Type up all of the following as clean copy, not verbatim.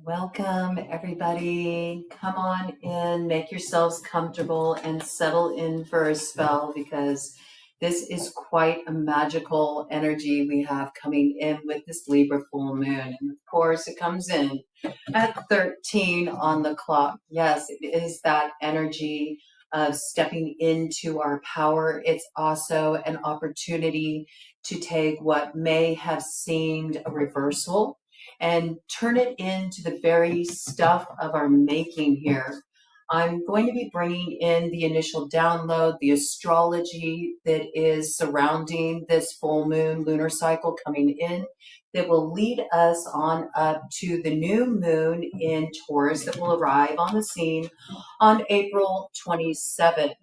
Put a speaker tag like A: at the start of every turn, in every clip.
A: Welcome, everybody. Come on in, make yourselves comfortable, and settle in for a spell because this is quite a magical energy we have coming in with this Libra full moon. And of course, it comes in at 13 on the clock. Yes, it is that energy of stepping into our power. It's also an opportunity to take what may have seemed a reversal and turn it into the very stuff of our making here. I'm going to be bringing in the initial download, the astrology that is surrounding this full moon lunar cycle coming in that will lead us on up to the new moon in Taurus that will arrive on the scene on April 27th.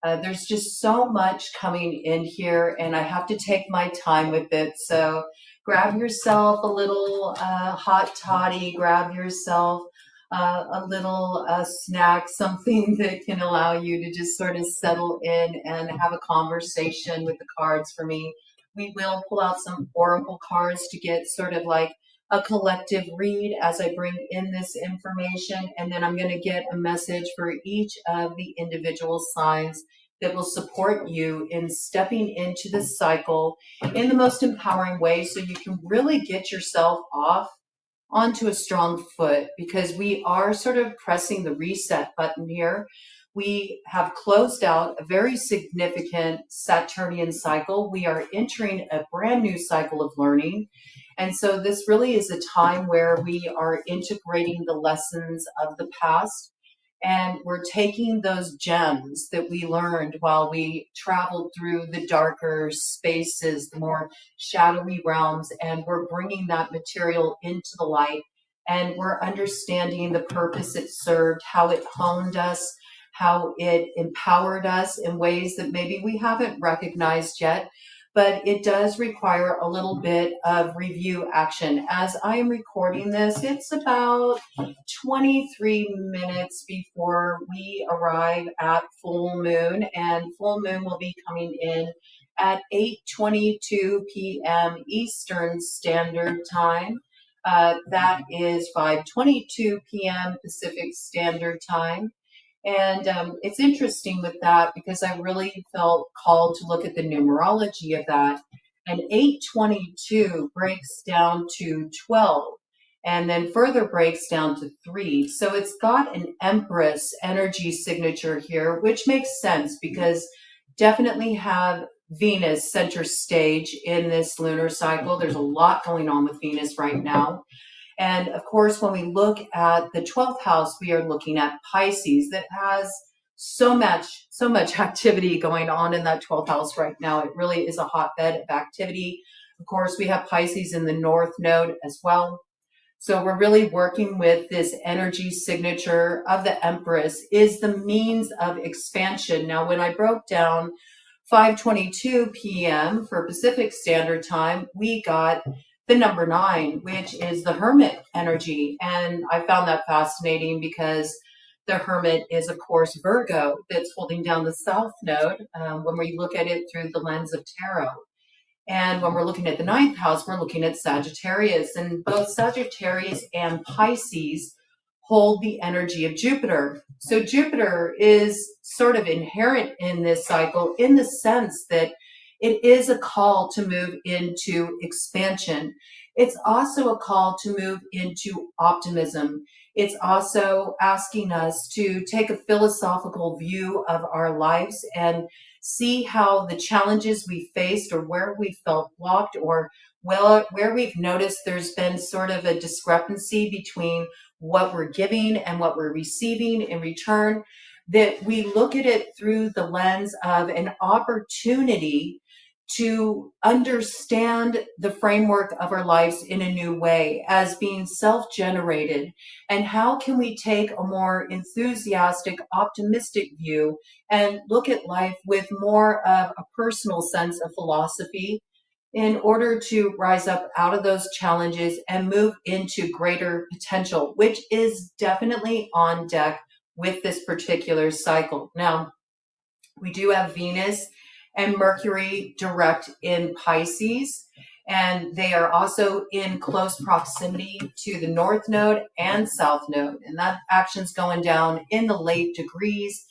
A: There's just so much coming in here, and I have to take my time with it. So grab yourself a little hot toddy, grab yourself a little snack, something that can allow you to just sort of settle in and have a conversation with the cards for me. We will pull out some oracle cards to get sort of like a collective read as I bring in this information, and then I'm going to get a message for each of the individual signs that will support you in stepping into this cycle in the most empowering way so you can really get yourself off onto a strong foot, because we are sort of pressing the reset button here. We have closed out a very significant Saturnian cycle. We are entering a brand new cycle of learning. And so this really is a time where we are integrating the lessons of the past, and we're taking those gems that we learned while we traveled through the darker spaces, the more shadowy realms, and we're bringing that material into the light, and we're understanding the purpose it served, how it honed us, how it empowered us in ways that maybe we haven't recognized yet. But it does require a little bit of review action. As I am recording this, it's about 23 minutes before we arrive at full moon, and full moon will be coming in at 8:22 p.m. Eastern Standard Time. That is 5:22 p.m. Pacific Standard Time. And it's interesting with that because I really felt called to look at the numerology of that. And 822 breaks down to 12 and then further breaks down to 3. So it's got an Empress energy signature here, which makes sense because definitely have Venus center stage in this lunar cycle. There's a lot going on with Venus right now. And of course, when we look at the 12th house, we are looking at Pisces that has so much activity going on in that 12th house right now. It really is a hotbed of activity. Of course, we have Pisces in the North Node as well. So we're really working with this energy signature of the Empress is the means of expansion. Now, when I broke down 5:22 p.m. for Pacific Standard Time, we got the number 9, which is the Hermit energy. And I found that fascinating because the Hermit is, of course, Virgo that's holding down the South Node when we look at it through the lens of tarot. And when we're looking at the 9th house, we're looking at Sagittarius. And both Sagittarius and Pisces hold the energy of Jupiter. So Jupiter is sort of inherent in this cycle in the sense that it is a call to move into expansion. It's also a call to move into optimism. It's also asking us to take a philosophical view of our lives and see how the challenges we faced or where we felt blocked or where we've noticed there's been sort of a discrepancy between what we're giving and what we're receiving in return, that we look at it through the lens of an opportunity to understand the framework of our lives in a new way as being self-generated, and how can we take a more enthusiastic, optimistic view and look at life with more of a personal sense of philosophy in order to rise up out of those challenges and move into greater potential, which is definitely on deck with this particular cycle. Now, we do have Venus and Mercury direct in Pisces. And they are also in close proximity to the North Node and South Node. And that action's going down in the late degrees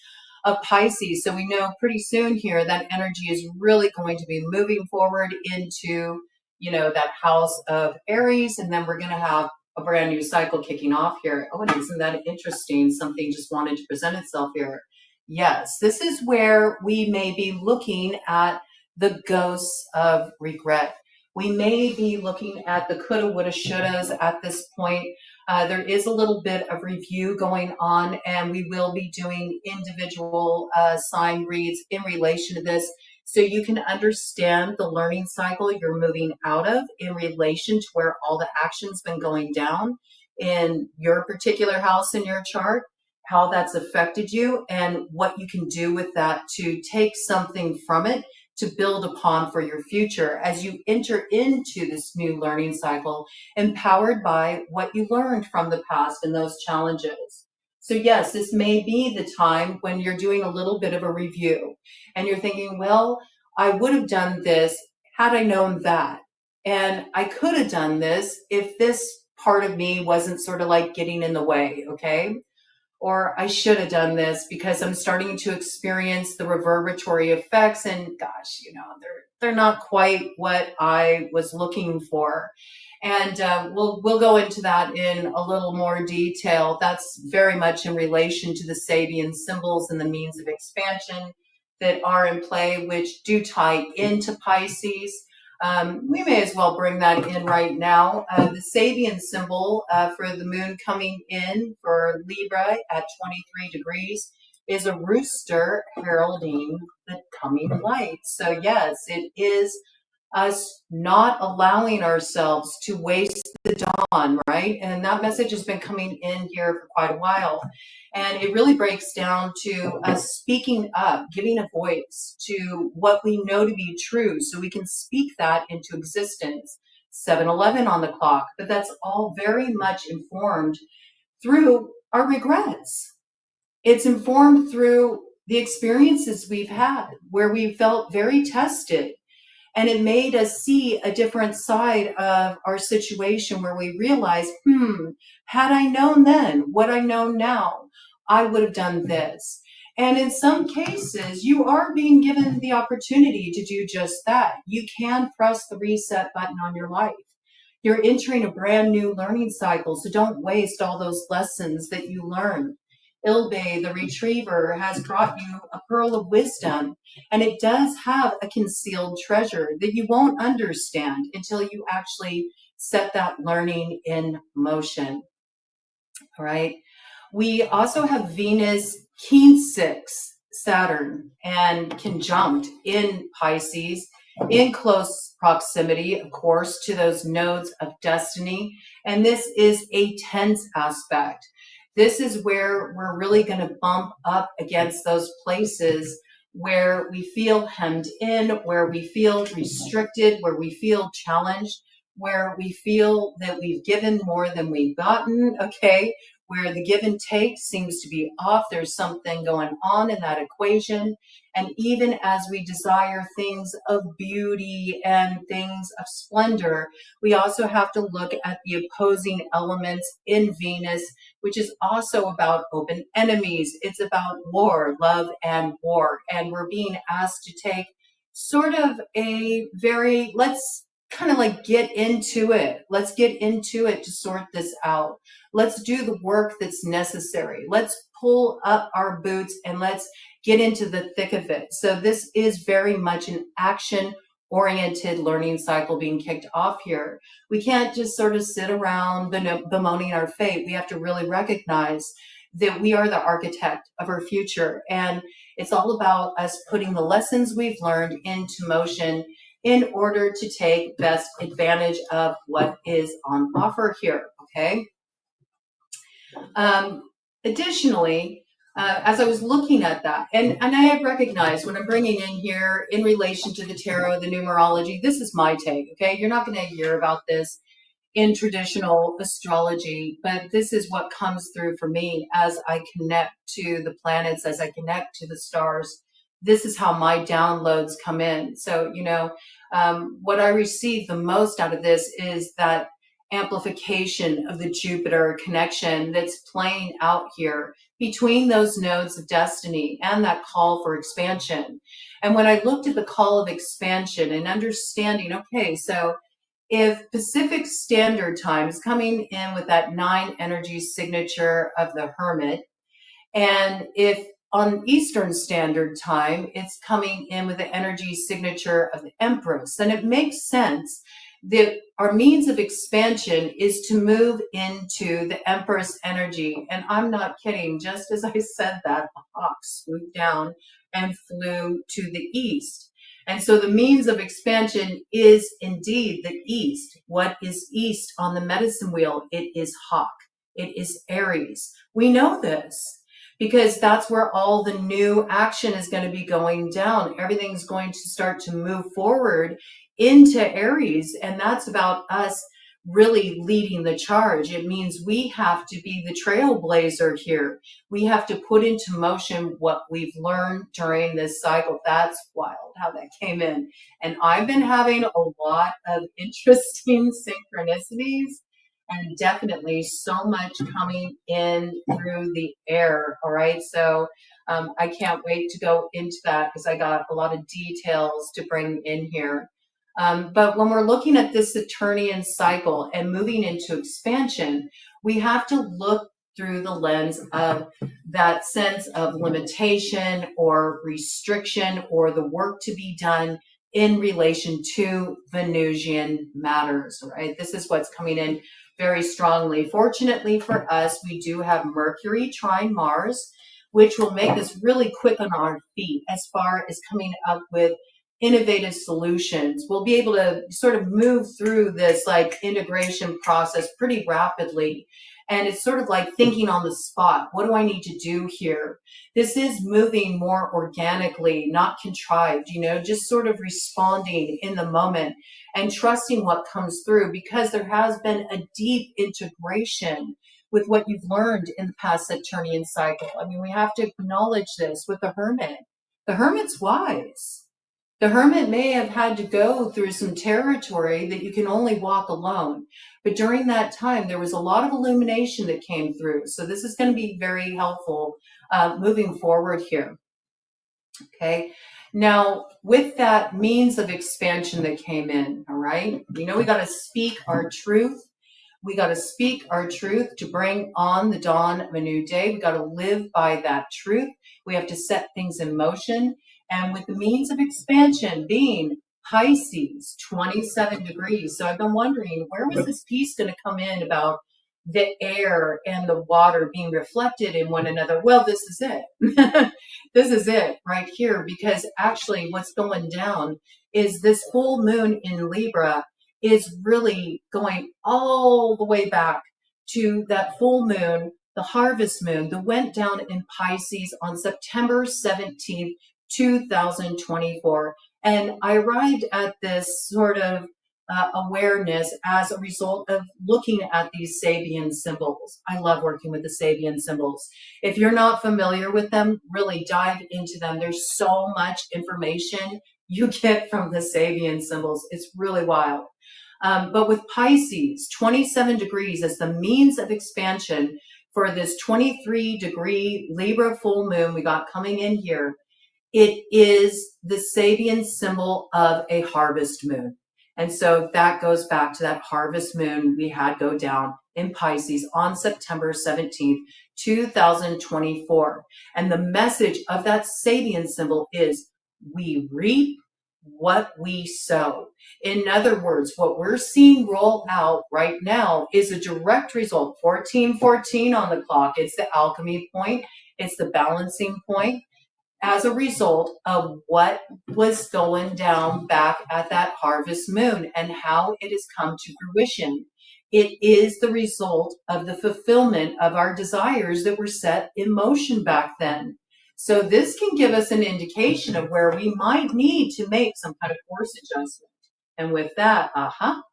A: of Pisces. So we know pretty soon here that energy is really going to be moving forward into, that house of Aries. And then we're going to have a brand new cycle kicking off here. Oh, and isn't that interesting? Something just wanted to present itself here. Yes, this is where we may be looking at the ghosts of regret. We may be looking at the coulda, woulda, shouldas at this point. There is a little bit of review going on, and we will be doing individual sign reads in relation to this, so you can understand the learning cycle you're moving out of in relation to where all the action's been going down in your particular house in your chart, how that's affected you, and what you can do with that to take something from it to build upon for your future as you enter into this new learning cycle, empowered by what you learned from the past and those challenges. So yes, this may be the time when you're doing a little bit of a review and you're thinking, well, I would have done this had I known that. And I could have done this if this part of me wasn't sort of like getting in the way, okay? Or I should have done this because I'm starting to experience the reverberatory effects, and gosh, they're not quite what I was looking for. And we'll go into that in a little more detail. That's very much in relation to the Sabian symbols and the means of expansion that are in play, which do tie into Pisces. We may as well bring that in right now. The Sabian symbol for the moon coming in for Libra at 23 degrees is a rooster heralding the coming light. So yes, it is us not allowing ourselves to waste the dawn, right? And that message has been coming in here for quite a while. And it really breaks down to us speaking up, giving a voice to what we know to be true so we can speak that into existence. 7-Eleven on the clock, but that's all very much informed through our regrets. It's informed through the experiences we've had where we felt very tested. And it made us see a different side of our situation where we realized, had I known then what I know now, I would have done this. And in some cases, you are being given the opportunity to do just that. You can press the reset button on your life. You're entering a brand new learning cycle, so don't waste all those lessons that you learned. Ilbe, the retriever, has brought you a pearl of wisdom, and it does have a concealed treasure that you won't understand until you actually set that learning in motion. All right. We also have Venus keen 6 Saturn and conjunct in Pisces in close proximity, of course, to those nodes of destiny. And this is a tense aspect. This is where we're really going to bump up against those places where we feel hemmed in, where we feel restricted, where we feel challenged, where we feel that we've given more than we've gotten, okay? Where the give and take seems to be off. There's something going on in that equation. And even as we desire things of beauty and things of splendor, we also have to look at the opposing elements in Venus, which is also about open enemies. It's about war, love and war. And we're being asked to take sort of a very, let's kind of like get into it. Let's get into it to sort this out. Let's do the work that's necessary. Let's pull up our boots and let's get into the thick of it. So this is very much an action-oriented learning cycle being kicked off here. We can't just sort of sit around bemoaning our fate. We have to really recognize that we are the architect of our future. And it's all about us putting the lessons we've learned into motion in order to take best advantage of what is on offer here, okay? Additionally, as I was looking at that, and I have recognized when I'm bringing in here in relation to the tarot, the numerology, this is my take, okay? You're not going to hear about this in traditional astrology, but this is what comes through for me as I connect to the planets, as I connect to the stars this is how my downloads come in. So, what I receive the most out of this is that amplification of the Jupiter connection that's playing out here between those nodes of destiny and that call for expansion. And when I looked at the call of expansion and understanding, okay, so if Pacific Standard Time is coming in with that 9 energy signature of the Hermit, and if on Eastern Standard Time, it's coming in with the energy signature of the Empress, then it makes sense that our means of expansion is to move into the Empress energy. And I'm not kidding. Just as I said that, a hawk swooped down and flew to the east. And so the means of expansion is indeed the east. What is east on the medicine wheel? It is hawk. It is Aries. We know this, because that's where all the new action is going to be going down. Everything's going to start to move forward into Aries, and that's about us really leading the charge. It means we have to be the trailblazer here. We have to put into motion what we've learned during this cycle. That's wild how that came in. And I've been having a lot of interesting synchronicities, and definitely so much coming in through the air. All right. So I can't wait to go into that, because I got a lot of details to bring in here. But when we're looking at this Saturnian cycle and moving into expansion, we have to look through the lens of that sense of limitation or restriction or the work to be done in relation to Venusian matters, right? This is what's coming in very strongly. Fortunately for us, we do have Mercury trine Mars, which will make us really quick on our feet as far as coming up with innovative solutions. We'll be able to sort of move through this like integration process pretty rapidly. And it's sort of like thinking on the spot. What do I need to do here? This is moving more organically, not contrived, just sort of responding in the moment and trusting what comes through, because there has been a deep integration with what you've learned in the past Saturnian cycle. I mean, we have to acknowledge this with the Hermit. The Hermit's wise. The Hermit may have had to go through some territory that you can only walk alone. But during that time, there was a lot of illumination that came through. So this is going to be very helpful moving forward here. Okay. Now, with that means of expansion that came in, all right, we got to speak our truth. We got to speak our truth to bring on the dawn of a new day. We got to live by that truth. We have to set things in motion. And with the means of expansion being Pisces, 27 degrees. So I've been wondering, where was this piece going to come in about the air and the water being reflected in one another? Well, this is it. This is it right here, because actually what's going down is this full moon in Libra is really going all the way back to that full moon, the harvest moon, that went down in Pisces on September 17th, 2024. And I arrived at this sort of awareness as a result of looking at these Sabian symbols. I love working with the Sabian symbols. If you're not familiar with them, really dive into them. There's so much information you get from the Sabian symbols. It's really wild. But with Pisces, 27 degrees as the means of expansion for this 23-degree Libra full moon we got coming in here, it is the Sabian symbol of a harvest moon. And so that goes back to that harvest moon we had go down in Pisces on September 17th, 2024. And the message of that Sabian symbol is we reap what we sow. In other words, what we're seeing roll out right now is a direct result. 1414 on the clock. It's the alchemy point. It's the balancing point, as a result of what was going down back at that harvest moon and how it has come to fruition. It is the result of the fulfillment of our desires that were set in motion back then. So this can give us an indication of where we might need to make some kind of course adjustment. And with that,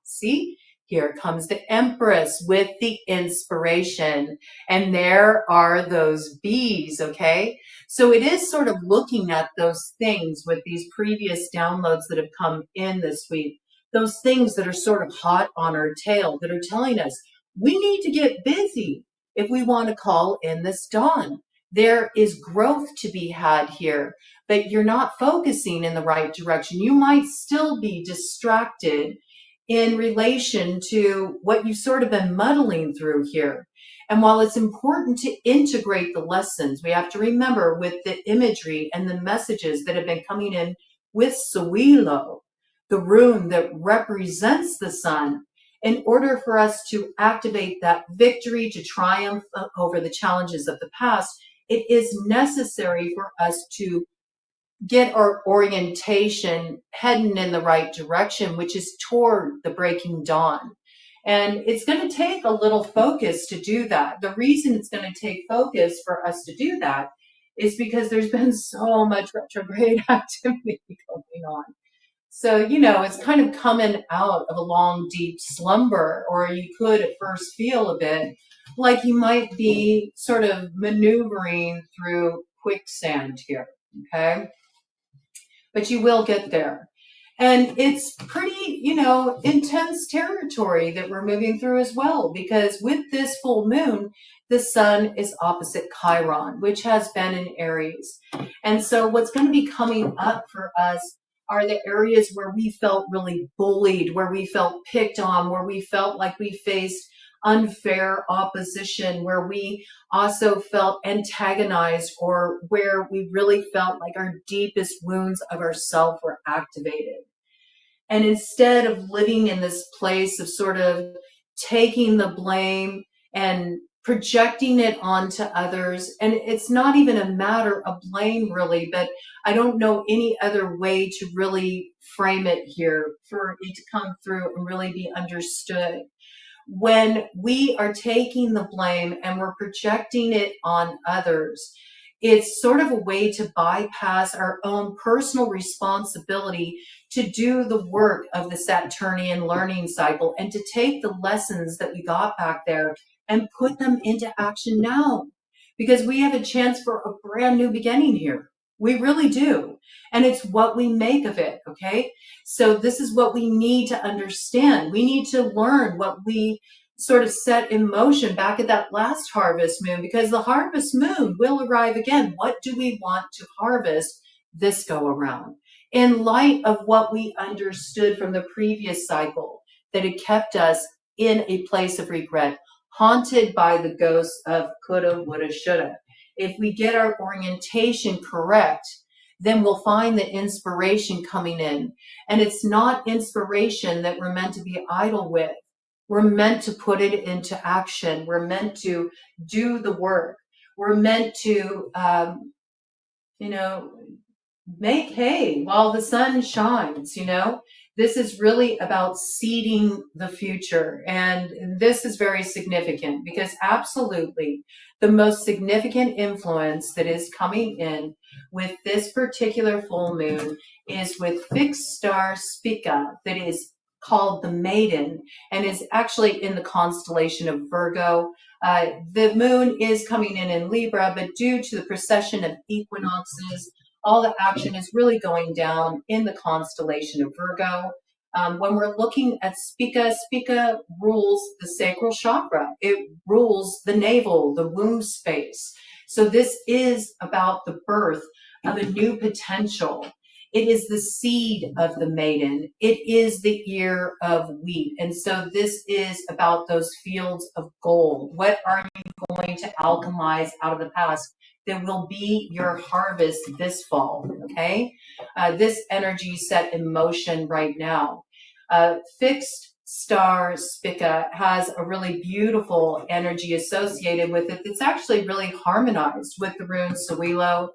A: see, Here comes the Empress with the inspiration. And there are those bees, okay? So it is sort of looking at those things with these previous downloads that have come in this week, those things that are sort of hot on our tail that are telling us we need to get busy if we want to call in this dawn. There is growth to be had here, but you're not focusing in the right direction. You might still be distracted in relation to what you've sort of been muddling through here. And while it's important to integrate the lessons, we have to remember with the imagery and the messages that have been coming in with Sawilo, the rune that represents the sun, in order for us to activate that victory, to triumph over the challenges of the past, it is necessary for us to get our orientation heading in the right direction, which is toward the breaking dawn. And it's going to take a little focus to do that. The reason it's going to take focus for us to do that is because there's been so much retrograde activity going on. So, you know, it's kind of coming out of a long, deep slumber, or you could at first feel a bit like you might be sort of maneuvering through quicksand here, okay? But you will get there. And it's pretty, you know, intense territory that we're moving through as well, because with this full moon, the sun is opposite Chiron, which has been in Aries. And so what's going to be coming up for us are the areas where we felt really bullied, where we felt picked on, where we felt like we faced unfair opposition, where we also felt antagonized, or where we really felt like our deepest wounds of ourself were activated. And instead of living in this place of sort of taking the blame and projecting it onto others, and it's not even a matter of blame really, but I don't know any other way to really frame it here for it to come through and really be understood. When we are taking the blame and we're projecting it on others, it's sort of a way to bypass our own personal responsibility to do the work of the Saturnian learning cycle and to take the lessons that we got back there and put them into action now. Because we have a chance for a brand new beginning here. We really do. And it's what we make of it, okay? So this is what we need to understand. We need to learn what we sort of set in motion back at that last harvest moon, because the harvest moon will arrive again. What do we want to harvest this go around? In light of what we understood from the previous cycle, that it kept us in a place of regret, haunted by the ghosts of coulda, woulda, shoulda. If we get our orientation correct, then we'll find the inspiration coming in. And it's not inspiration that we're meant to be idle with. We're meant to put it into action. We're meant to do the work. We're meant to, you know, make hay while the sun shines, you know. This is really about seeding the future. And this is very significant because absolutely the most significant influence that is coming in with this particular full moon is with fixed star Spica, that is called the Maiden, and is actually in the constellation of Virgo. The moon is coming in Libra, but due to the precession of equinoxes, all the action is really going down in the constellation of Virgo. When we're looking at Spica, Spica rules the sacral chakra. It rules the navel, the womb space. So this is about the birth of a new potential. It is the seed of the maiden. It is the ear of wheat. And so this is about those fields of gold. What are you going to alchemize out of the past that will be your harvest this fall, okay? This energy set in motion right now. Fixed star Spica has a really beautiful energy associated with it that's actually really harmonized with the rune Sawilo.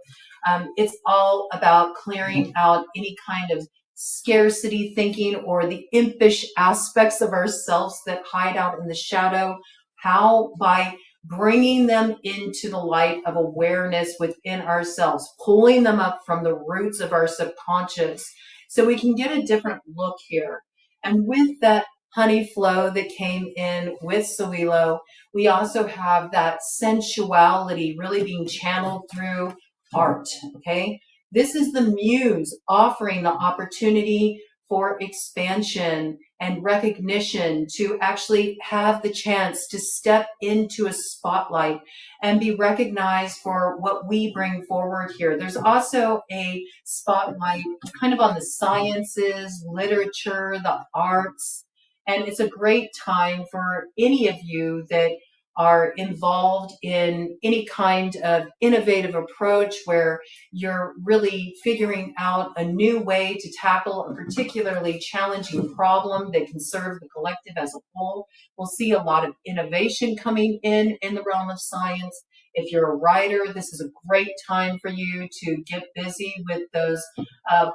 A: It's all about clearing out any kind of scarcity thinking or the impish aspects of ourselves that hide out in the shadow. How? By bringing them into the light of awareness within ourselves, pulling them up from the roots of our subconscious so we can get a different look here. And with that honey flow that came in with Sawilo. We also have that sensuality really being channeled through art, okay? This is the muse offering the opportunity for expansion and recognition, to actually have the chance to step into a spotlight and be recognized for what we bring forward here. There's also a spotlight kind of on the sciences, literature, the arts, and it's a great time for any of you that are involved in any kind of innovative approach where you're really figuring out a new way to tackle a particularly challenging problem that can serve the collective as a whole. We'll see a lot of innovation coming in the realm of science. If you're a writer, this is a great time for you to get busy with those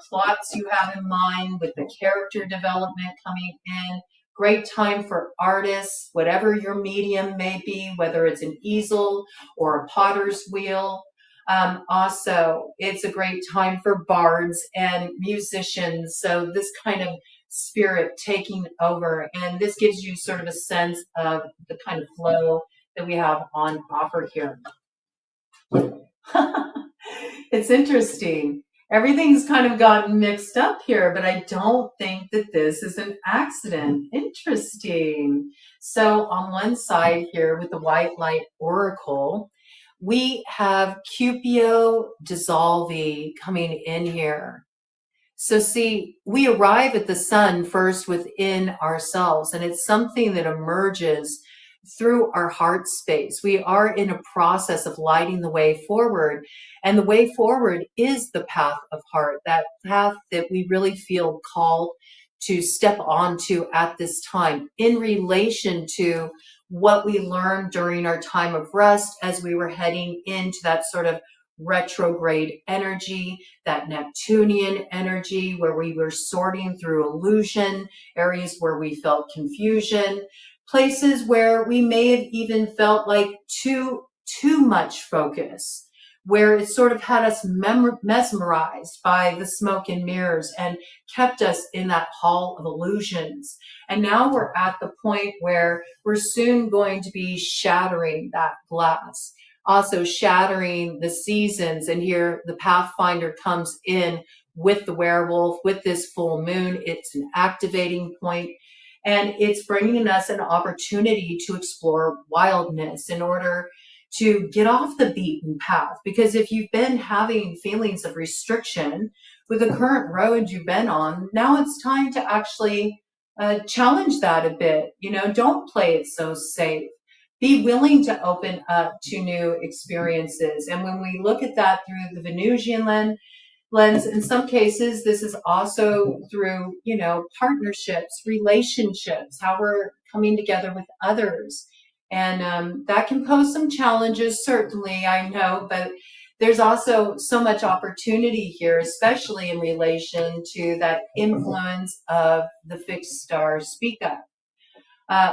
A: plots you have in mind, with the character development coming in. Great time for artists, whatever your medium may be, whether it's an easel or a potter's wheel. Also, it's a great time for bards and musicians. So this kind of spirit taking over, and this gives you sort of a sense of the kind of flow that we have on offer here. It's interesting. Everything's kind of gotten mixed up here, but I don't think that this is an accident. Interesting. So on one side here with the White Light Oracle, we have Cupio Dissolvi coming in here. So see, we arrive at the sun first within ourselves, and it's something that emerges through our heart space. We are in a process of lighting the way forward, and the way forward is the path of heart, that path that we really feel called to step onto at this time in relation to what we learned during our time of rest as we were heading into that sort of retrograde energy, that Neptunian energy where we were sorting through illusion, areas where we felt confusion, places where we may have even felt like too much focus, where it sort of had us mesmerized by the smoke and mirrors and kept us in that hall of illusions. And now we're at the point where we're soon going to be shattering that glass, also shattering the seasons. And here the Pathfinder comes in with the werewolf, with this full moon. It's an activating point, and it's bringing us an opportunity to explore wildness in order to get off the beaten path. Because if you've been having feelings of restriction with the current road you've been on, now it's time to actually challenge that a bit. You know, don't play it so safe. Be willing to open up to new experiences. And when we look at that through the Venusian lens, in some cases, this is also through, you know, partnerships, relationships, how we're coming together with others. And that can pose some challenges, certainly, I know, but there's also so much opportunity here, especially in relation to that influence of the fixed star speak up.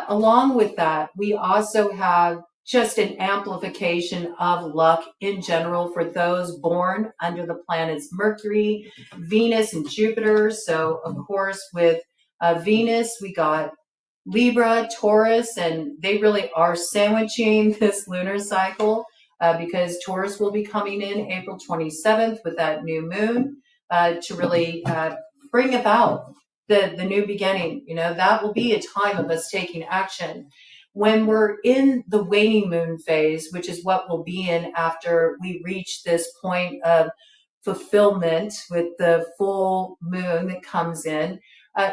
A: Along with that, we also have just an amplification of luck in general for those born under the planets Mercury, Venus, and Jupiter. So, of course, with Venus, we got Libra, Taurus, and they really are sandwiching this lunar cycle because Taurus will be coming in April 27th with that new moon to really bring about the new beginning. You know, that will be a time of us taking action. When we're in the waning moon phase, which is what we'll be in after we reach this point of fulfillment with the full moon that comes in,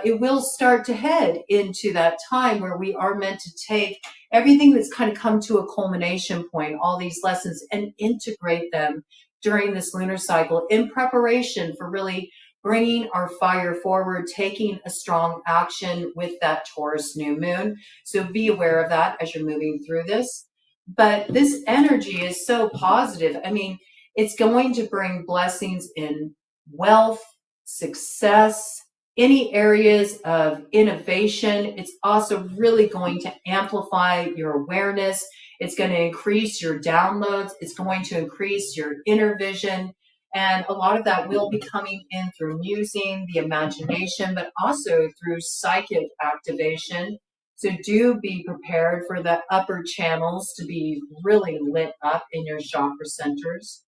A: it will start to head into that time where we are meant to take everything that's kind of come to a culmination point, all these lessons, and integrate them during this lunar cycle in preparation for really bringing our fire forward, taking a strong action with that Taurus new moon. So be aware of that as you're moving through this. But this energy is so positive. I mean, it's going to bring blessings in wealth, success, any areas of innovation. It's also really going to amplify your awareness. It's going to increase your downloads. It's going to increase your inner vision. And a lot of that will be coming in through musing, the imagination, but also through psychic activation. So do be prepared for the upper channels to be really lit up in your chakra centers.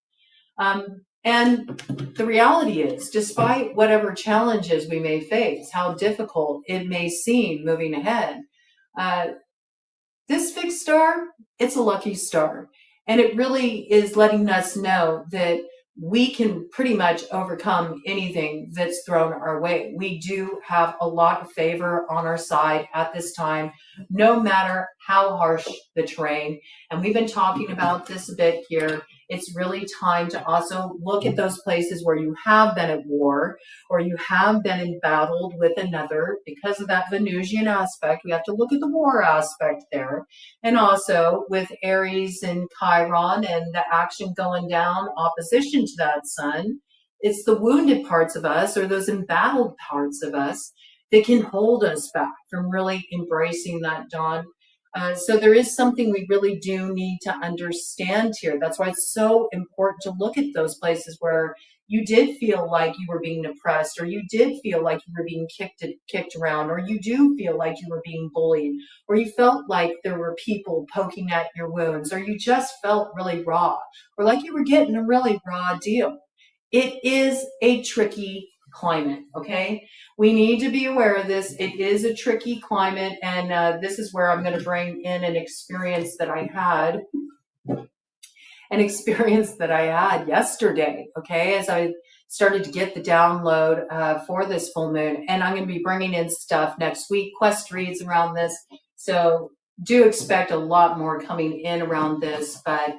A: And the reality is, despite whatever challenges we may face, how difficult it may seem moving ahead, this fixed star, it's a lucky star. And it really is letting us know that we can pretty much overcome anything that's thrown our way. We do have a lot of favor on our side at this time, no matter how harsh the terrain. And we've been talking about this a bit here. It's really time to also look at those places where you have been at war or you have been embattled with another. Because of that Venusian aspect, we have to look at the war aspect there. And also with Aries and Chiron and the action going down opposition to that sun, it's the wounded parts of us or those embattled parts of us that can hold us back from really embracing that dawn. So there is something we really do need to understand here. That's why it's so important to look at those places where you did feel like you were being oppressed, or you did feel like you were being kicked around, or you do feel like you were being bullied, or you felt like there were people poking at your wounds, or you just felt really raw, or like you were getting a really raw deal. It is a tricky climate, okay? We need to be aware of this. It is a tricky climate, and this is where I'm going to bring in an experience that I had yesterday, okay, as I started to get the download for this full moon. And I'm going to be bringing in stuff next week, quest reads around this. So do expect a lot more coming in around this, but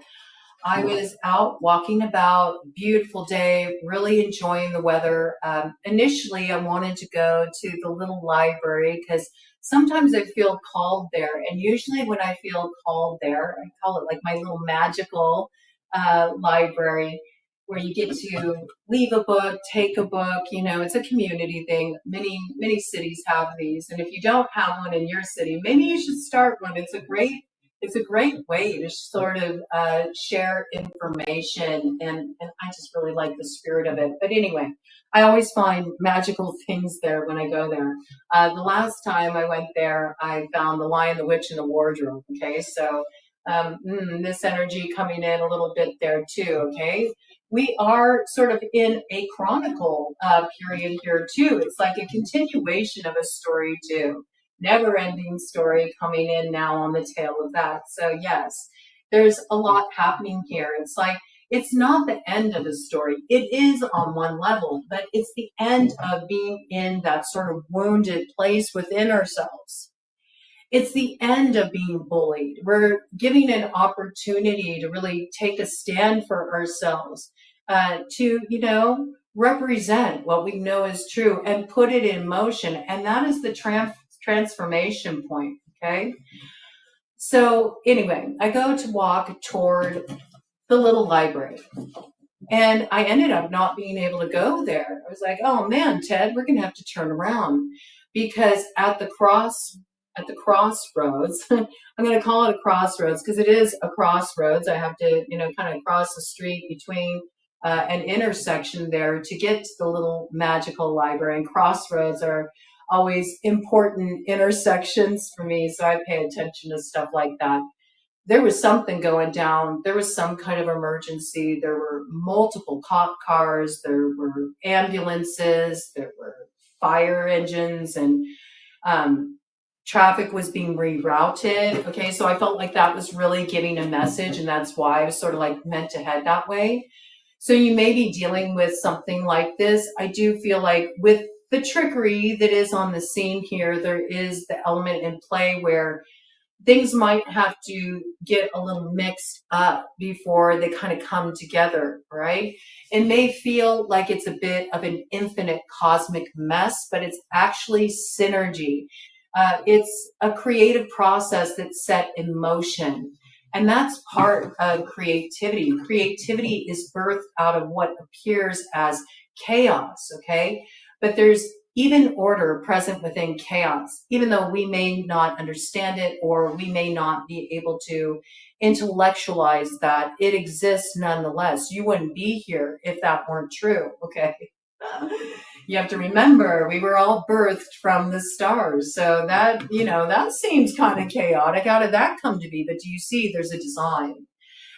A: I was out walking about, beautiful day, really enjoying the weather. Initially, I wanted to go to the little library because sometimes I feel called there. And usually when I feel called there, I call it like my little magical library where you get to leave a book, take a book, you know, it's a community thing. Many cities have these. And if you don't have one in your city, maybe you should start one. It's a great way to sort of share information, and I just really like the spirit of it. But anyway, I always find magical things there when I go there. The last time I went there, I found The Lion, the Witch, and the Wardrobe. Okay, so this energy coming in a little bit there too. Okay, we are sort of in a chronicle period here too. It's like a continuation of a story too. Never-ending story coming in now on the tail of that. So yes, there's a lot happening here. It's like, it's not the end of the story. It is on one level, but it's the end of being in that sort of wounded place within ourselves. It's the end of being bullied. We're giving an opportunity to really take a stand for ourselves, to, you know, represent what we know is true and put it in motion. And that is the transformation point, okay? So anyway, I go to walk toward the little library, and I ended up not being able to go there. I was like, oh man, Ted, we're gonna have to turn around, because at the crossroads, I'm gonna call it a crossroads because it is a crossroads. I have to, you know, kind of cross the street between an intersection there to get to the little magical library, and crossroads are always important intersections for me, so I pay attention to stuff like that. There was something going down. There was some kind of emergency. There were multiple cop cars. There were ambulances. There were fire engines, and traffic was being rerouted. Okay, so I felt like that was really giving a message, and that's why I was sort of like meant to head that way. So you may be dealing with something like this. I do feel like with the trickery that is on the scene here, there is the element in play where things might have to get a little mixed up before they kind of come together, right? It may feel like it's a bit of an infinite cosmic mess, but it's actually synergy. It's a creative process that's set in motion. And that's part of creativity. Creativity is birthed out of what appears as chaos, okay? But there's even order present within chaos, even though we may not understand it or we may not be able to intellectualize that it exists nonetheless. You wouldn't be here if that weren't true, okay? You have to remember, we were all birthed from the stars. So that, you know, that seems kind of chaotic. How did that come to be? But do you see there's a design?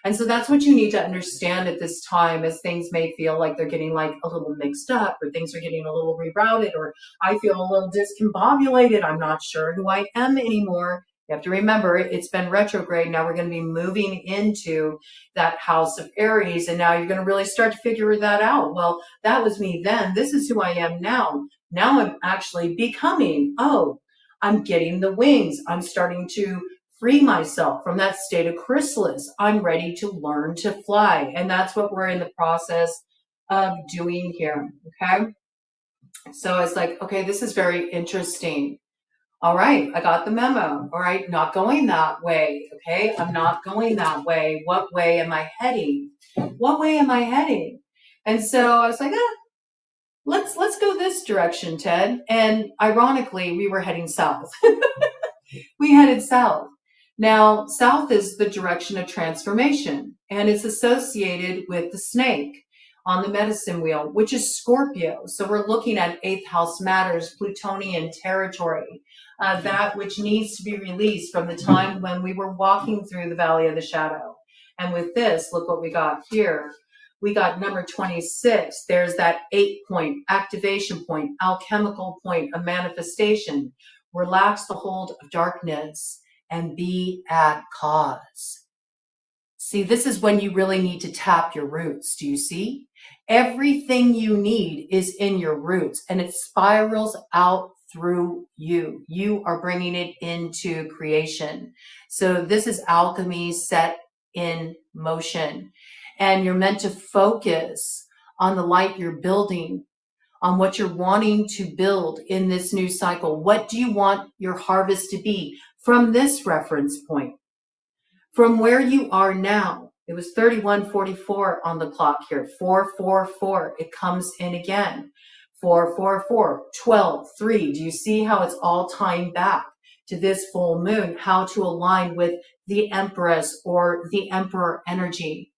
A: And so that's what you need to understand at this time, as things may feel like they're getting like a little mixed up, or things are getting a little rerouted, or I feel a little discombobulated. I'm not sure who I am anymore. You have to remember, it's been retrograde. Now we're going to be moving into that house of Aries. And now you're going to really start to figure that out. Well, that was me then. This is who I am now. Now I'm actually becoming, oh, I'm getting the wings. I'm starting to free myself from that state of chrysalis. I'm ready to learn to fly. And that's what we're in the process of doing here. Okay. So it's like, okay, this is very interesting. All right, I got the memo. All right, not going that way. Okay, I'm not going that way. What way am I heading? What way am I heading? And so I was like, let's go this direction, Ted. And ironically, we were heading south. We headed south. Now, south is the direction of transformation, and it's associated with the snake on the medicine wheel, which is Scorpio. So we're looking at 8th house matters, Plutonian territory, that which needs to be released from the time when we were walking through the valley of the shadow. And with this, look what we got here. We got number 26. There's that 8-point activation point, alchemical point of manifestation. Relax the hold of darkness and be at cause. See, this is when you really need to tap your roots. Do you see? Everything you need is in your roots, and it spirals out through you. You are bringing it into creation. So this is alchemy set in motion, and you're meant to focus on the light you're building, on what you're wanting to build in this new cycle. What do you want your harvest to be from this reference point? From where you are now, it was 31:44 on the clock here, 4:44. It comes in again, 4:44, 12:3. Do you see how it's all tying back to this full moon, how to align with the Empress or the Emperor energy?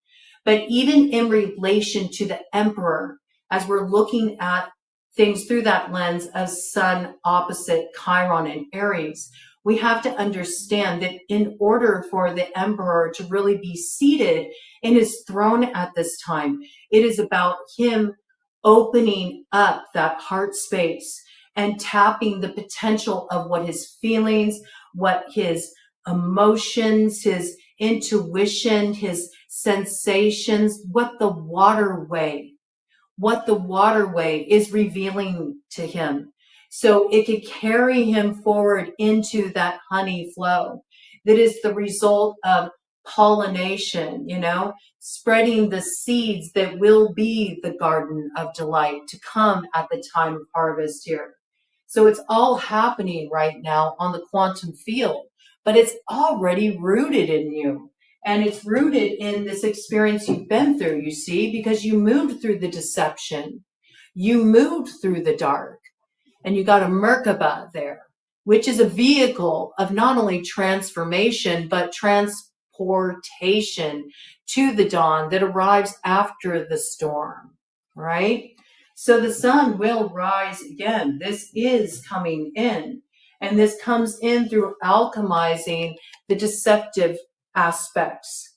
A: But even in relation to the Emperor, as we're looking at things through that lens of Sun opposite Chiron and Aries, we have to understand that in order for the Emperor to really be seated in his throne at this time, it is about him opening up that heart space and tapping the potential of what his feelings, what his emotions, his intuition, his sensations, what the waterway is revealing to him. So it could carry him forward into that honey flow that is the result of pollination, you know, spreading the seeds that will be the garden of delight to come at the time of harvest here. So it's all happening right now on the quantum field, but it's already rooted in you. And it's rooted in this experience you've been through, you see, because you moved through the deception. You moved through the dark. And you got a Merkaba there, which is a vehicle of not only transformation, but transportation to the dawn that arrives after the storm, right? So the sun will rise again. This is coming in. And this comes in through alchemizing the deceptive aspects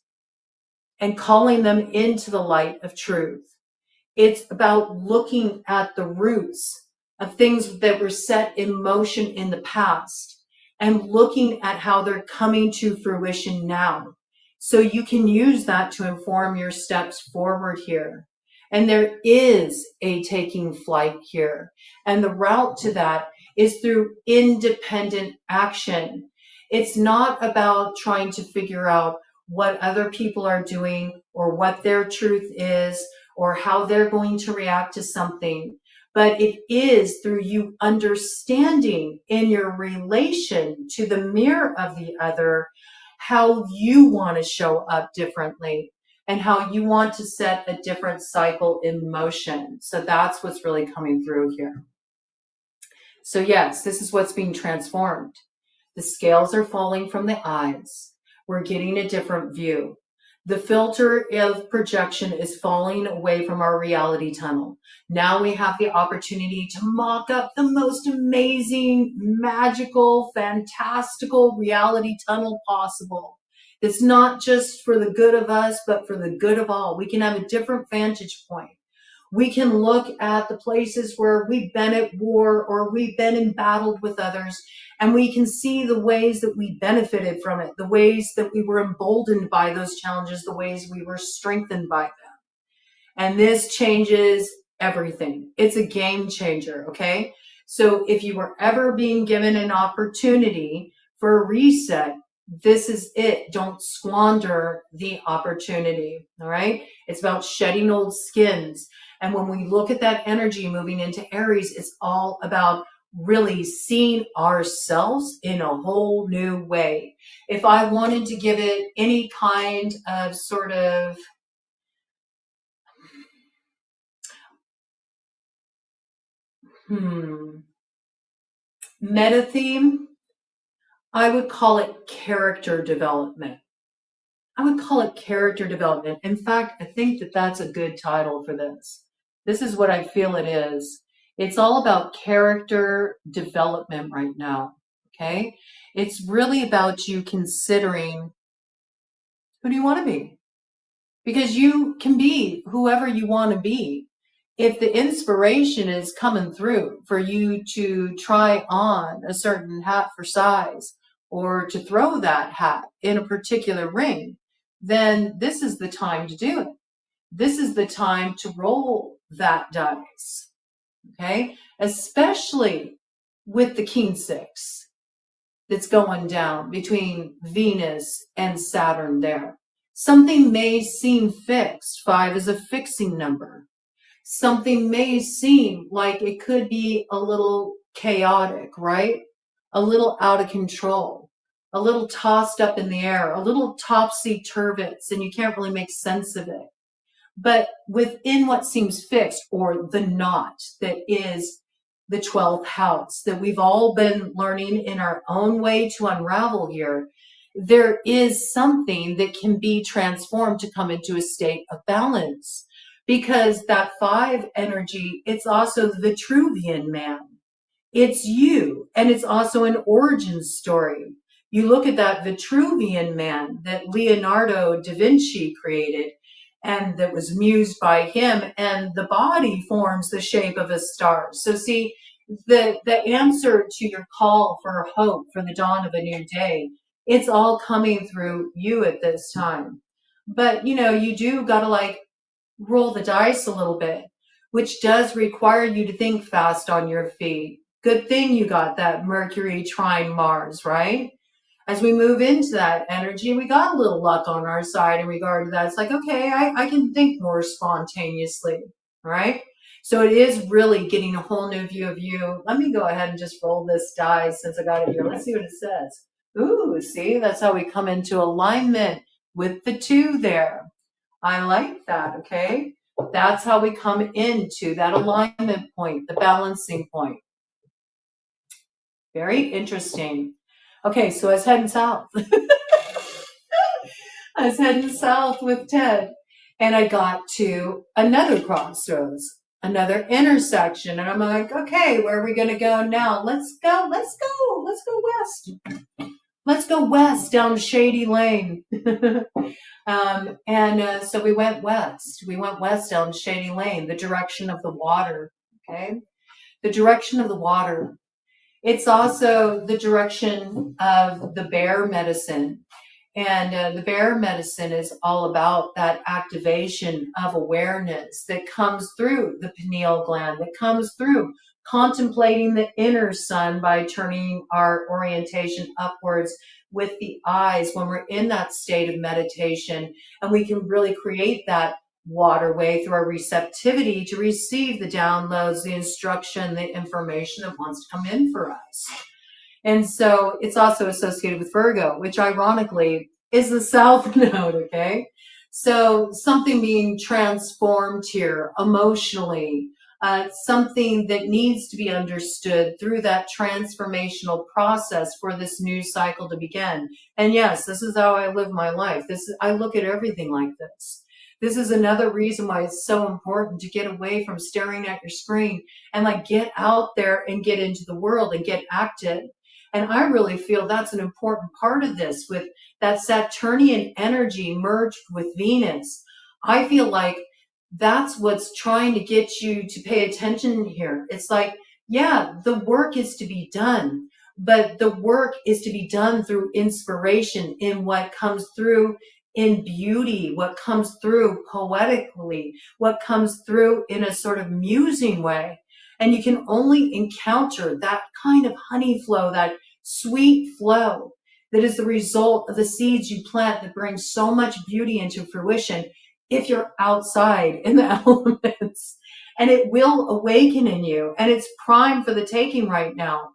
A: and calling them into the light of truth. It's about looking at the roots of things that were set in motion in the past and looking at how they're coming to fruition now. So you can use that to inform your steps forward here. And there is a taking flight here. And the route to that is through independent action. It's not about trying to figure out what other people are doing or what their truth is or how they're going to react to something. But it is through you understanding in your relation to the mirror of the other how you want to show up differently and how you want to set a different cycle in motion. So that's what's really coming through here. So yes, this is what's being transformed. The scales are falling from the eyes. We're getting a different view. The filter of projection is falling away from our reality tunnel. Now we have the opportunity to mock up the most amazing, magical, fantastical reality tunnel possible. It's not just for the good of us, but for the good of all. We can have a different vantage point. We can look at the places where we've been at war or we've been embattled with others, and we can see the ways that we benefited from it, the ways that we were emboldened by those challenges, the ways we were strengthened by them. And this changes everything. It's a game changer, okay? So if you were ever being given an opportunity for a reset, this is it. Don't squander the opportunity, all right? It's about shedding old skins. And when we look at that energy moving into Aries, it's all about really seeing ourselves in a whole new way. If I wanted to give it any kind of sort of meta theme, I would call it character development. I would call it character development. In fact, I think that that's a good title for this. This is what I feel it is. It's all about character development right now, okay? It's really about you considering, who do you want to be? Because you can be whoever you want to be. If the inspiration is coming through for you to try on a certain hat for size or to throw that hat in a particular ring, then this is the time to do it. This is the time to roll that dice, okay? Especially with the King 6 that's going down between Venus and Saturn there. Something may seem fixed. 5 is a fixing number. Something may seem like it could be a little chaotic, right? A little out of control, a little tossed up in the air, a little topsy-turvy, and you can't really make sense of it. But within what seems fixed, or the knot that is the 12th house that we've all been learning in our own way to unravel here, there is something that can be transformed to come into a state of balance. Because that 5 energy, it's also the Vitruvian man. It's you, and it's also an origin story. You look at that Vitruvian man that Leonardo da Vinci created, and that was mused by him, and the body forms the shape of a star. So see, the answer to your call for hope, for the dawn of a new day, it's all coming through you at this time. But, you know, you do got to like roll the dice a little bit, which does require you to think fast on your feet. Good thing you got that Mercury trine Mars, right? As we move into that energy, we got a little luck on our side in regard to that. It's like, okay, I can think more spontaneously, right? So it is really getting a whole new view of you. Let me go ahead and just roll this die since I got it here. Let's see what it says. Ooh, see, that's how we come into alignment with the 2 there. I like that, okay? That's how we come into that alignment point, the balancing point. Very interesting. Okay, so I was heading south. I was heading south with Ted, and I got to another crossroads, another intersection, and I'm like, okay, where are we going to go now? Let's go west. Let's go west down Shady Lane. So we went west. We went west down Shady Lane, the direction of the water, okay? The direction of the water. It's also the direction of the bear medicine. And the bear medicine is all about that activation of awareness that comes through the pineal gland, that comes through contemplating the inner sun by turning our orientation upwards with the eyes when we're in that state of meditation. And we can really create that waterway through our receptivity to receive the downloads, the instruction, the information that wants to come in for us. And so it's also associated with Virgo, which ironically is the south node, okay? So something being transformed here emotionally, something that needs to be understood through that transformational process for this new cycle to begin. And yes, this is how I live my life. I look at everything like this. This is another reason why it's so important to get away from staring at your screen and like get out there and get into the world and get active. And I really feel that's an important part of this, with that Saturnian energy merged with Venus. I feel like that's what's trying to get you to pay attention here. It's like, yeah, the work is to be done, but the work is to be done through inspiration, in what comes through in beauty, what comes through poetically, what comes through in a sort of musing way. And you can only encounter that kind of honey flow, that sweet flow that is the result of the seeds you plant that bring so much beauty into fruition if you're outside in the elements. And it will awaken in you, and it's prime for the taking right now,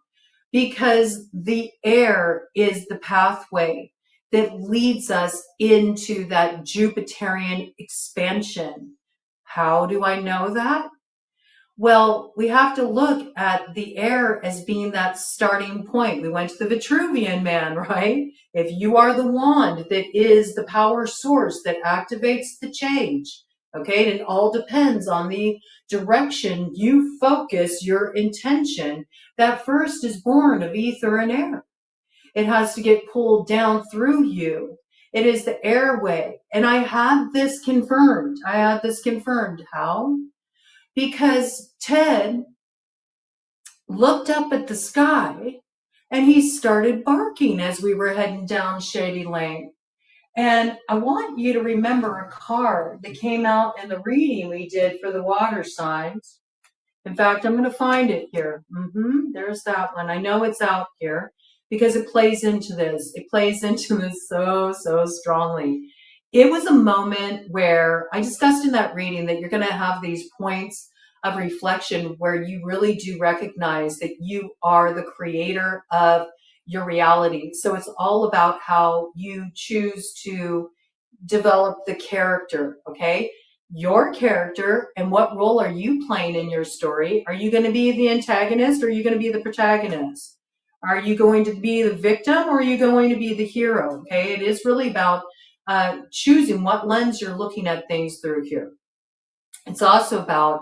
A: because the air is the pathway that leads us into that Jupiterian expansion. How do I know that? Well, we have to look at the air as being that starting point. We went to the Vitruvian man, right? If you are the wand that is the power source that activates the change, okay, and it all depends on the direction you focus your intention. That first is born of ether and air. It has to get pulled down through you. It is the airway. And I had this confirmed. How? Because Ted looked up at the sky and he started barking as we were heading down Shady Lane. And I want you to remember a card that came out in the reading we did for the water signs. In fact, I'm going to find it here. There's that one. I know it's out here because it plays into this. It plays into this so strongly. It was a moment where I discussed in that reading that you're going to have these points of reflection where you really do recognize that you are the creator of your reality. So it's all about how you choose to develop the character, okay? Your character, and what role are you playing in your story? Are you going to be the antagonist, or are you going to be the protagonist? Are you going to be the victim, or are you going to be the hero? Okay, it is really about choosing what lens you're looking at things through here. It's also about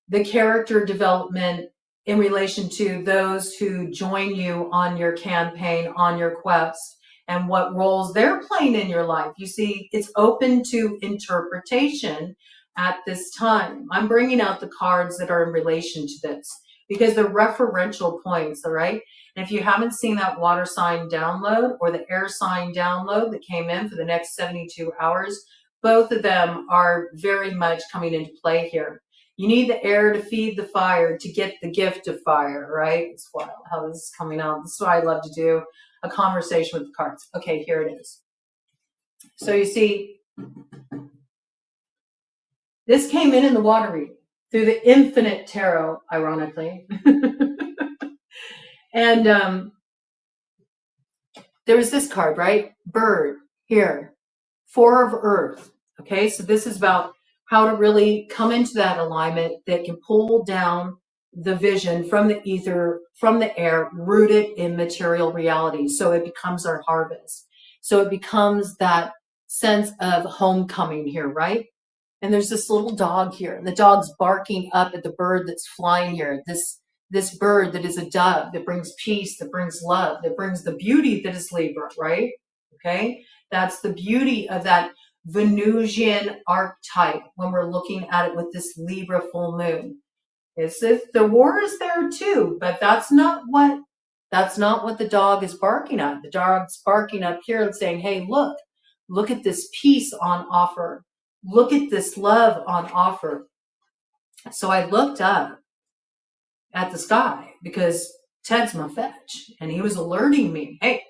A: the character development in relation to those who join you on your campaign, on your quest, and what roles they're playing in your life. You see, it's open to interpretation at this time. I'm bringing out the cards that are in relation to this because they're referential points, all right? And if you haven't seen that water sign download or the air sign download that came in for the next 72 hours, both of them are very much coming into play here. You need the air to feed the fire to get the gift of fire, right? It's wild how this is coming out. This is why I love to do a conversation with the cards. Okay, here it is. So you see, this came in the water reading through the infinite tarot, ironically. And there was this card, right? Bird, here, Four of Earth. Okay, so this is about how to really come into that alignment that can pull down the vision from the ether, from the air, rooted in material reality. So it becomes our harvest. So it becomes that sense of homecoming here, right? And there's this little dog here, and the dog's barking up at the bird that's flying here. This bird that is a dove, that brings peace, that brings love, that brings the beauty that is Libra, right? Okay, that's the beauty of that Venusian archetype when we're looking at it with this Libra full moon. It's if the war is there too, but that's not what the dog is barking at. The dog's barking up here and saying, hey, look at this peace on offer. Look at this love on offer. So I looked up at the sky because Ted's my fetch, and he was alerting me, hey,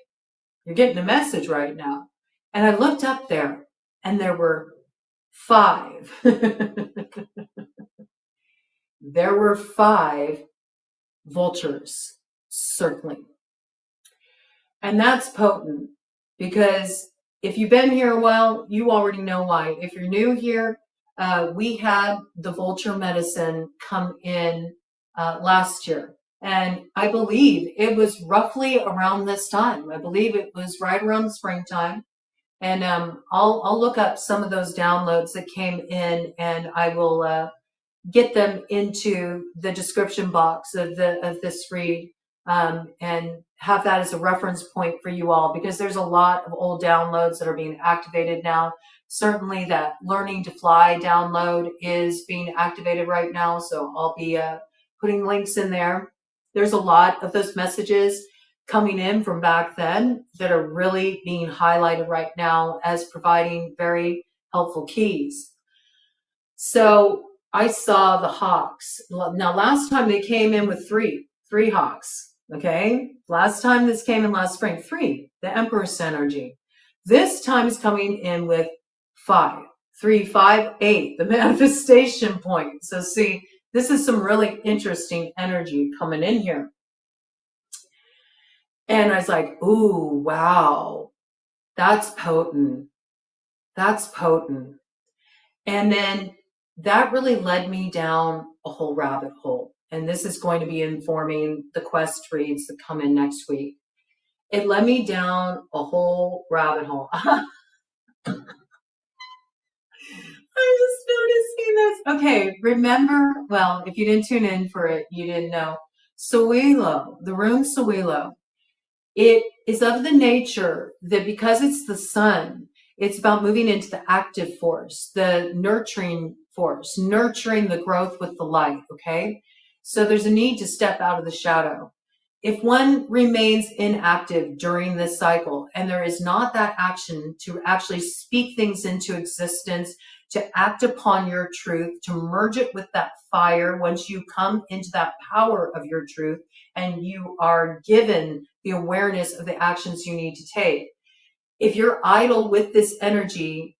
A: you're getting a message right now. And I looked up there, and there were 5. There were 5 vultures circling. And that's potent, because if you've been here a while, you already know why. If you're new here, We had the vulture medicine come in last year. And I believe it was roughly around this time. I believe it was right around the springtime. And I'll look up some of those downloads that came in, and I will get them into the description box of this read, and have that as a reference point for you all, because there's a lot of old downloads that are being activated now. Certainly that Learning to Fly download is being activated right now, so I'll be putting links in there. There's a lot of those messages coming in from back then that are really being highlighted right now as providing very helpful keys. So I saw the hawks. Now, last time they came in with three hawks. Okay. Last time this came in last spring, 3, the Empress energy. This time is coming in with 5, 3, 5, 8, the manifestation point. So see, this is some really interesting energy coming in here. And I was like, ooh, wow, that's potent. That's potent. And then that really led me down a whole rabbit hole. And this is going to be informing the quest reads that come in next week. It led me down a whole rabbit hole. I'm just noticing this. Okay, remember, well, if you didn't tune in for it, you didn't know. Sawilo, the rune Sawilo, it is of the nature that because it's the sun, it's about moving into the active force, the nurturing force, nurturing the growth with the light, okay? So there's a need to step out of the shadow. If one remains inactive during this cycle and there is not that action to actually speak things into existence, to act upon your truth, to merge it with that fire, once you come into that power of your truth and you are given the awareness of the actions you need to take. If you're idle with this energy,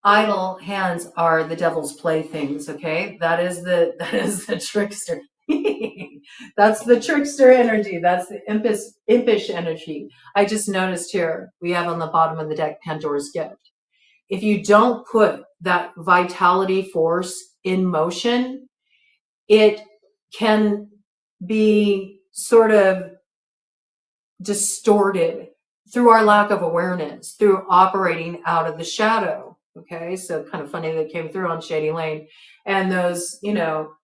A: idle hands are the devil's playthings, okay? That is the trickster. That's the trickster energy. That's the impish energy. I just noticed here, we have on the bottom of the deck, Pandora's gift. If you don't put that vitality force in motion, it can be sort of distorted through our lack of awareness, through operating out of the shadow. Okay, so kind of funny that came through on Shady Lane. And those,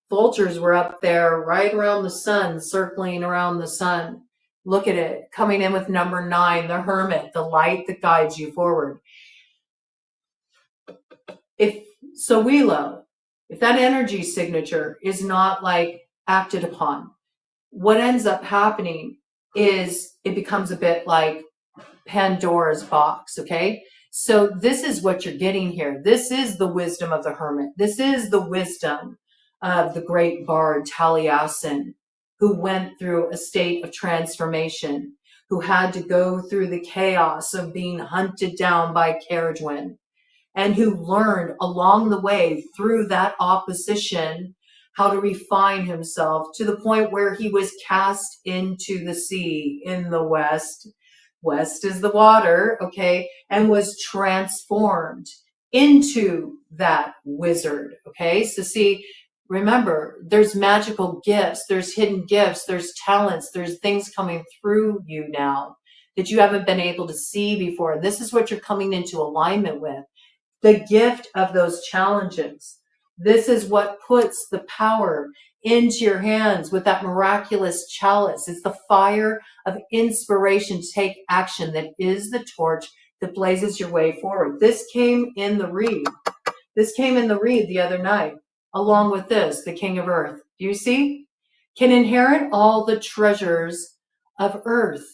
A: vultures were up there right around the sun, circling around the sun. Look at it, coming in with number 9, the hermit, the light that guides you forward. If that energy signature is not acted upon, what ends up happening is it becomes a bit like Pandora's box, okay? So this is what you're getting here. This is the wisdom of the hermit. This is the wisdom of the great bard Taliesin, who went through a state of transformation, who had to go through the chaos of being hunted down by Caradwen, and who learned along the way through that opposition how to refine himself to the point where he was cast into the sea in the west. West is the water, okay, and was transformed into that wizard, okay? So see, remember, there's magical gifts, there's hidden gifts, there's talents, there's things coming through you now that you haven't been able to see before. This is what you're coming into alignment with. The gift of those challenges. This is what puts the power into your hands with that miraculous chalice. It's the fire of inspiration to take action that is the torch that blazes your way forward. This came in the read. This came in the read the other night, along with this, the King of Earth. Do you see? Can inherit all the treasures of earth.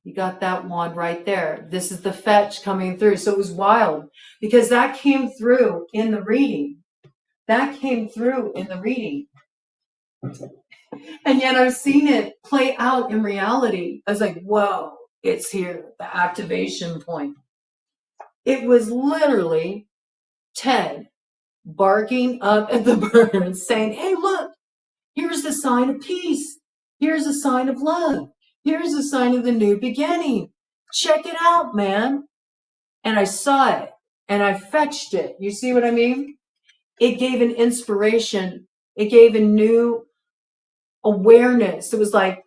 A: You got that wand right there. This is the fetch coming through. So it was wild because that came through in the reading. That came through in the reading. And yet I've seen it play out in reality. I was like, whoa, it's here, the activation point. It was literally Ted barking up at the birds saying, hey, look, here's the sign of peace. Here's a sign of love. Here's a sign of the new beginning. Check it out, man. and I saw it and I fetched it. You see what I mean? It gave an inspiration. It gave a new awareness. It was like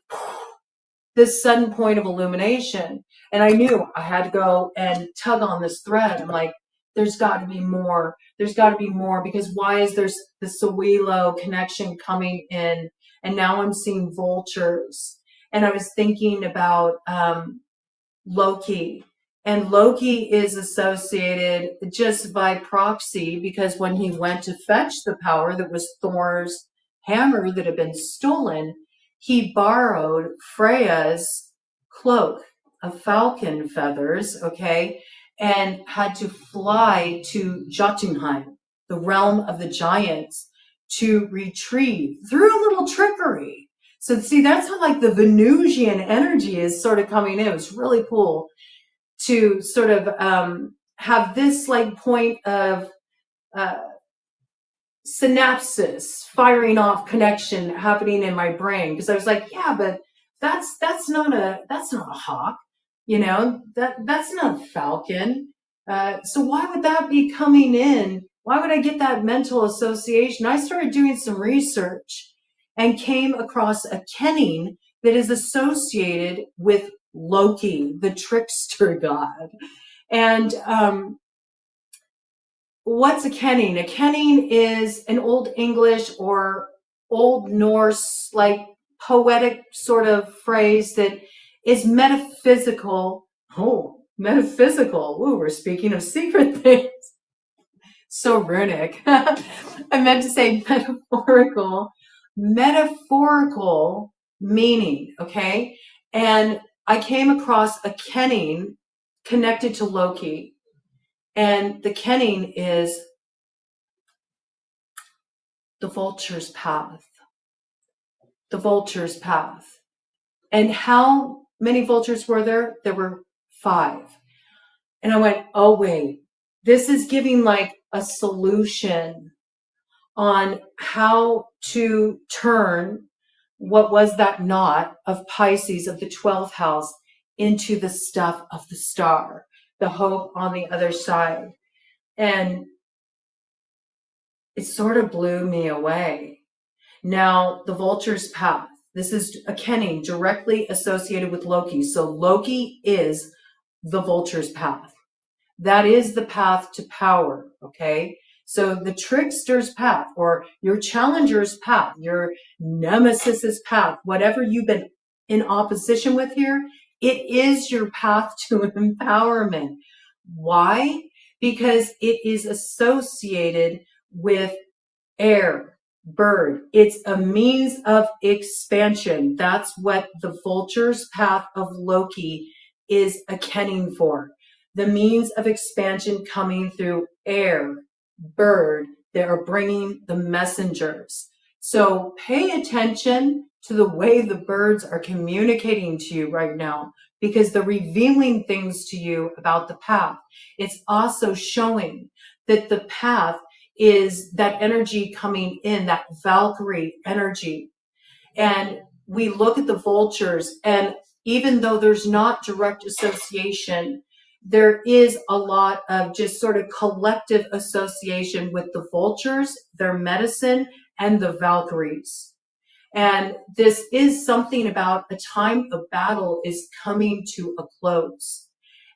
A: this sudden point of illumination. And I knew I had to go and tug on this thread. I'm like, there's got to be more. There's got to be more, because why is there the Sawilo connection coming in? And now I'm seeing vultures. And I was thinking about Loki. And Loki is associated just by proxy, because when he went to fetch the power that was Thor's hammer that had been stolen, he borrowed Freya's cloak of falcon feathers, okay, and had to fly to Jotunheim, the realm of the giants, to retrieve through a little trickery. So see, that's how like the Venusian energy is sort of coming in. It's really cool to sort of have this like point of synapses firing off connection happening in my brain, because I was like, yeah, but that's not a hawk, you know, that's not a falcon. So why would that be coming in? Why would I get that mental association? I started doing some research and came across a kenning that is associated with Loki, the trickster god. And what's a kenning? A kenning is an Old English or Old Norse, like poetic sort of phrase that is metaphysical. Oh, metaphysical. Ooh, we're speaking of secret things. So runic. I meant to say metaphorical. Metaphorical meaning, okay? And I came across a kenning connected to Loki. And the kenning is the vulture's path. The vulture's path. And how many vultures were there? There were 5. And I went, oh, wait, this is giving like a solution on how to turn what was that knot of Pisces of the 12th house into the stuff of the star, the hope on the other side. And it sort of blew me away. Now, the vulture's path. This is a kenning directly associated with Loki. So Loki is the vulture's path. That is the path to power, okay? So the trickster's path, or your challenger's path, your nemesis's path, whatever you've been in opposition with here, it is your path to empowerment. Why? Because it is associated with air, bird. It's a means of expansion. That's what the vulture's path of Loki is a kenning for. The means of expansion coming through air, bird, they are bringing the messengers. So pay attention to the way the birds are communicating to you right now, because they're revealing things to you about the path. It's also showing that the path is that energy coming in, that Valkyrie energy. And we look at the vultures, and even though there's not direct association, there is a lot of just sort of collective association with the vultures, their medicine, and the Valkyries. And this is something about a time of battle is coming to a close.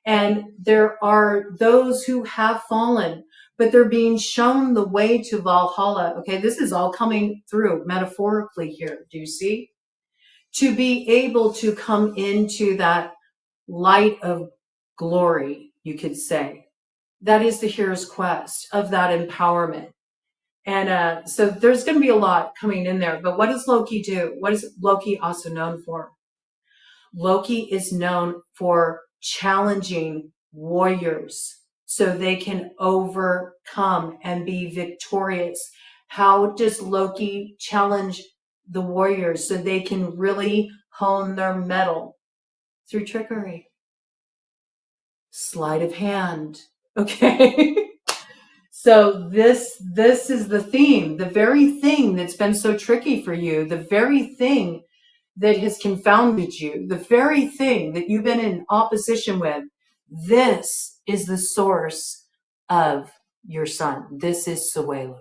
A: And there are those who have fallen, but they're being shown the way to Valhalla. Okay, this is all coming through metaphorically here. Do you see? To be able to come into that light of glory, you could say. That is the hero's quest of that empowerment. And so there's going to be a lot coming in there. But what does Loki do? What is Loki also known for? Loki is known for challenging warriors so they can overcome and be victorious. How does Loki challenge the warriors so they can really hone their mettle? Through trickery. Sleight of hand. Okay. So this is the theme, the very thing that's been so tricky for you, the very thing that has confounded you, the very thing that you've been in opposition with. This is the source of your sun. This is Suelu.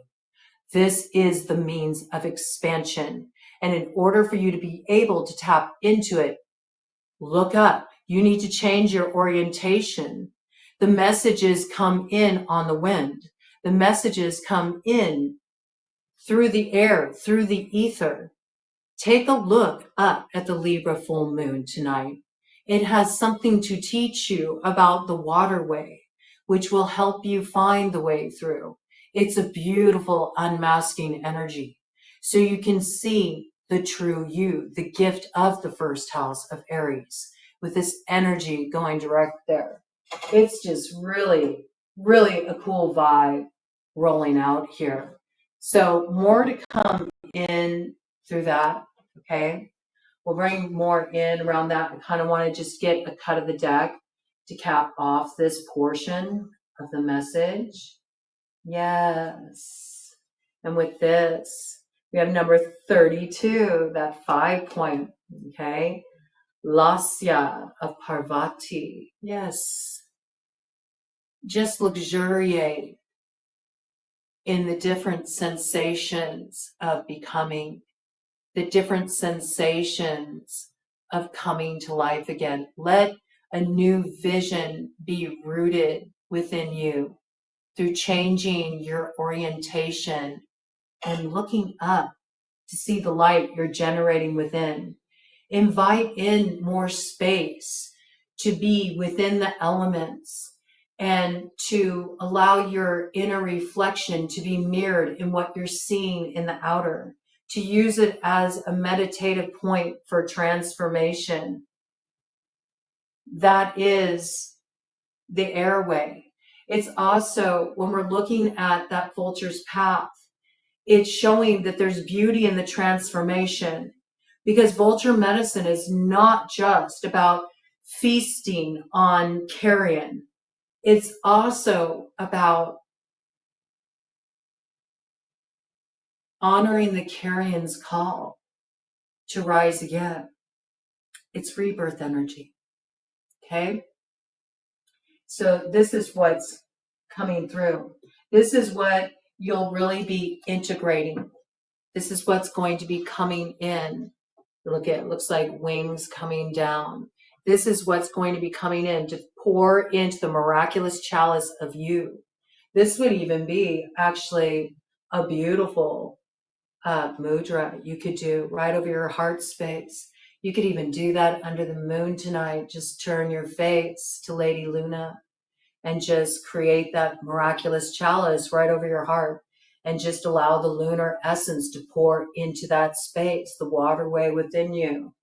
A: This is the means of expansion. And in order for you to be able to tap into it, look up. You need to change your orientation. The messages come in on the wind. The messages come in through the air, through the ether. Take a look up at the Libra full moon tonight. It has something to teach you about the waterway, which will help you find the way through. It's a beautiful unmasking energy. So you can see the true you, the gift of the first house of Aries, with this energy going direct there. It's just really, really a cool vibe rolling out here. So more to come in through that, okay? We'll bring more in around that. I kind of want to just get a cut of the deck to cap off this portion of the message. Yes. And with this, we have number 32, that 5 point, okay? Lasya of Parvati. Yes. Just luxuriate in the different sensations of becoming, the different sensations of coming to life again. Let a new vision be rooted within you through changing your orientation and looking up to see the light you're generating within. Invite in more space to be within the elements and to allow your inner reflection to be mirrored in what you're seeing in the outer, to use it as a meditative point for transformation. That is the airway. It's also, when we're looking at that vulture's path, it's showing that there's beauty in the transformation, because vulture medicine is not just about feasting on carrion. It's also about honoring the carrion's call to rise again. It's rebirth energy, okay? So this is what's coming through. This is what you'll really be integrating. This is what's going to be coming in. Look at it, looks like wings coming down. This is what's going to be coming in to pour into the miraculous chalice of you. This would even be actually a beautiful mudra you could do right over your heart space. You could even do that under the moon tonight. Just turn your face to Lady Luna and just create that miraculous chalice right over your heart, and just allow the lunar essence to pour into that space, the waterway within you.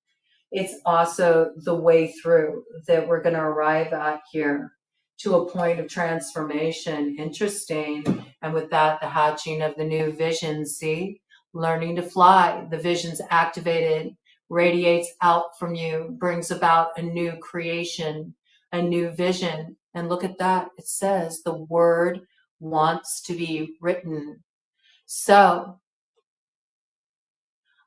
A: It's also the way through that we're going to arrive at here to a point of transformation. Interesting. And with that, the hatching of the new vision, see? Learning to fly. The vision's activated, radiates out from you, brings about a new creation, a new vision. And look at that. It says the word wants to be written. So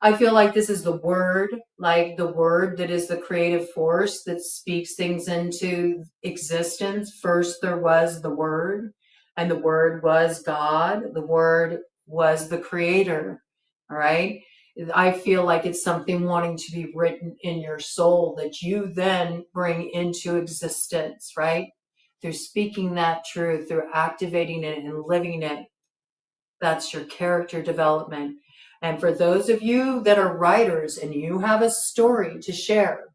A: I feel like this is the word, like the word that is the creative force that speaks things into existence. First, there was the word, and the word was God. The word was the creator. All right. I feel like it's something wanting to be written in your soul that you then bring into existence, right? Through speaking that truth, through activating it and living it. That's your character development. And for those of you that are writers and you have a story to share,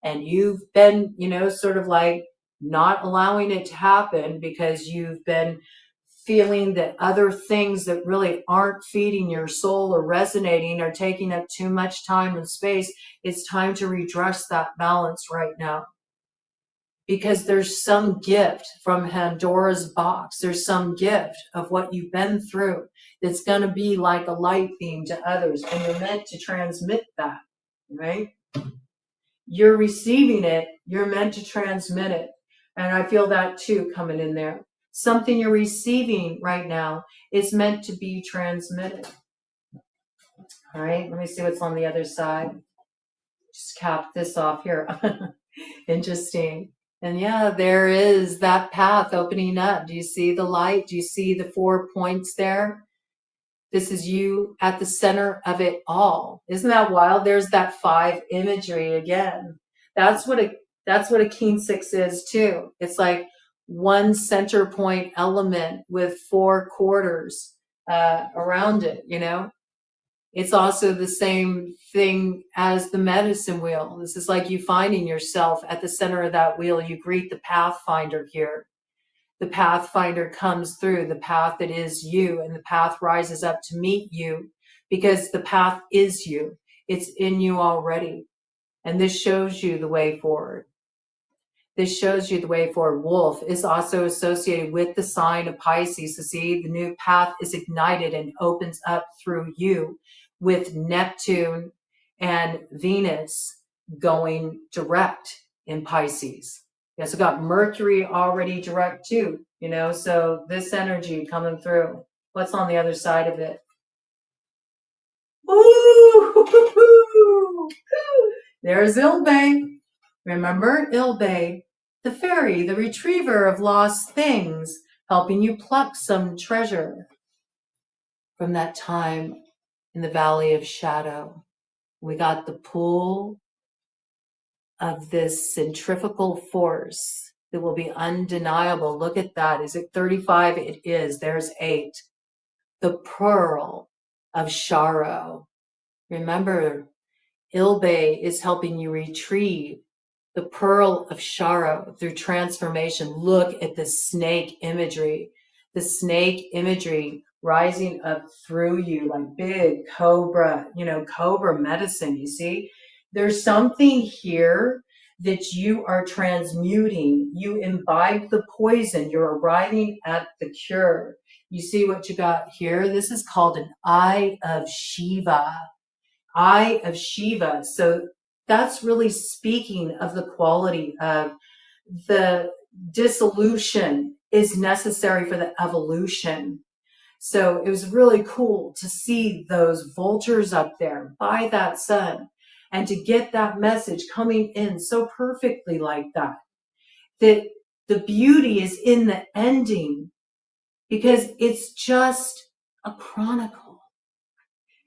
A: and you've been, sort of like not allowing it to happen because you've been feeling that other things that really aren't feeding your soul or resonating are taking up too much time and space, it's time to redress that balance right now. Because there's some gift from Pandora's box. There's some gift of what you've been through that's going to be like a light beam to others. And you're meant to transmit that, right? You're receiving it. You're meant to transmit it. And I feel that too coming in there. Something you're receiving right now is meant to be transmitted. All right, let me see what's on the other side. Just cap this off here. Interesting. And yeah, there is that path opening up. Do you see the light? Do you see the 4 points there? This is you at the center of it all. Isn't that wild? There's that 5 imagery again. That's what a King 6 is too. It's like one center point element with 4 quarters around it, you know? It's also the same thing as the medicine wheel. This is like you finding yourself at the center of that wheel. You greet the pathfinder here. The pathfinder comes through, the path that is you, and the path rises up to meet you because the path is you. It's in you already. And this shows you the way forward. This shows you the way forward. Wolf is also associated with the sign of Pisces. So see, the new path is ignited and opens up through you with Neptune and Venus going direct in Pisces. You also got Mercury already direct too, you know, so this energy coming through. What's on the other side of it? Ooh! There's Ilbe. Remember Ilbe, the fairy, the retriever of lost things, helping you pluck some treasure from that time in the Valley of Shadow. We got the pool of this centrifugal force that will be undeniable. Look at that. Is it 35? It is. There's 8. The pearl of Sharo. Remember, Ilbe is helping you retrieve the pearl of Sharo through transformation. Look at the snake imagery. The snake imagery rising up through you like big cobra, you know, cobra medicine, you see? There's something here that you are transmuting. You imbibe the poison. You're arriving at the cure. You see what you got here? This is called an Eye of Shiva. Eye of Shiva. So that's really speaking of the quality of the dissolution is necessary for the evolution. So it was really cool to see those vultures up there by that sun and to get that message coming in so perfectly like that. That the beauty is in the ending because it's just a chronicle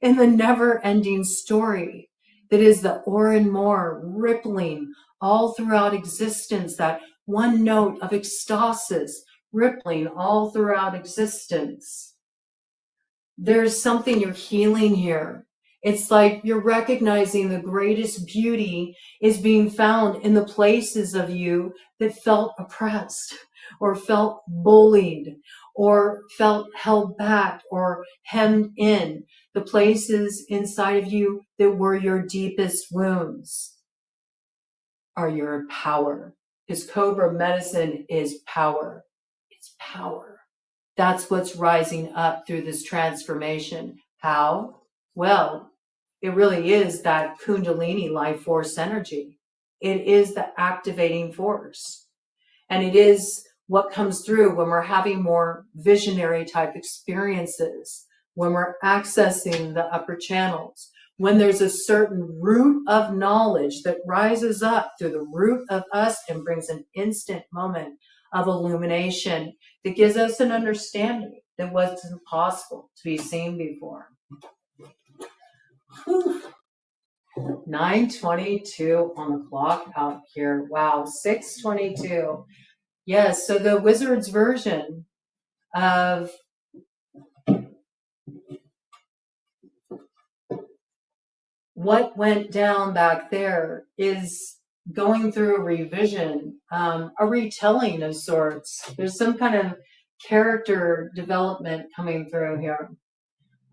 A: in the never-ending story that is the Oran Moor rippling all throughout existence, that one note of ecstasis rippling all throughout existence. There's something you're healing here. It's like you're recognizing the greatest beauty is being found in the places of you that felt oppressed or felt bullied or felt held back or hemmed in. The places inside of you that were your deepest wounds are your power. Because Cobra medicine is power. It's power. That's what's rising up through this transformation. How? Well, it really is that Kundalini life force energy. It is the activating force. And it is what comes through when we're having more visionary type experiences, when we're accessing the upper channels, when there's a certain root of knowledge that rises up through the root of us and brings an instant moment of illumination that gives us an understanding that wasn't possible to be seen before. Whew. 9:22 on the clock out here. Wow, 6:22. Yes, so the Wizard's version of what went down back there is going through a revision, a retelling of sorts. There's some kind of character development coming through here.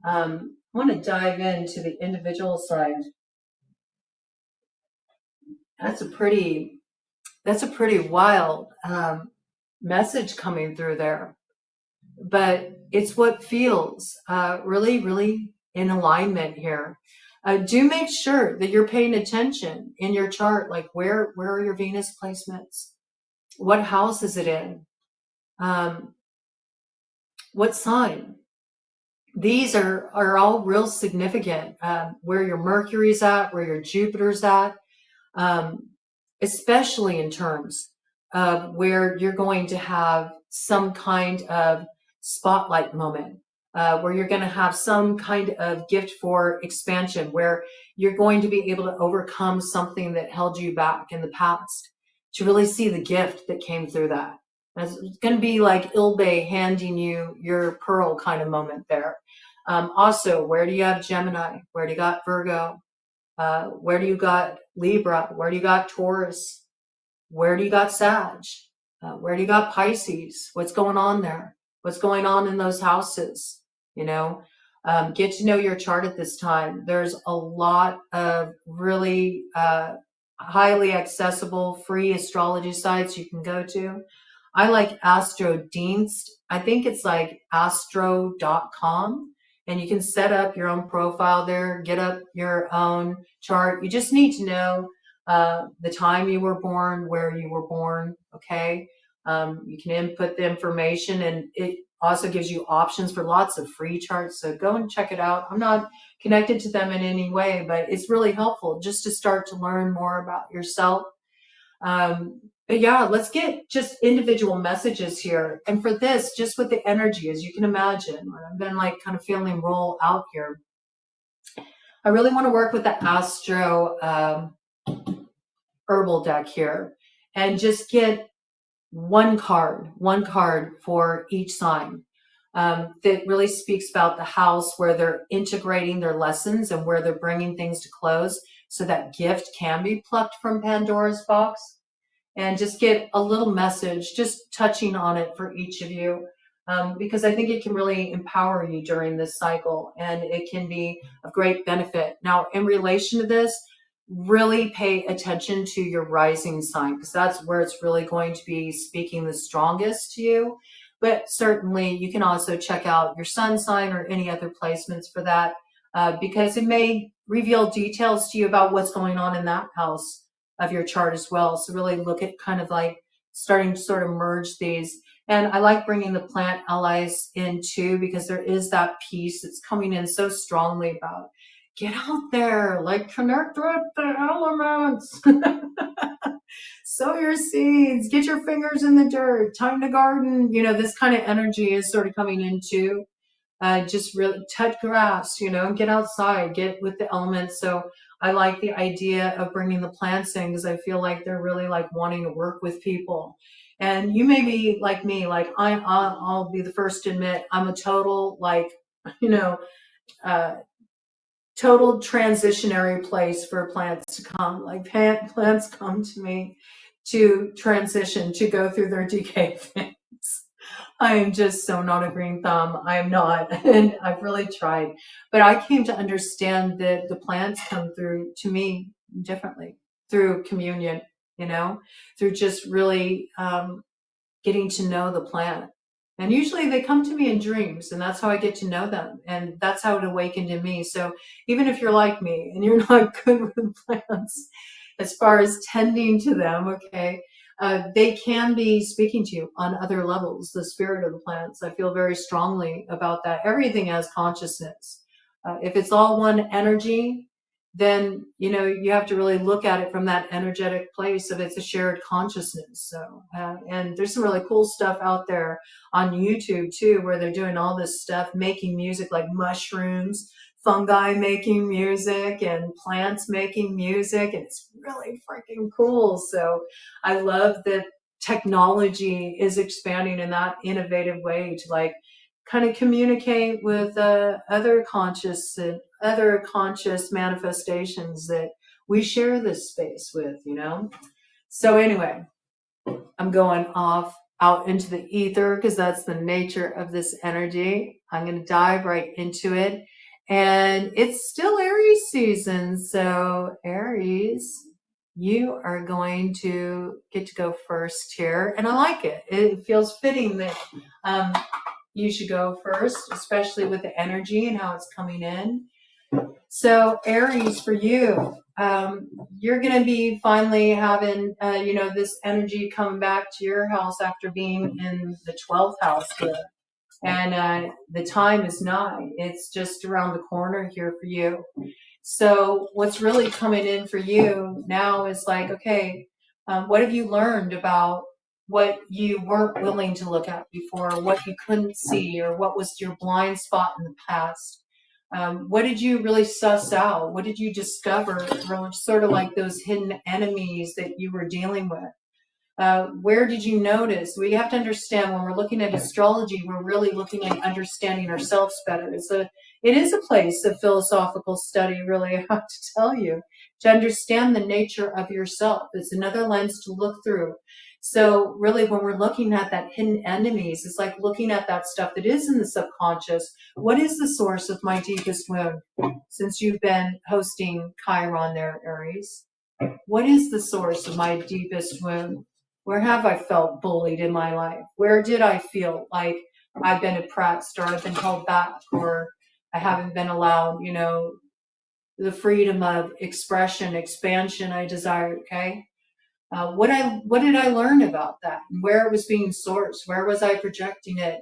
A: I want to dive into the individual side. That's a pretty wild message coming through there. But it's what feels really, really in alignment here. Do make sure that you're paying attention in your chart, like where are your Venus placements? What house is it in? What sign? These are all real significant. Where your Mercury's at, where your Jupiter's at, especially in terms where you're going to have some kind of spotlight moment, where you're going to have some kind of gift for expansion, where you're going to be able to overcome something that held you back in the past, to really see the gift that came through that. It's going to be like Ilbe handing you your pearl kind of moment there. Also, where do you have Gemini? Where do you got Virgo? Where do you got Libra? Where do you got Taurus? Where do you got Sag? Where do you got Pisces? What's going on there? What's going on in those houses? You know, get to know your chart at this time. There's a lot of really highly accessible free astrology sites you can go to. I like Astro Dienst. I think it's like astro.com. And you can set up your own profile there, get up your own chart. You just need to know the time you were born, where you were born, okay? You can input the information, and it also gives you options for lots of free charts. So go and check it out. I'm not connected to them in any way, but it's really helpful just to start to learn more about yourself. But yeah, let's get just individual messages here. And for this, just with the energy, as you can imagine, I've been like kind of feeling roll out here. I really want to work with the Astro herbal deck here and just get one card for each sign that really speaks about the house where they're integrating their lessons and where they're bringing things to close, so that gift can be plucked from Pandora's box. And just get a little message, just touching on it for each of you, because I think it can really empower you during this cycle, and it can be of great benefit. Now, in relation to this, really pay attention to your rising sign, because that's where it's really going to be speaking the strongest to you. But certainly you can also check out your sun sign or any other placements for that, because it may reveal details to you about what's going on in that house of your chart as well. So really look at kind of like starting to sort of merge these. And I like bringing the plant allies in too, because there is that piece that's coming in so strongly about get out there, like connect with the elements. Sow your seeds, get your fingers in the dirt, time to garden. You know, this kind of energy is sort of coming in too. Just really touch grass, you know, get outside, get with the elements. So I like the idea of bringing the plants in, because I feel like they're really like wanting to work with people. And you may be like me, like I'll be the first to admit I'm a total, like, you know, total transitionary place for plants to come. Like plants come to me to transition, to go through their decay phase. I am just so not a green thumb. I am not. And I've really tried. But I came to understand that the plants come through to me differently, through communion, you know, through just really getting to know the plant. And usually they come to me in dreams, and that's how I get to know them. And that's how it awakened in me. So even if you're like me and you're not good with plants, as far as tending to them, okay, they can be speaking to you on other levels, the spirit of the plants. I feel very strongly about that. Everything has consciousness. If it's all one energy, then, you know, you have to really look at it from that energetic place of it's a shared consciousness. So, and there's some really cool stuff out there on YouTube too, where they're doing all this stuff, making music, like mushrooms, fungi making music, and plants making music, and it's really freaking cool. So I love that technology is expanding in that innovative way to like kind of communicate with other conscious manifestations that we share this space with, you know. So anyway, I'm going off out into the ether, because that's the nature of this energy. I'm going to dive right into it. And it's still Aries season. So Aries, you are going to get to go first here. And I like it. It feels fitting that you should go first, especially with the energy and how it's coming in. So Aries, for you, you're going to be finally having, you know, this energy coming back to your house after being in the 12th house here. And the time is nigh. It's just around the corner here for you. So what's really coming in for you now is like, okay, what have you learned about what you weren't willing to look at before, what you couldn't see, or what was your blind spot in the past. What did you really suss out? What did you discover? Or sort of like those hidden enemies that you were dealing with. Where did you notice? We have to understand when we're looking at astrology, we're really looking at understanding ourselves better. It is a place of philosophical study, really, I have to tell you, to understand the nature of yourself. It's another lens to look through. So really, when we're looking at that hidden enemies, it's like looking at that stuff that is in the subconscious. What is the source of my deepest wound? Since you've been hosting Chiron there, Aries, what is the source of my deepest wound? Where have I felt bullied in my life? Where did I feel like I've been oppressed, or I've been held back, or I haven't been allowed, the freedom of expression, expansion I desired, okay? What did I learn about that? Where it was being sourced? Where was I projecting it,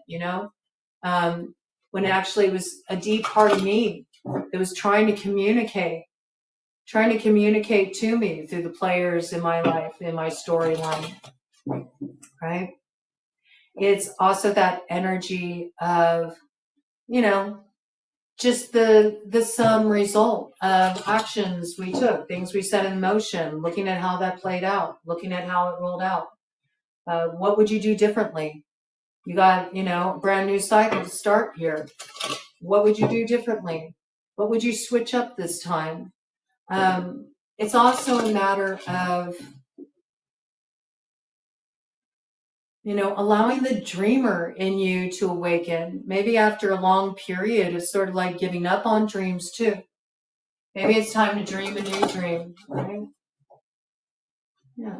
A: when actually it was a deep part of me that was trying to communicate to me through the players in my life, in my storyline, right? It's also that energy of, just the sum result of actions we took, things we set in motion, looking at how that played out, looking at how it rolled out. What would you do differently? You got, a brand new cycle to start here. What would you do differently? What would you switch up this time? It's also a matter of, allowing the dreamer in you to awaken, maybe after a long period of sort of like giving up on dreams too. Maybe it's time to dream a new dream, right? Yeah.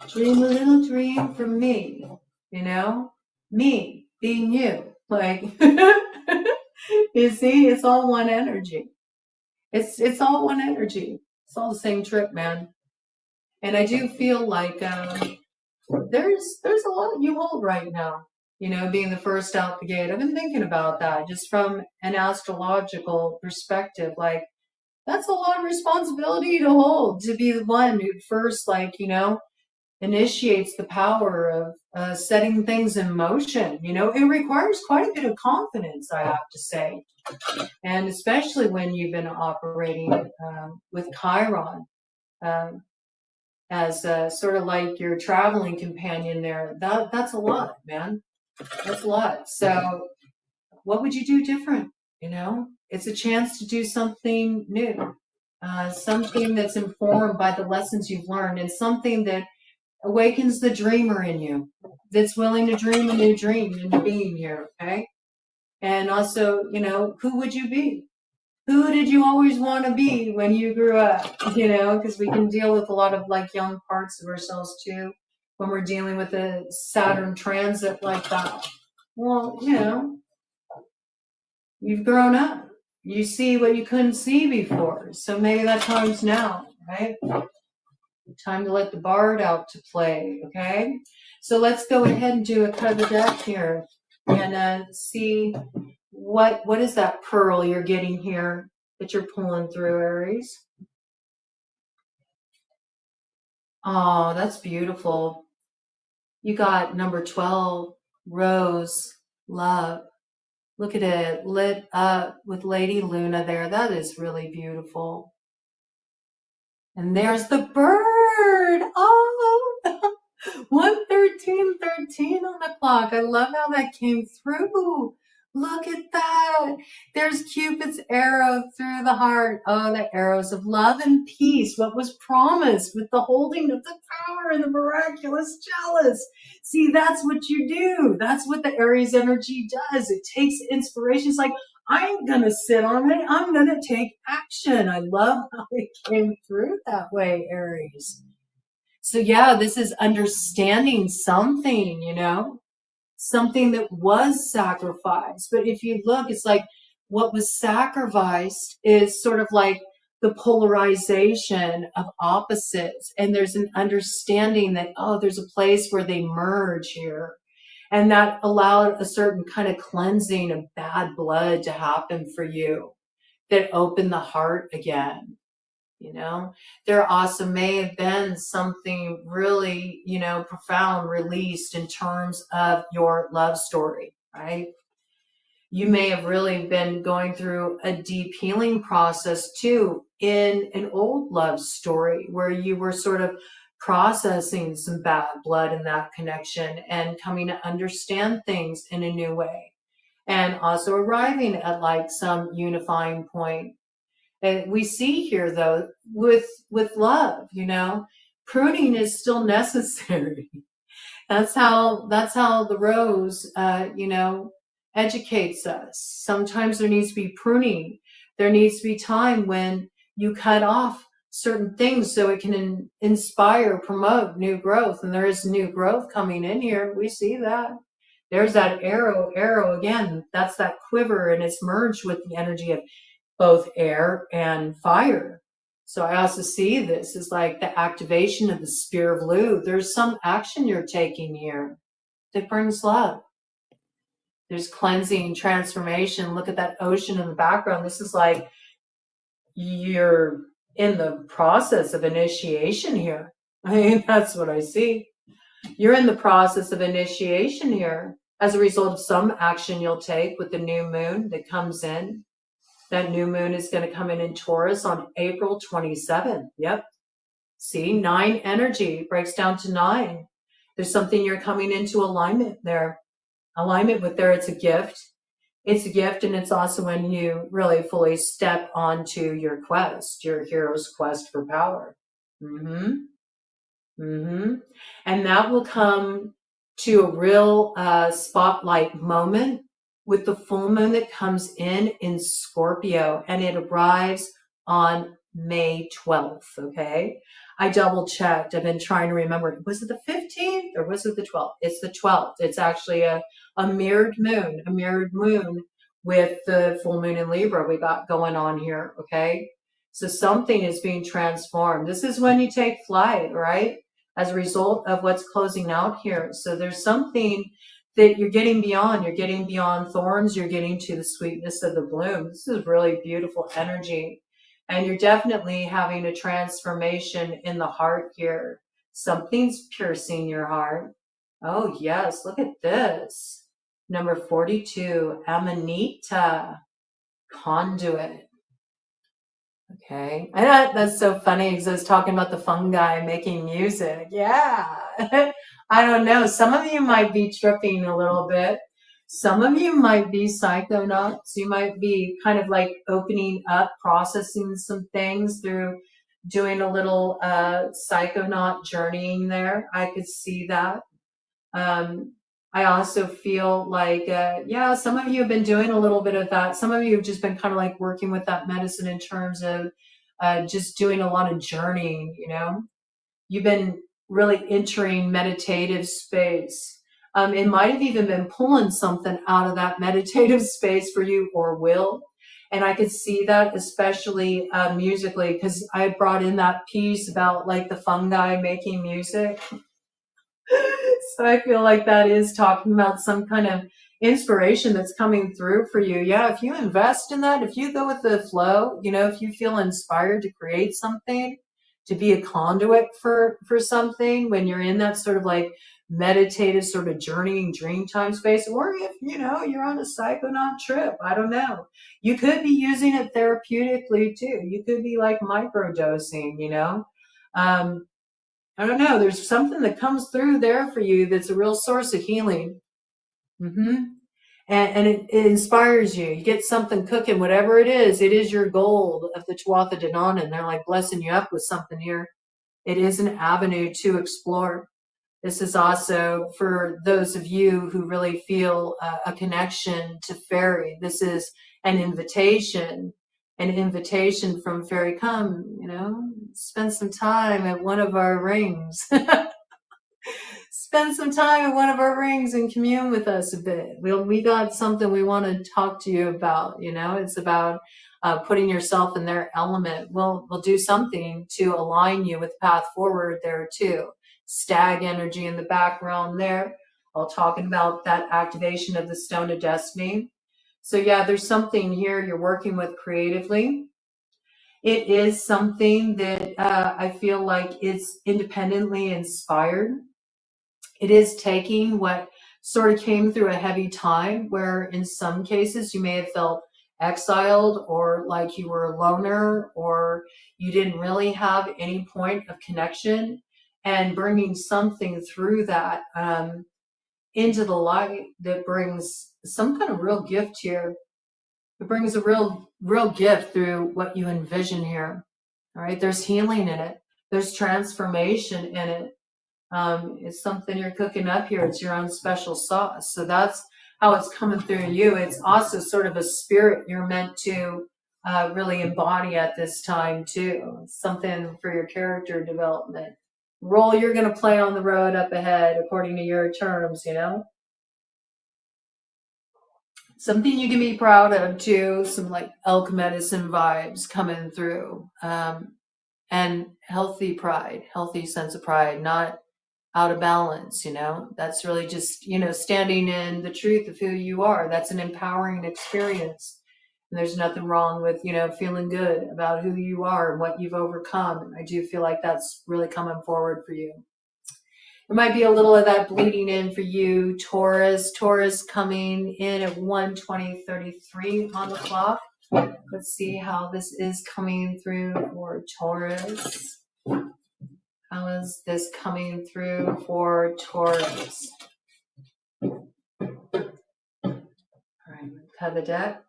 A: Dream a little dream for me, me being you. Like, you see, it's all one energy. It's all one energy. It's all the same trip, man. And I do feel like there's a lot you hold right now, being the first out the gate. I've been thinking about that just from an astrological perspective. Like, that's a lot of responsibility to hold, to be the one who first, initiates the power of setting things in motion. It requires quite a bit of confidence, I have to say. And especially when you've been operating with Chiron. As sort of like your traveling companion there, that's a lot, man. That's a lot. So what would you do different? It's a chance to do something new, something that's informed by the lessons you've learned, and something that awakens the dreamer in you, that's willing to dream a new dream into being here, okay? And also, who would you be? Who did you always want to be when you grew up? Because we can deal with a lot of young parts of ourselves too when we're dealing with a Saturn transit like that. Well, you've grown up. You see what you couldn't see before. So maybe that time's now, right? Time to let the bard out to play, okay? So let's go ahead and do a cut of the deck here and see what is that pearl you're getting here that you're pulling through, Aries? Oh, that's beautiful. You got number 12, Rose, Love. Look at it, lit up with Lady Luna there. That is really beautiful. And there's the bird. Oh, 1:13:13 on the clock. I love how that came through. Look at that. There's Cupid's arrow through the heart. Oh, the arrows of love and peace. What was promised with the holding of the power and the miraculous chalice. See, that's what you do. That's what the Aries energy does. It takes inspiration. It's like, I ain't going to sit on it. I'm going to take action. I love how it came through that way, Aries. So yeah, this is understanding something, something that was sacrificed. But if you look, it's like what was sacrificed is sort of like the polarization of opposites. And there's an understanding that, there's a place where they merge here. And that allowed a certain kind of cleansing of bad blood to happen for you that opened the heart again. You know, there also may have been something really, you know, profound released in terms of your love story, right? You may have really been going through a deep healing process too in an old love story where you were sort of processing some bad blood in that connection and coming to understand things in a new way, and also arriving at like some unifying point. And we see here though with love, you know, pruning is still necessary. That's how the rose, you know, educates us. Sometimes there needs to be pruning. There needs to be time when you cut off certain things so it can inspire, promote new growth. And there is new growth coming in here. We see that. There's that arrow again. That's that quiver, and it's merged with the energy of both air and fire. So I also see this as like the activation of the spear of Lu. There's some action you're taking here that brings love. There's cleansing, transformation. Look at that ocean in the background. This is like you're in the process of initiation here. I mean, that's what I see. You're in the process of initiation here as a result of some action you'll take with the new moon that comes in. That new moon is going to come in Taurus on April 27th. Yep. See, 9 energy breaks down to 9. There's something you're coming into alignment there. Alignment with there, it's a gift. It's a gift, and it's also when you really fully step onto your quest, your hero's quest for power. And that will come to a real spotlight moment with the full moon that comes in Scorpio, and it arrives on May 12th, okay? I double checked. I've been trying to remember. Was it the 15th or was it the 12th? It's the 12th. It's actually a mirrored moon with the full moon in Libra we got going on here, okay? So something is being transformed. This is when you take flight, right? As a result of what's closing out here. So there's something that you're getting beyond thorns, you're getting to the sweetness of the bloom. This is really beautiful energy. And you're definitely having a transformation in the heart here. Something's piercing your heart. Oh yes, look at this. Number 42, Amanita, conduit. Okay, that's so funny because I was talking about the fungi making music. Yeah. I don't know. Some of you might be tripping a little bit. Some of you might be psychonauts. You might be kind of like opening up, processing some things through doing a little psychonaut journeying there. I could see that. I also feel like, yeah, some of you have been doing a little bit of that. Some of you have just been kind of like working with that medicine in terms of just doing a lot of journeying, you know. You've been really entering meditative space. It might have even been pulling something out of that meditative space for you, or will. And I could see that especially musically, because I brought in that piece about like the fungi making music. So I feel like that is talking about some kind of inspiration that's coming through for you. Yeah, if you invest in that, if you go with the flow, you know, if you feel inspired to create something, to be a conduit for something, when you're in that sort of like meditative sort of journeying dream time space, or if, you know, you're on a psychonaut trip, I don't know. You could be using it therapeutically too. You could be like microdosing, you know. I don't know. There's something that comes through there for you that's a real source of healing. And it inspires you. You get something cooking, whatever it is your gold of the Tuatha De Danann. They're like blessing you up with something here. It is an avenue to explore. This is also for those of you who really feel a connection to fairy. This is an invitation from fairy. Come, you know, spend some time at one of our rings. Spend some time at one of our rings and commune with us a bit. We got something we want to talk to you about. You know, it's about putting yourself in their element. We'll do something to align you with the path forward there too. Stag energy in the background there, while talking about that activation of the Stone of Destiny. So yeah, there's something here you're working with creatively. It is something that I feel like it's independently inspired. It is taking what sort of came through a heavy time, where in some cases you may have felt exiled or like you were a loner or you didn't really have any point of connection, and bringing something through that into the light that brings some kind of real gift here. It brings a real gift through what you envision here. All right, there's healing in it. There's transformation in it. It's something you're cooking up here. It's your own special sauce. So that's how it's coming through you. It's also sort of a spirit you're meant to really embody at this time too. It's something for your character development. Role you're going to play on the road up ahead according to your terms, you know? Something you can be proud of too. Some like elk medicine vibes coming through. And healthy pride, healthy sense of pride, not out of balance, you know. That's really just, you know, standing in the truth of who you are. That's an empowering experience. And there's nothing wrong with, you know, feeling good about who you are and what you've overcome. And I do feel like that's really coming forward for you. There might be a little of that bleeding in for you, Taurus. Taurus coming in at 1:20:33 on the clock. Let's see how this is coming through for Taurus. How is this coming through for Taurus? All right, cut the deck.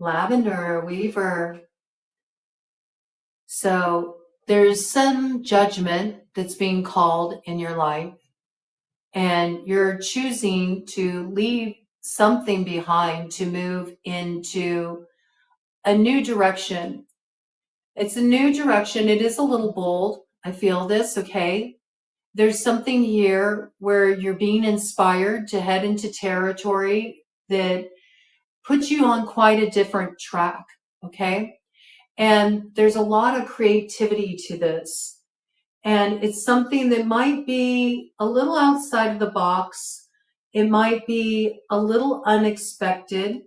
A: Lavender, Weaver. So there's some judgment that's being called in your life, and you're choosing to leave something behind to move into a new direction. It's a new direction. It is a little bold. I feel this, okay? There's something here where you're being inspired to head into territory that puts you on quite a different track, okay? And there's a lot of creativity to this. And it's something that might be a little outside of the box. It might be a little unexpected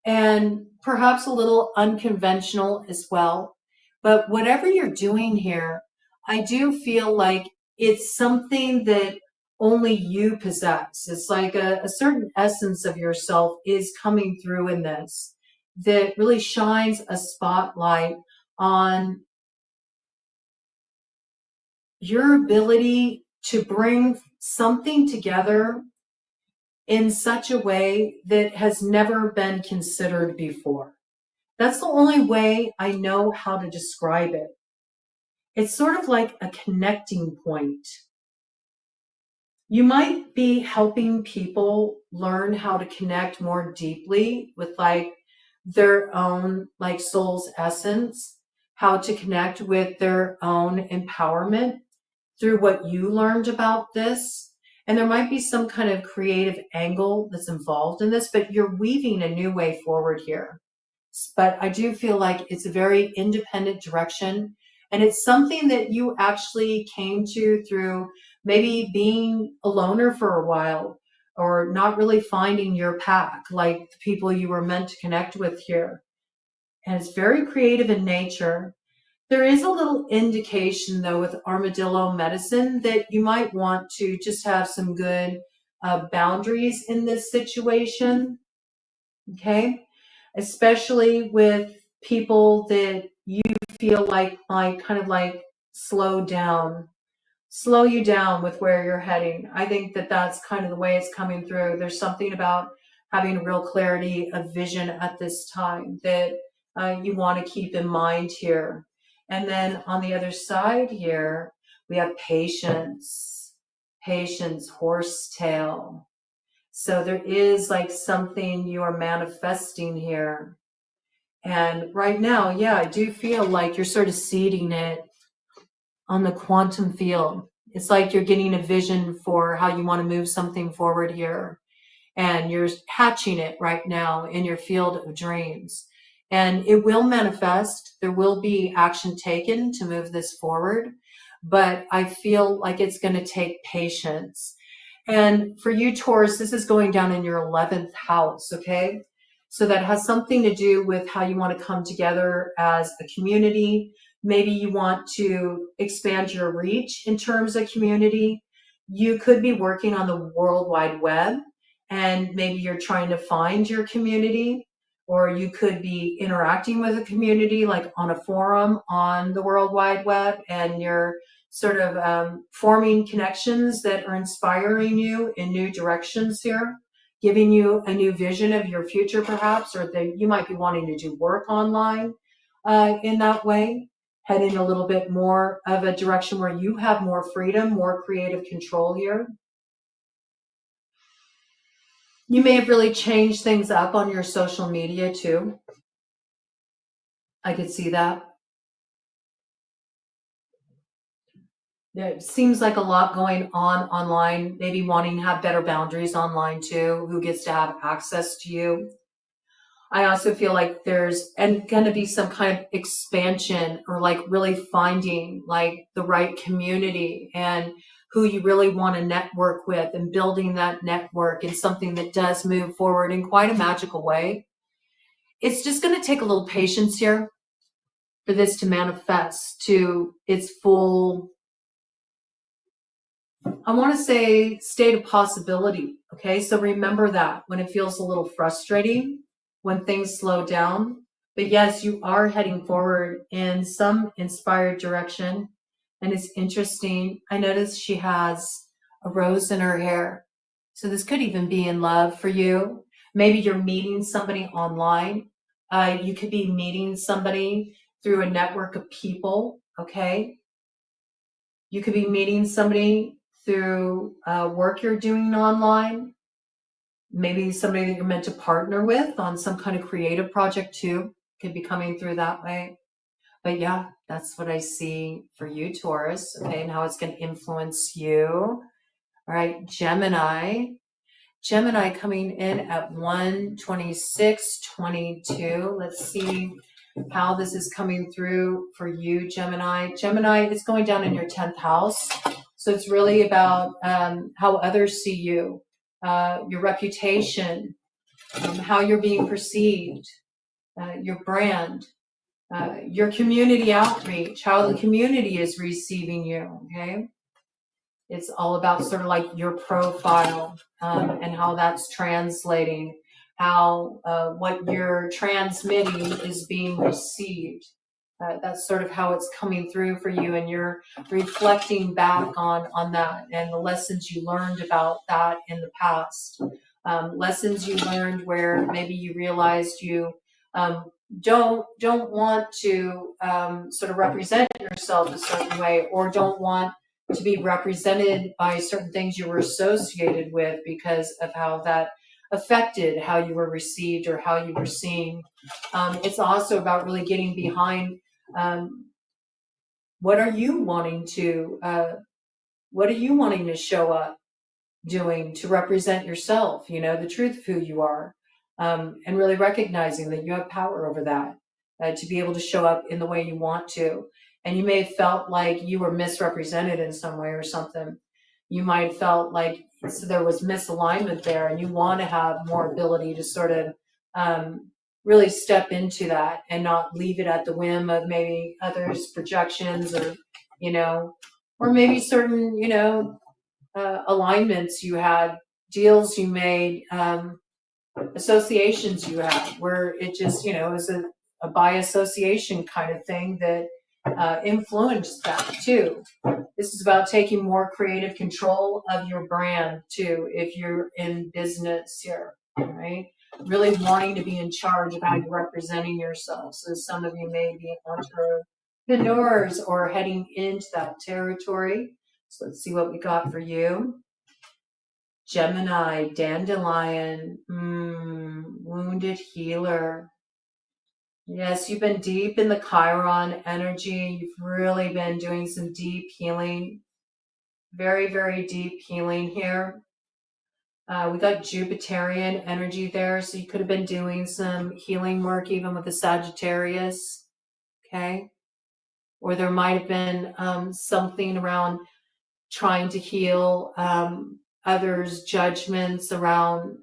A: and perhaps a little unconventional as well. But whatever you're doing here, I do feel like it's something that only you possess. It's like a certain essence of yourself is coming through in this that really shines a spotlight on your ability to bring something together in such a way that has never been considered before. That's the only way I know how to describe it. It's sort of like a connecting point. You might be helping people learn how to connect more deeply with like their own like soul's essence, how to connect with their own empowerment through what you learned about this. And there might be some kind of creative angle that's involved in this, but you're weaving a new way forward here. But I do feel like it's a very independent direction. And it's something that you actually came to through maybe being a loner for a while or not really finding your pack, like the people you were meant to connect with here. And it's very creative in nature. There is a little indication, though, with armadillo medicine that you might want to just have some good boundaries in this situation, okay? Especially with people that you feel like might kind of like slow you down with where you're heading. I think that that's kind of the way it's coming through. There's something about having real clarity of vision at this time that you want to keep in mind here. And then on the other side here, we have patience, horsetail. So there is like something you are manifesting here. And right now, yeah, I do feel like you're sort of seeding it on the quantum field. It's like you're getting a vision for how you want to move something forward here. And you're hatching it right now in your field of dreams. And it will manifest. There will be action taken to move this forward. But I feel like it's going to take patience. And for you, Taurus, this is going down in your 11th house, okay? So that has something to do with how you want to come together as a community. Maybe you want to expand your reach in terms of community. You could be working on the World Wide Web, and maybe you're trying to find your community, or you could be interacting with a community like on a forum on the World Wide Web, and you're sort of forming connections that are inspiring you in new directions here, giving you a new vision of your future perhaps, or that you might be wanting to do work online in that way, heading a little bit more of a direction where you have more freedom, more creative control here. You may have really changed things up on your social media too. I could see that. It seems like a lot going on online, maybe wanting to have better boundaries online too, who gets to have access to you. I also feel like there's going to be some kind of expansion, or like really finding like the right community and who you really want to network with, and building that network in something that does move forward in quite a magical way. It's just going to take a little patience here for this to manifest to its full, I want to say, state of possibility. Okay, so remember that when it feels a little frustrating, when things slow down. But yes, you are heading forward in some inspired direction. And it's interesting. I noticed she has a rose in her hair. So this could even be in love for you. Maybe you're meeting somebody online. You could be meeting somebody through a network of people. Okay. You could be meeting somebody through work you're doing online. Maybe somebody that you're meant to partner with on some kind of creative project too could be coming through that way. But yeah, that's what I see for you, Taurus. Okay, and how it's going to influence you. All right, Gemini. Gemini coming in at 126.22. Let's see how this is coming through for you, Gemini. Gemini is going down in your 10th house. So it's really about how others see you, your reputation, how you're being perceived, your brand, your community outreach, how the community is receiving you, okay? It's all about sort of like your profile and how that's translating, how what you're transmitting is being received. That's sort of how it's coming through for you, and you're reflecting back on that and the lessons you learned about that in the past. Lessons you learned where maybe you realized you don't want to sort of represent yourself a certain way, or don't want to be represented by certain things you were associated with because of how that affected how you were received or how you were seen. It's also about really getting behind what are you wanting to show up doing to represent yourself, the truth of who you are, and really recognizing that you have power over that, to be able to show up in the way you want to. And you may have felt like you were misrepresented in some way or something. You might have felt like there was misalignment there, and you want to have more ability to sort of really step into that and not leave it at the whim of maybe others' projections, or maybe certain, alignments you had, deals you made, associations you had, where it just, was a by association kind of thing that influenced that too. This is about taking more creative control of your brand too, if you're in business here, right? Really wanting to be in charge of how you're representing yourself. So some of you may be entrepreneurs or heading into that territory. So let's see what we got for you. Gemini, dandelion, wounded healer. Yes, you've been deep in the Chiron energy. You've really been doing some deep healing. Very, very deep healing here. We got Jupiterian energy there, so you could have been doing some healing work even with the Sagittarius, okay? Or there might have been something around trying to heal others' judgments around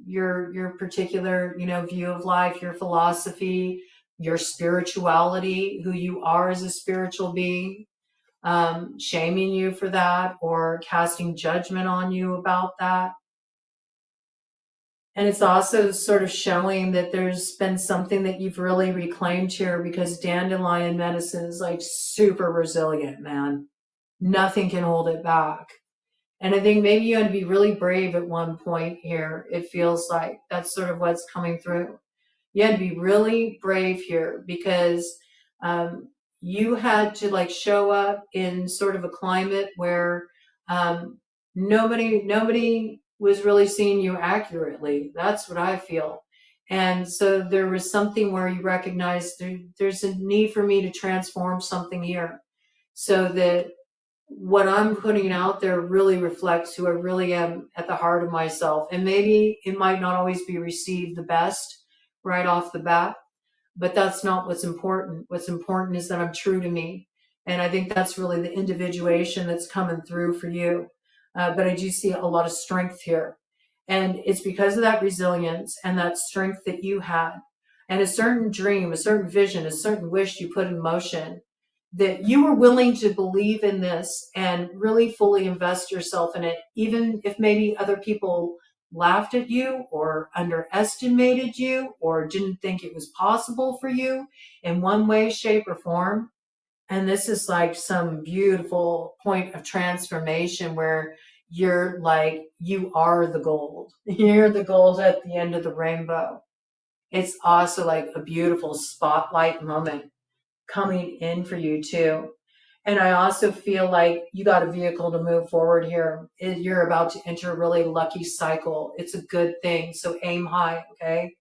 A: your particular, view of life, your philosophy, your spirituality, who you are as a spiritual being, shaming you for that or casting judgment on you about that. And it's also sort of showing that there's been something that you've really reclaimed here, because dandelion medicine is like super resilient, man. Nothing can hold it back. And I think maybe you had to be really brave at one point here. It feels like that's sort of what's coming through. You had to be really brave here, because you had to like show up in sort of a climate where nobody was really seeing you accurately. That's what I feel. And so there was something where you recognized there's a need for me to transform something here, so that what I'm putting out there really reflects who I really am at the heart of myself. And maybe it might not always be received the best right off the bat, but that's not what's important. What's important is that I'm true to me. And I think that's really the individuation that's coming through for you. But I do see a lot of strength here. And it's because of that resilience and that strength that you had, and a certain dream, a certain vision, a certain wish you put in motion, that you were willing to believe in this and really fully invest yourself in it, even if maybe other people laughed at you or underestimated you or didn't think it was possible for you in one way, shape, or form. And this is like some beautiful point of transformation where you're like, you are the gold. You're the gold at the end of the rainbow. It's also like a beautiful spotlight moment coming in for you too. And I also feel like you got a vehicle to move forward here. You're about to enter a really lucky cycle. It's a good thing. So aim high, okay?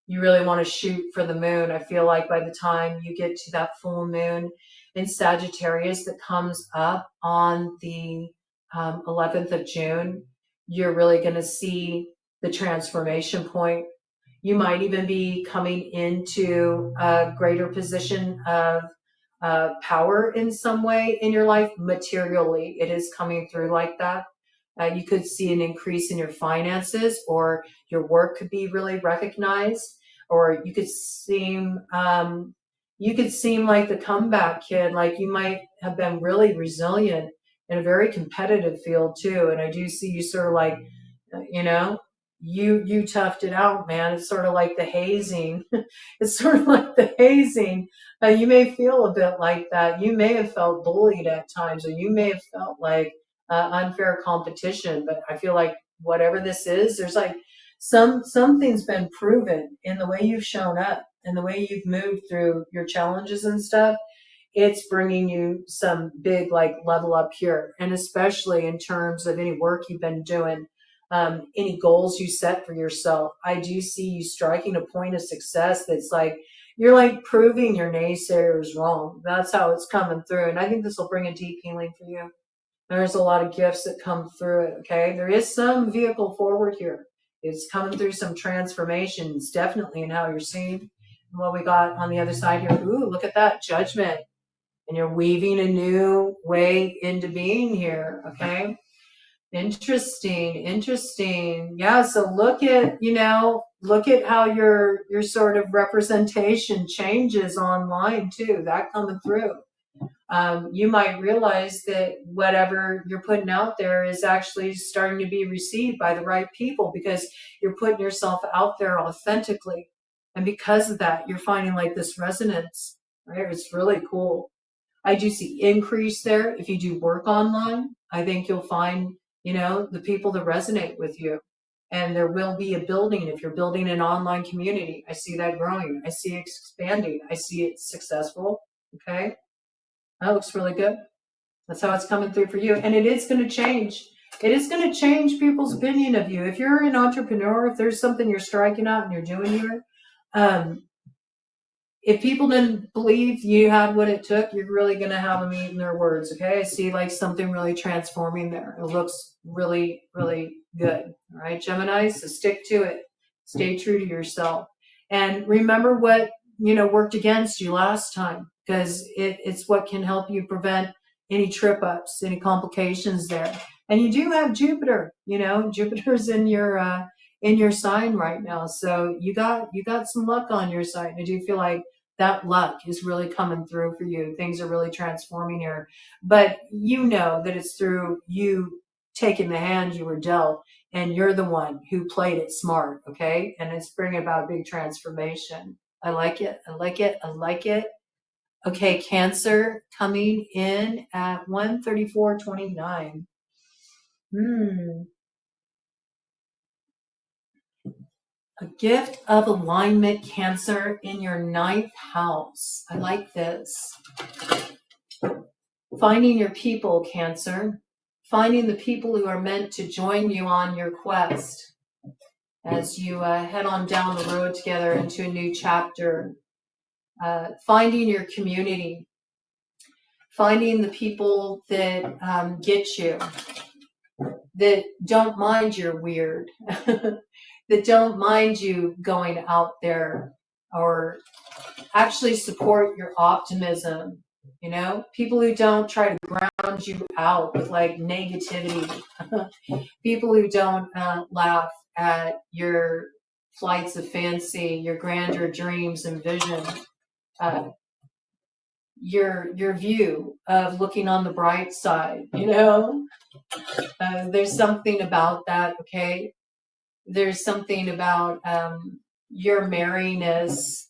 A: You really want to shoot for the moon. I feel like by the time you get to that full moon in Sagittarius that comes up on the 11th of June, you're really going to see the transformation point. You might even be coming into a greater position of power in some way in your life materially. It is coming through like that. You could see an increase in your finances, or your work could be really recognized, or you could seem like the comeback kid. Like you might have been really resilient in a very competitive field too. And I do see you sort of like, you toughed it out, man. It's sort of like the hazing. It's sort of like the hazing. You may feel a bit like that. You may have felt bullied at times, or you may have felt like unfair competition. But I feel like whatever this is, there's like something's been proven in the way you've shown up and the way you've moved through your challenges and stuff. It's bringing you some big like level up here, and especially in terms of any work you've been doing. Any goals you set for yourself. I do see you striking a point of success that's like, you're like proving your naysayers wrong. That's how it's coming through. And I think this will bring a deep healing for you. There's a lot of gifts that come through it, okay? There is some vehicle forward here. It's coming through some transformations, definitely in how you're seen. And what we got on the other side here, ooh, look at that, judgment. And you're weaving a new way into being here, okay? Interesting. Yeah, so look at how your sort of representation changes online too. That coming through. You might realize that whatever you're putting out there is actually starting to be received by the right people, because you're putting yourself out there authentically. And because of that, you're finding like this resonance, right? It's really cool. I do see increase there. If you do work online, I think you'll find, the people that resonate with you. And there will be a building. If you're building an online community, I see that growing. I see it expanding. I see it successful. Okay. That looks really good. That's how it's coming through for you. And it is going to change. It is going to change people's opinion of you. If you're an entrepreneur, if there's something you're striking out and you're doing here, if people didn't believe you had what it took, you're really going to have them eating their words, okay? I see like something really transforming there. It looks really, really good, all right, Gemini? So stick to it. Stay true to yourself. And remember what, worked against you last time, because it's what can help you prevent any trip ups, any complications there. And you do have Jupiter, you know, Jupiter's in your sign right now. So you got some luck on your side. I do feel like that luck is really coming through for you. Things are really transforming here. But you know that it's through you taking the hand you were dealt, and you're the one who played it smart, okay? And it's bringing about a big transformation. I like it. I like it. I like it. Okay, Cancer coming in at 134.29. A gift of alignment, Cancer, in your 9th house. I like this. Finding your people, Cancer. Finding the people who are meant to join you on your quest as you head on down the road together into a new chapter. Finding your community. Finding the people that get you, that don't mind you're weird, that don't mind you going out there, or actually support your optimism. You know, people who don't try to ground you out with like negativity, people who don't laugh at your flights of fancy, your grandeur dreams and vision, your view of looking on the bright side, you know. There's something about that, okay? There's something about your merriness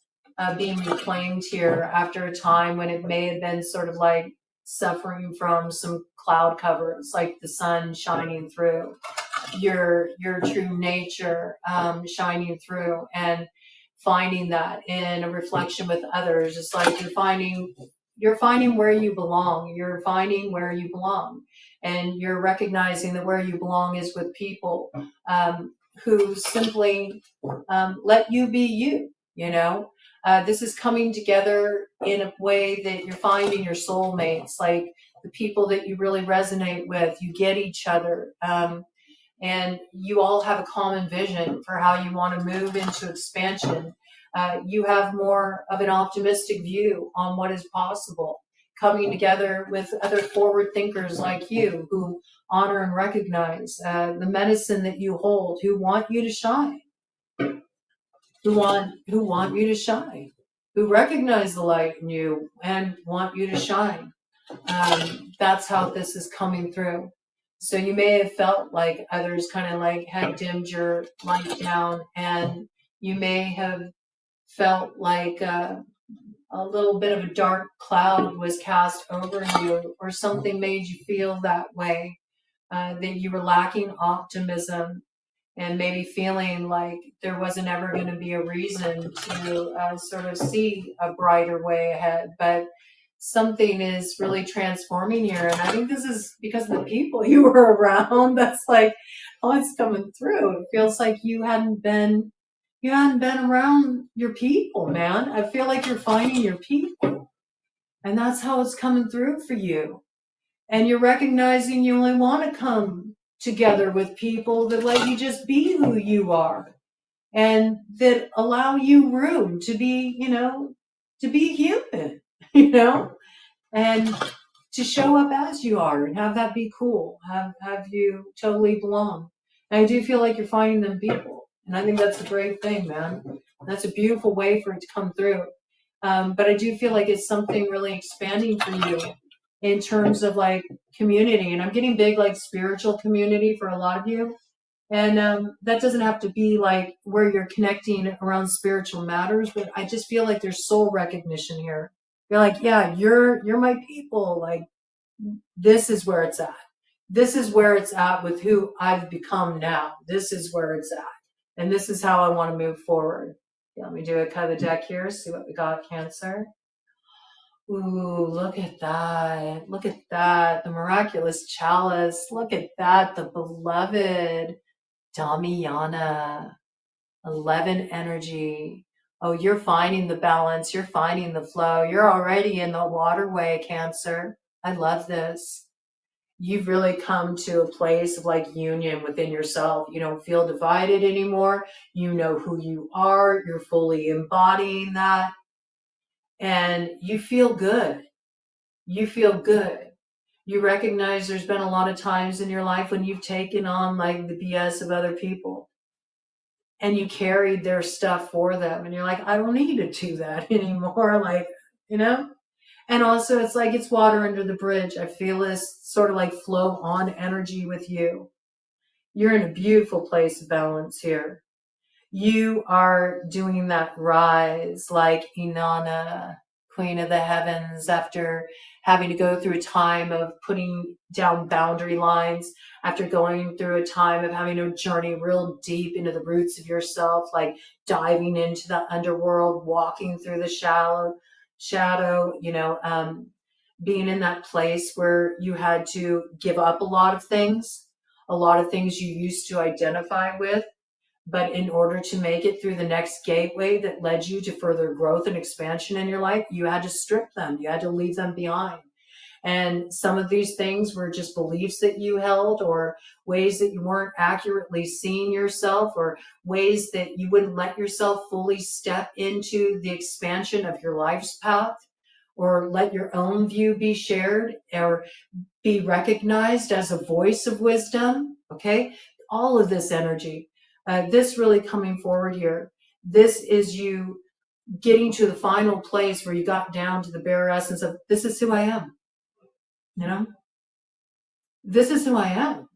A: being reclaimed here after a time when it may have been sort of like suffering from some cloud covers, like the sun shining through, your true nature shining through, and finding that in a reflection with others. It's like you're finding where you belong. You're finding where you belong, and you're recognizing that where you belong is with people who simply let you be you. You know, this is coming together in a way that you're finding your soulmates, like the people that you really resonate with. You get each other. And you all have a common vision for how you want to move into expansion. You have more of an optimistic view on what is possible, coming together with other forward thinkers like you who honor and recognize the medicine that you hold, who want you to shine, who want you to shine, who recognize the light in you and want you to shine. That's how this is coming through. So you may have felt like others kind of like had dimmed your light down, and you may have felt like a little bit of a dark cloud was cast over you, or something made you feel that way, that you were lacking optimism, and maybe feeling like there wasn't ever going to be a reason to sort of see a brighter way ahead. But something is really transforming here, and I think this is because of the people you were around. That's like, oh, it's coming through. It feels like you hadn't been around your people, man. I feel like you're finding your people, and that's how it's coming through for you. And you're recognizing you only want to come together with people that let you just be who you are, and that allow you room to be, you know, to be human, you know, and to show up as you are and have that be cool, have you totally belong. And I do feel like you're finding them people, and I think that's a great thing, man. That's a beautiful way for it to come through. But I do feel like it's something really expanding for you in terms of like community, and I'm getting big like spiritual community for a lot of you. And that doesn't have to be like where you're connecting around spiritual matters, but I just feel like there's soul recognition here. You're like, yeah, you're my people. Like, this is where it's at. This is where it's at with who I've become now. This is where it's at. And this is how I want to move forward. Yeah, let me do a cut of the deck here, see what we got, Cancer. Ooh, look at that. Look at that. The miraculous chalice. Look at that. The beloved Damiana. 11 energy. Oh, you're finding the balance. You're finding the flow. You're already in the waterway, Cancer. I love this. You've really come to a place of like union within yourself. You don't feel divided anymore. You know who you are. You're fully embodying that. And you feel good. You feel good. You recognize there's been a lot of times in your life when you've taken on like the BS of other people and you carried their stuff for them. And you're like, I don't need to do that anymore. Like, you know? And also it's like it's water under the bridge. I feel this sort of like flow on energy with you. You're in a beautiful place of balance here. You are doing that rise like Inanna, Queen of the Heavens, after having to go through a time of putting down boundary lines, after going through a time of having to journey real deep into the roots of yourself, like diving into the underworld, walking through the shadow, being in that place where you had to give up a lot of things you used to identify with. But in order to make it through the next gateway that led you to further growth and expansion in your life, you had to strip them. You had to leave them behind. And some of these things were just beliefs that you held, or ways that you weren't accurately seeing yourself, or ways that you wouldn't let yourself fully step into the expansion of your life's path, or let your own view be shared, or be recognized as a voice of wisdom. Okay. All of this energy. This really coming forward here. This is you getting to the final place where you got down to the bare essence of, this is who I am. This is who I am.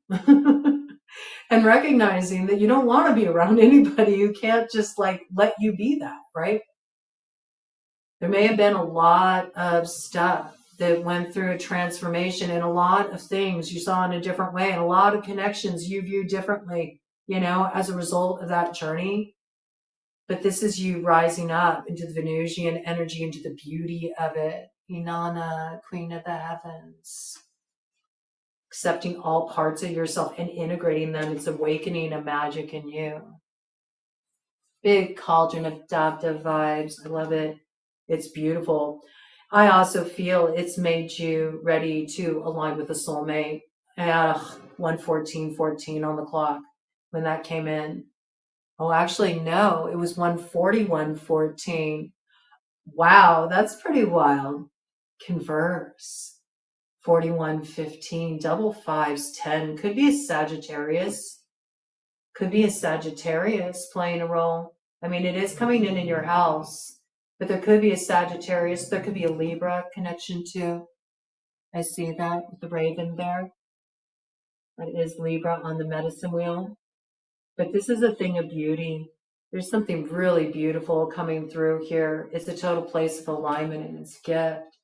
A: And recognizing that you don't want to be around anybody who can't just like let you be that, right? There may have been a lot of stuff that went through a transformation, and a lot of things you saw in a different way, and a lot of connections you view differently, as a result of that journey. But this is you rising up into the Venusian energy, into the beauty of it. Inanna, Queen of the Heavens. Accepting all parts of yourself and integrating them. It's awakening a magic in you. Big cauldron of Davda vibes. I love it. It's beautiful. I also feel it's made you ready to align with a soulmate. 1:14:14 on the clock when that came in. Oh, actually, no, it was 1:41:14. Wow, that's pretty wild. Converse. 41:15, double fives, 10. Could be a Sagittarius. Could be a Sagittarius playing a role. I mean, it is coming in your house, but there could be a Sagittarius. There could be a Libra connection too. I see that with the raven there. That is Libra on the medicine wheel. But this is a thing of beauty. There's something really beautiful coming through here. It's a total place of alignment, and it's a gift.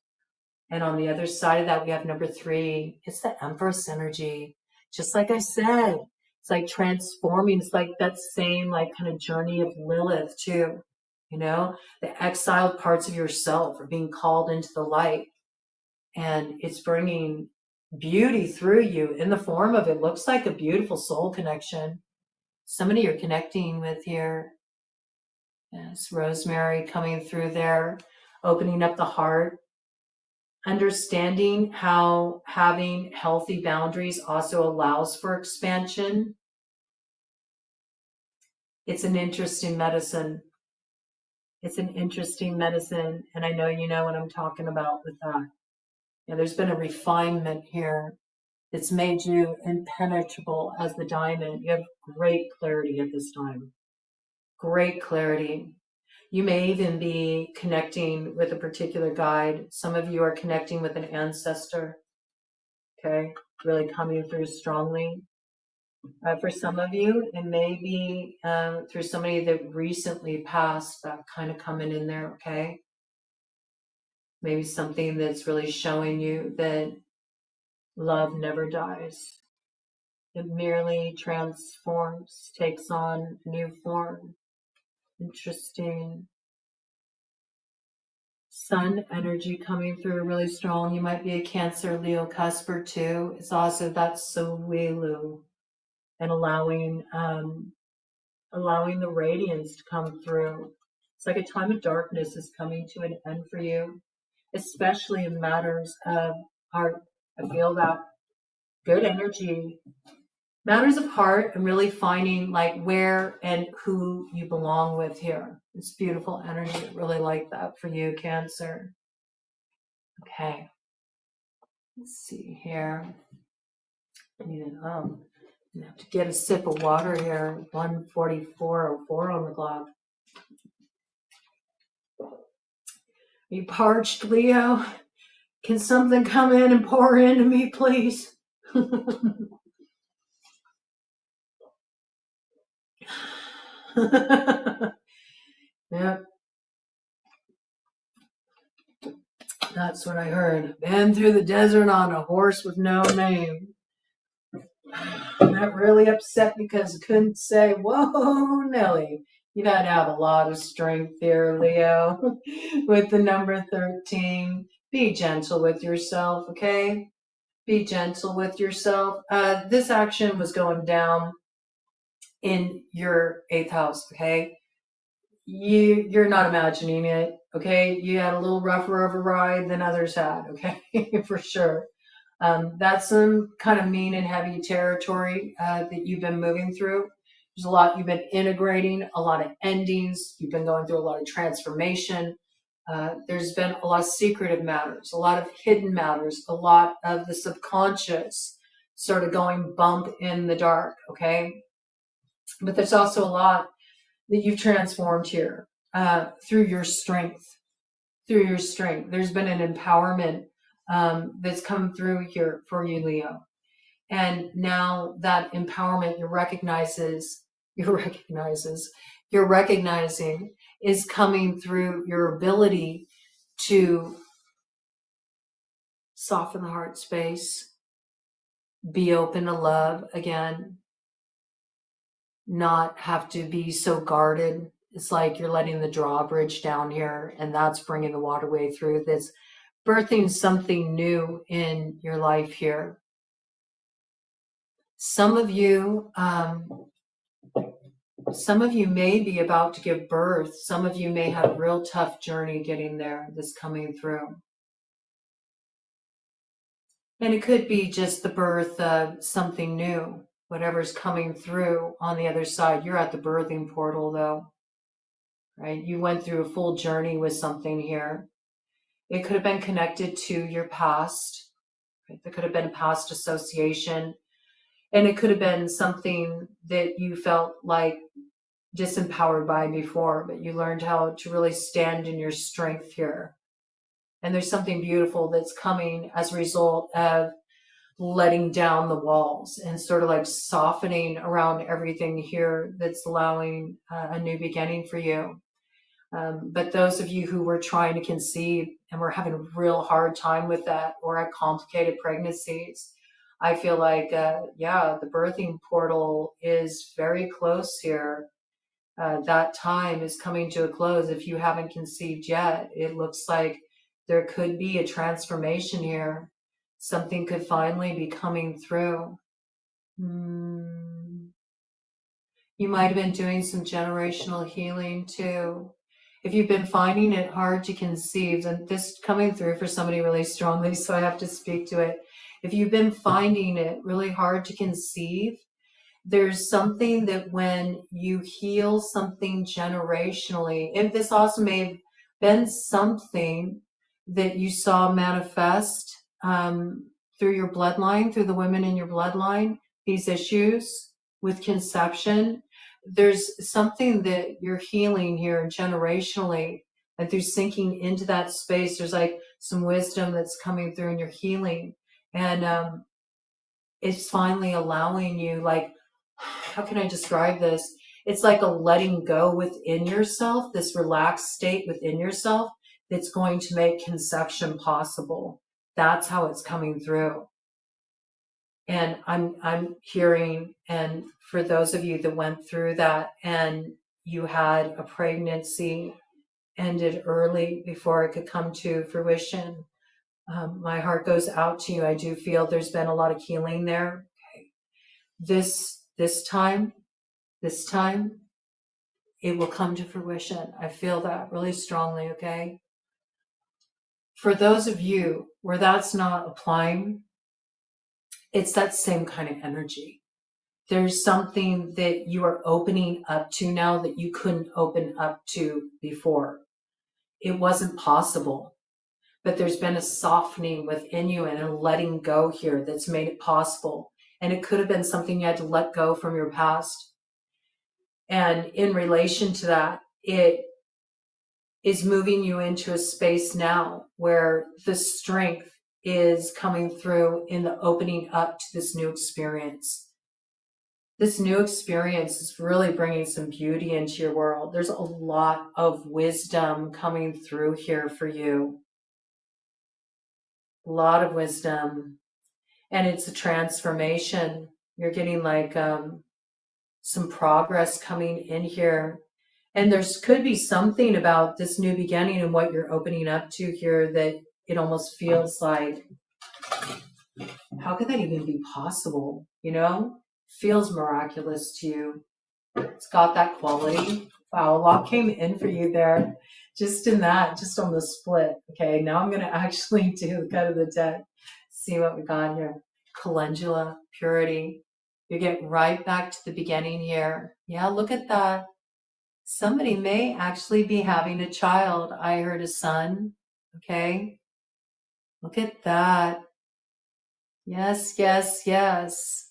A: And on the other side of that, we have number 3. It's the Empress energy. Just like I said, it's like transforming. It's like that same like kind of journey of Lilith too. The exiled parts of yourself are being called into the light. And it's bringing beauty through you in the form of, it looks like a beautiful soul connection. Somebody you're connecting with here. Yes, Rosemary coming through there, opening up the heart. Understanding how having healthy boundaries also allows for expansion. It's an interesting medicine. It's an interesting medicine, and I know you know what I'm talking about with that. There's been a refinement here. It's made you impenetrable as the diamond. You have great clarity at this time. Great clarity. You may even be connecting with a particular guide. Some of you are connecting with an ancestor. Okay, really coming through strongly. For some of you, it may be through somebody that recently passed, that kind of coming in there, okay? Maybe something that's really showing you that love never dies. It merely transforms, takes on a new form. Interesting. Sun energy coming through really strong. You might be a Cancer, Leo, Cusper too. It's also that Sowelu, and allowing the radiance to come through. It's like a time of darkness is coming to an end for you, especially in matters of heart. I feel that good energy. Matters of heart, and really finding like where and who you belong with here. It's beautiful energy. I really like that for you, Cancer. Okay. Let's see here. I have to get a sip of water here. 1:44:04 on the clock. Are you parched, Leo? Can something come in and pour into me, please? Yep, that's what I heard. Been through the desert on a horse with no name. That really upset me because I couldn't say, whoa, Nelly. You gotta have a lot of strength here, Leo, with the number 13. Be gentle with yourself, okay? Be gentle with yourself. This action was going down in your 8th house, okay? You're not imagining it, okay? You had a little rougher of a ride than others had, okay? For sure. That's some kind of mean and heavy territory that you've been moving through. There's a lot you've been integrating, a lot of endings. You've been going through a lot of transformation. There's been a lot of secretive matters, a lot of hidden matters, a lot of the subconscious sort of going bump in the dark, okay? But there's also a lot that you've transformed here through your strength. Through your strength. There's been an empowerment that's come through here for you, Leo. And now that empowerment you're recognizing is coming through your ability to soften the heart space, be open to love again, not have to be so guarded. It's like you're letting the drawbridge down here, and that's bringing the waterway through. That's birthing something new in your life here. Some of you may be about to give birth. Some of you may have a real tough journey getting there that's coming through. And it could be just the birth of something new, whatever's coming through on the other side. You're at the birthing portal though, right? You went through a full journey with something here. It could have been connected to your past. Right? There could have been a past association. And it could have been something that you felt like disempowered by before, but you learned how to really stand in your strength here. And there's something beautiful that's coming as a result of letting down the walls and sort of like softening around everything here that's allowing a new beginning for you. But those of you who were trying to conceive and were having a real hard time with that, or had complicated pregnancies, I feel like, the birthing portal is very close here. That time is coming to a close. If you haven't conceived yet, it looks like there could be a transformation here. Something could finally be coming through. You might have been doing some generational healing too. If you've been finding it hard to conceive, and this coming through for somebody really strongly, so I have to speak to it. If you've been finding it really hard to conceive, there's something that when you heal something generationally, and this also may have been something that you saw manifest through your bloodline, through the women in your bloodline, these issues with conception, there's something that you're healing here generationally, and through sinking into that space, there's like some wisdom that's coming through and you're healing. And it's finally allowing you, like, how can I describe this? It's like a letting go within yourself, this relaxed state within yourself that's going to make conception possible. That's how it's coming through. And I'm hearing, and for those of you that went through that and you had a pregnancy ended early before it could come to fruition, my heart goes out to you. I do feel there's been a lot of healing there. Okay. This time, it will come to fruition. I feel that really strongly, okay? For those of you where that's not applying, it's that same kind of energy. There's something that you are opening up to now that you couldn't open up to before. It wasn't possible. but there's been a softening within you and a letting go here that's made it possible. And it could have been something you had to let go from your past. And in relation to that, it is moving you into a space now where the strength is coming through in the opening up to this new experience. This new experience is really bringing some beauty into your world. There's a lot of wisdom coming through here for you. A lot of wisdom. And it's a transformation. You're getting like some progress coming in here. And there's could be something about this new beginning and what you're opening up to here that it almost feels like, how could that even be possible? You know, feels miraculous to you. It's got that quality. Wow, a lot came in for you there. Just in that, just on the split. Okay, now I'm going to actually do the cut of the deck. See what we got here. Calendula, purity. You get right back to the beginning here. Yeah, look at that. Somebody may actually be having a child. I heard a son. Okay. Look at that. Yes, yes, yes.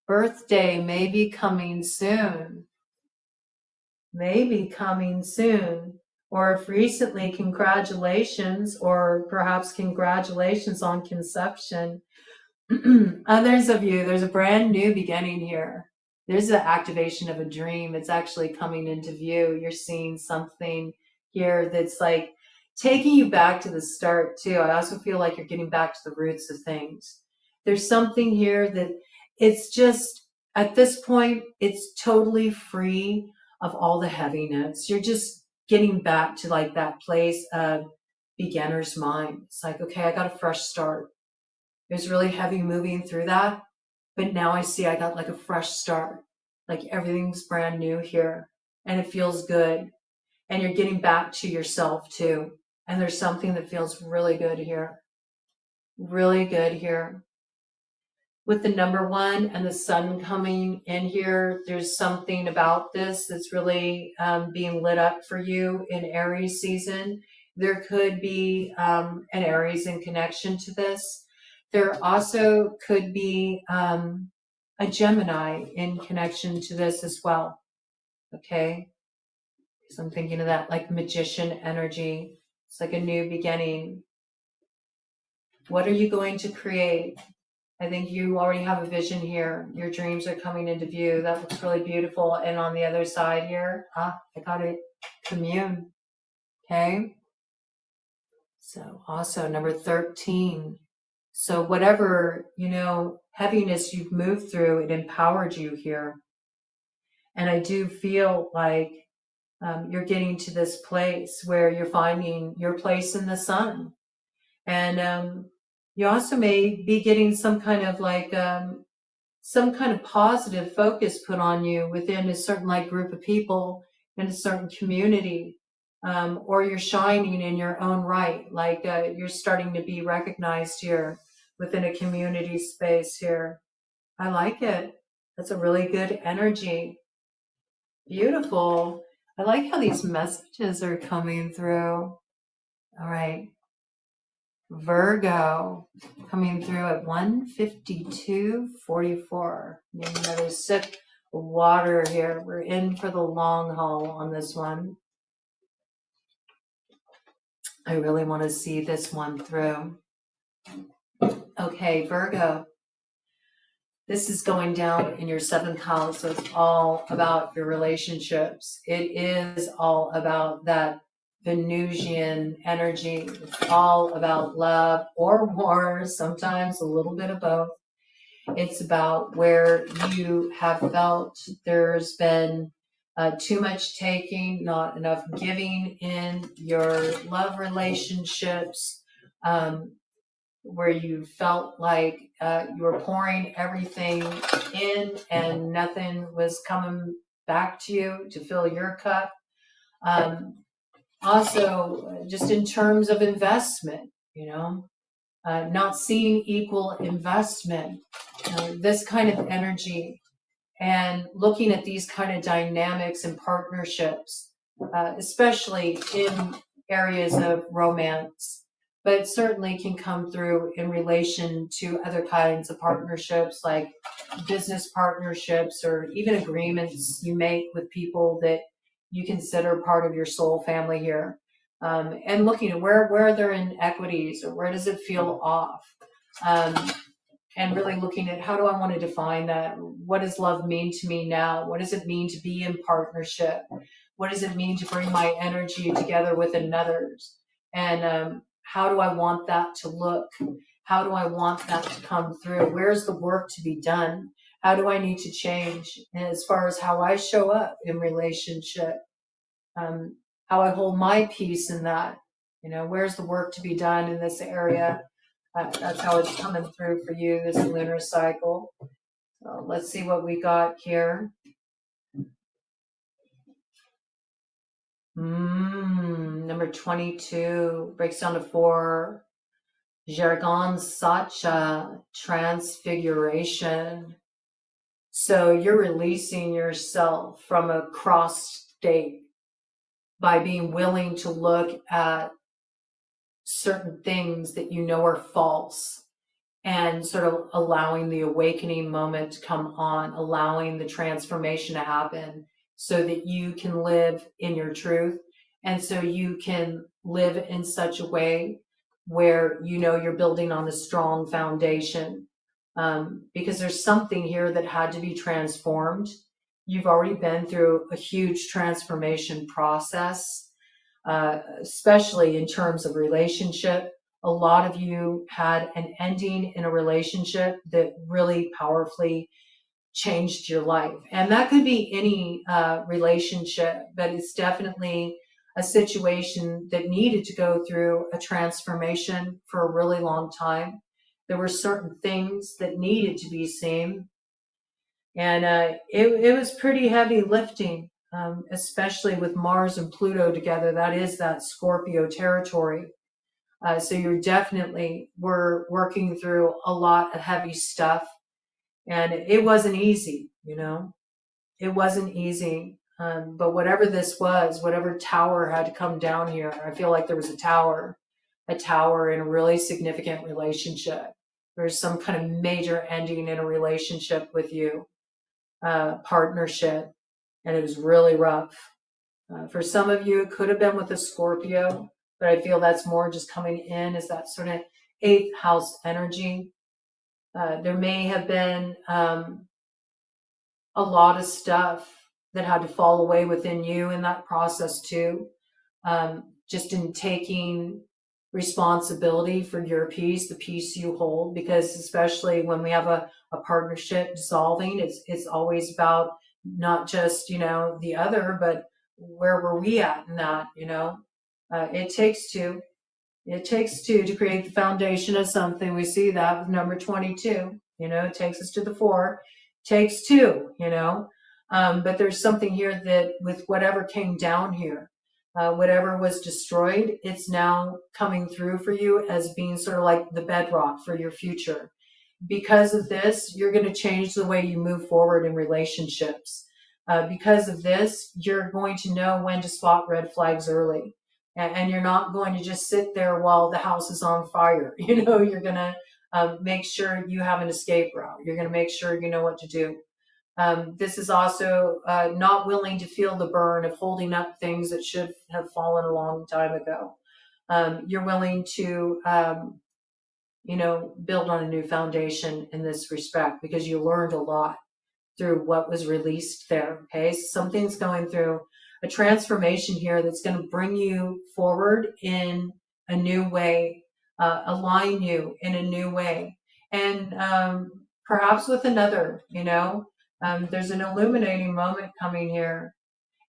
A: Birthday may be coming soon. May be coming soon. Or if recently, congratulations, or perhaps congratulations on conception. Others of you, there's a brand new beginning here. There's the activation of a dream. It's actually coming into view. You're seeing something here that's like taking you back to the start too. I also feel like you're getting back to the roots of things. There's something here that it's just, at this point, it's totally free of all the heaviness. You're just getting back to like that place of beginner's mind. It's like, okay, I got a fresh start. It was really heavy moving through that, but now I see I got like a fresh start. Like everything's brand new here and it feels good. And you're getting back to yourself too. And there's something that feels really good here. Really good here. With the number 1 and the sun coming in here, there's something about this that's really being lit up for you in Aries season. There could be an Aries in connection to this. There also could be a Gemini in connection to this as well. Okay? So I'm thinking of that like magician energy. It's like a new beginning. What are you going to create? I think you already have a vision here. Your dreams are coming into view. That looks really beautiful. And on the other side here, I got it. Commune. Okay? So also number 13. So whatever, heaviness you've moved through, it empowered you here. And I do feel like you're getting to this place where you're finding your place in the sun. And you also may be getting some kind of positive focus put on you within a certain like group of people in a certain community. Or you're shining in your own right, like you're starting to be recognized here within a community space here. I like it. That's a really good energy. Beautiful. I like how these messages are coming through. All right. Virgo coming through at 152.44. Need another sip of water here. We're in for the long haul on this one. I really want to see this one through. Okay, Virgo. This is going down in your 7th house, so it's all about your relationships. It is all about that Venusian energy. It's all about love or war, sometimes a little bit of both. It's about where you have felt there's been too much taking, not enough giving in your love relationships, where you felt like you were pouring everything in and nothing was coming back to you to fill your cup. Also, just in terms of investment, not seeing equal investment, this kind of energy, and looking at these kind of dynamics and partnerships, especially in areas of romance, but it certainly can come through in relation to other kinds of partnerships, like business partnerships or even agreements you make with people that you consider part of your soul family here. And looking at where they're in equities, or where does it feel off, and really looking at, how do I want to define that? What does love mean to me now? What does it mean to be in partnership? What does it mean to bring my energy together with another's? And how do I want that to look? How do I want that to come through? Where's the work to be done? How do I need to change as far as how I show up in relationship? How I hold my peace in that. Where's the work to be done in this area? That's how it's coming through for you, this lunar cycle. So let's see what we got here. Number 22 breaks down to 4. Jargon Sacha, transfiguration. So you're releasing yourself from a cross state by being willing to look at certain things that you know are false, and sort of allowing the awakening moment to come on, allowing the transformation to happen so that you can live in your truth, and so you can live in such a way where you're building on a strong foundation, because there's something here that had to be transformed. You've already been through a huge transformation process, especially in terms of relationship. A lot of you had an ending in a relationship that really powerfully changed your life. And that could be any relationship, but it's definitely a situation that needed to go through a transformation for a really long time. There were certain things that needed to be seen. And it was pretty heavy lifting. Especially with Mars and Pluto together. That is that Scorpio territory. So you're definitely were working through a lot of heavy stuff, and it wasn't easy. It wasn't easy. But whatever this was, whatever tower had to come down here, I feel like there was a tower in a really significant relationship. There's some kind of major ending in a relationship with you, partnership. And it was really rough. For some of you, it could have been with a Scorpio, but I feel that's more just coming in as that sort of 8th house energy. There may have been a lot of stuff that had to fall away within you in that process too, just in taking responsibility for your peace, the peace you hold, because especially when we have a partnership dissolving, it's always about not just, the other, but where were we at in that, it takes two to create the foundation of something. We see that with number 22, it takes us to the 4, takes 2, but there's something here that with whatever came down here, whatever was destroyed, it's now coming through for you as being sort of like the bedrock for your future. Because of this, you're going to change the way you move forward in relationships. Because of this, you're going to know when to spot red flags early. And you're not going to just sit there while the house is on fire. You're going to make sure you have an escape route. You're going to make sure you know what to do. This is also not willing to feel the burn of holding up things that should have fallen a long time ago. You're willing to build on a new foundation in this respect, because you learned a lot through what was released there. Okay, something's going through a transformation here that's going to bring you forward in a new way, align you in a new way, and perhaps with another. There's an illuminating moment coming here,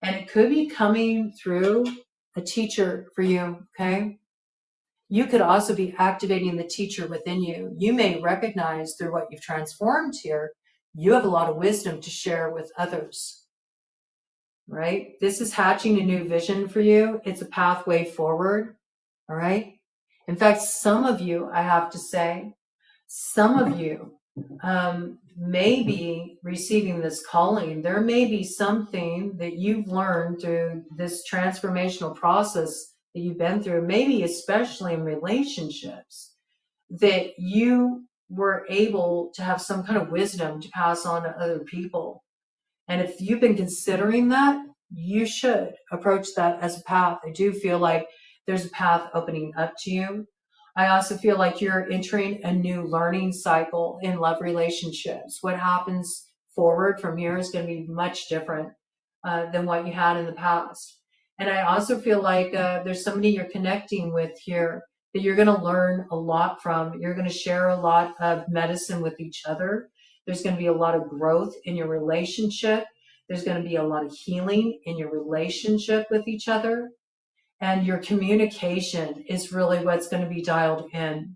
A: and it could be coming through a teacher for you. Okay. You could also be activating the teacher within you. You may recognize through what you've transformed here, you have a lot of wisdom to share with others, right? This is hatching a new vision for you. It's a pathway forward, all right? In fact, some of you, I have to say, some of you may be receiving this calling. There may be something that you've learned through this transformational process that you've been through, maybe especially in relationships, that you were able to have some kind of wisdom to pass on to other people. And if you've been considering that, you should approach that as a path. I do feel like there's a path opening up to you. I also feel like you're entering a new learning cycle in love relationships. What happens forward from here is going to be much different than what you had in the past. And I also feel like there's somebody you're connecting with here that you're going to learn a lot from. You're going to share a lot of medicine with each other. There's going to be a lot of growth in your relationship. There's going to be a lot of healing in your relationship with each other. And your communication is really what's going to be dialed in.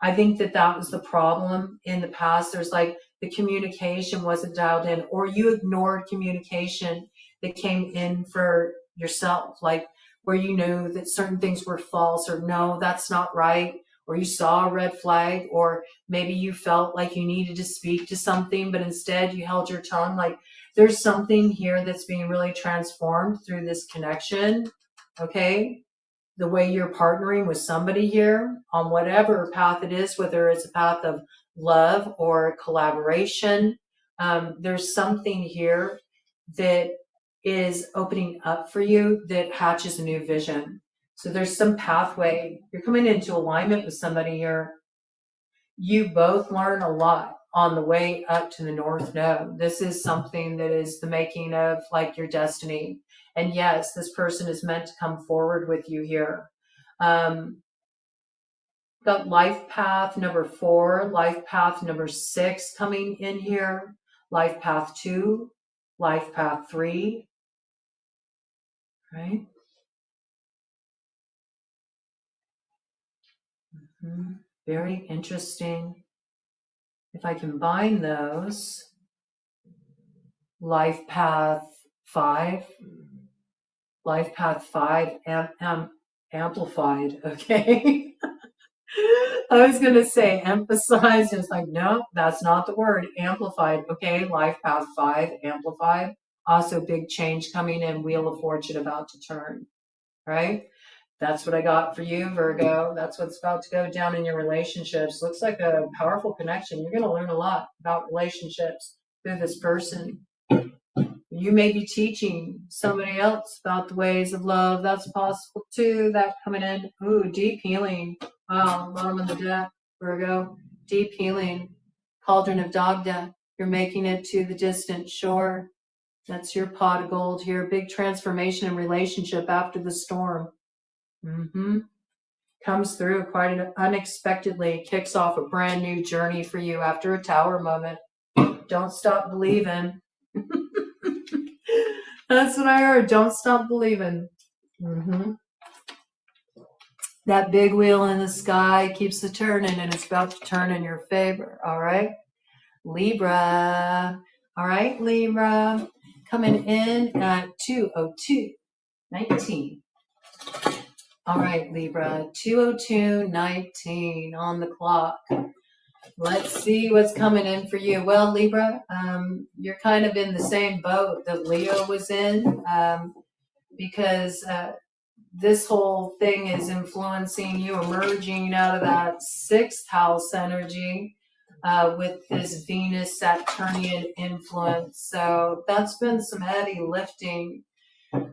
A: I think that that was the problem in the past. There's like the communication wasn't dialed in, or you ignored communication that came in for yourself, like where you knew that certain things were false, or no, that's not right, or you saw a red flag, or maybe you felt like you needed to speak to something, but instead you held your tongue. Like there's something here that's being really transformed through this connection, okay? The way you're partnering with somebody here on whatever path it is, whether it's a path of love or collaboration, there's something here that is opening up for you that hatches a new vision. So there's some pathway. You're coming into alignment with somebody here. You both learn a lot on the way up to the North Node. This is something that is the making of like your destiny. And yes, this person is meant to come forward with you here. Got life path number 4, life path number 6 coming in here, life path 2, life path 3, right? Very interesting. If I combine those, life path 5, life path 5 amplified, okay? I was going to say emphasized. It's like, no, that's not the word. Amplified. Okay, life path 5, amplified. Also big change coming in, wheel of fortune about to turn, right? That's what I got for you, Virgo. That's what's about to go down in your relationships. Looks like a powerful connection. You're going to learn a lot about relationships through this person. You may be teaching somebody else about the ways of love. That's possible too. That coming in. Ooh, deep healing. Wow, bottom of the deck, Virgo. Deep healing. Cauldron of Dagda. You're making it to the distant shore. That's your pot of gold here. Big transformation in relationship after the storm. Comes through quite unexpectedly. Kicks off a brand new journey for you after a tower moment. Don't stop believing. That's what I heard. Don't stop believing. That big wheel in the sky keeps it turning, and it's about to turn in your favor. All right, Libra. All right, Libra. Coming in at 2:02:19. All right, Libra. 2:02:19 on the clock. Let's see what's coming in for you. Well, Libra, you're kind of in the same boat that Leo was in, because this whole thing is influencing you, emerging out of that 6th house energy with this Venus Saturnian influence. So that's been some heavy lifting.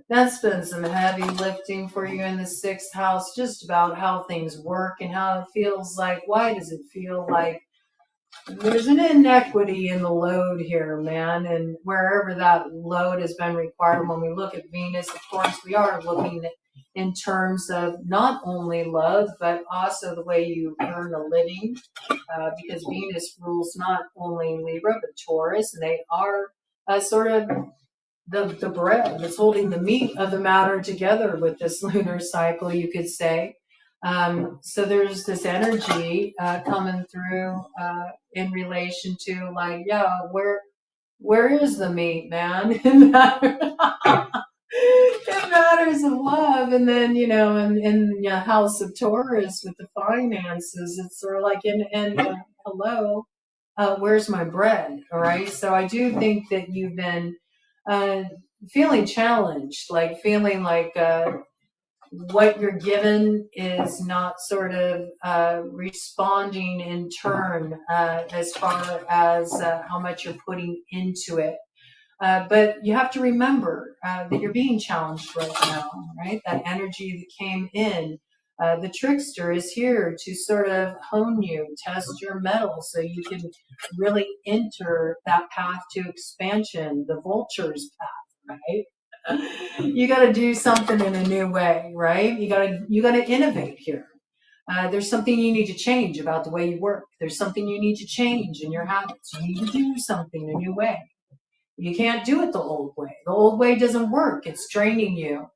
A: That's been some heavy lifting for you in the 6th house, just about how things work and how it feels like. Why does it feel like there's an inequity in the load here, man? And wherever that load has been required, when we look at Venus, of course, we are looking at in terms of not only love, but also the way you earn a living, because Venus rules not only Libra, but Taurus, and they are sort of the bread that's holding the meat of the matter together with this lunar cycle, you could say. So there's this energy coming through in relation to like, yeah, where is the meat, man? In matters of love. And then, you know, in the house of Taurus with the finances, it's sort of like, hello, where's my bread? All right. So I do think that you've been feeling challenged, like feeling like what you're given is not sort of responding in turn as far as how much you're putting into it. But you have to remember that you're being challenged right now, right? That energy that came in. The trickster is here to sort of hone you, test your mettle so you can really enter that path to expansion, the vulture's path, right? You got to do something in a new way, right? You got to innovate here. There's something you need to change about the way you work. There's something you need to change in your habits. You need to do something a new way. You can't do it the old way. The old way doesn't work. It's draining you.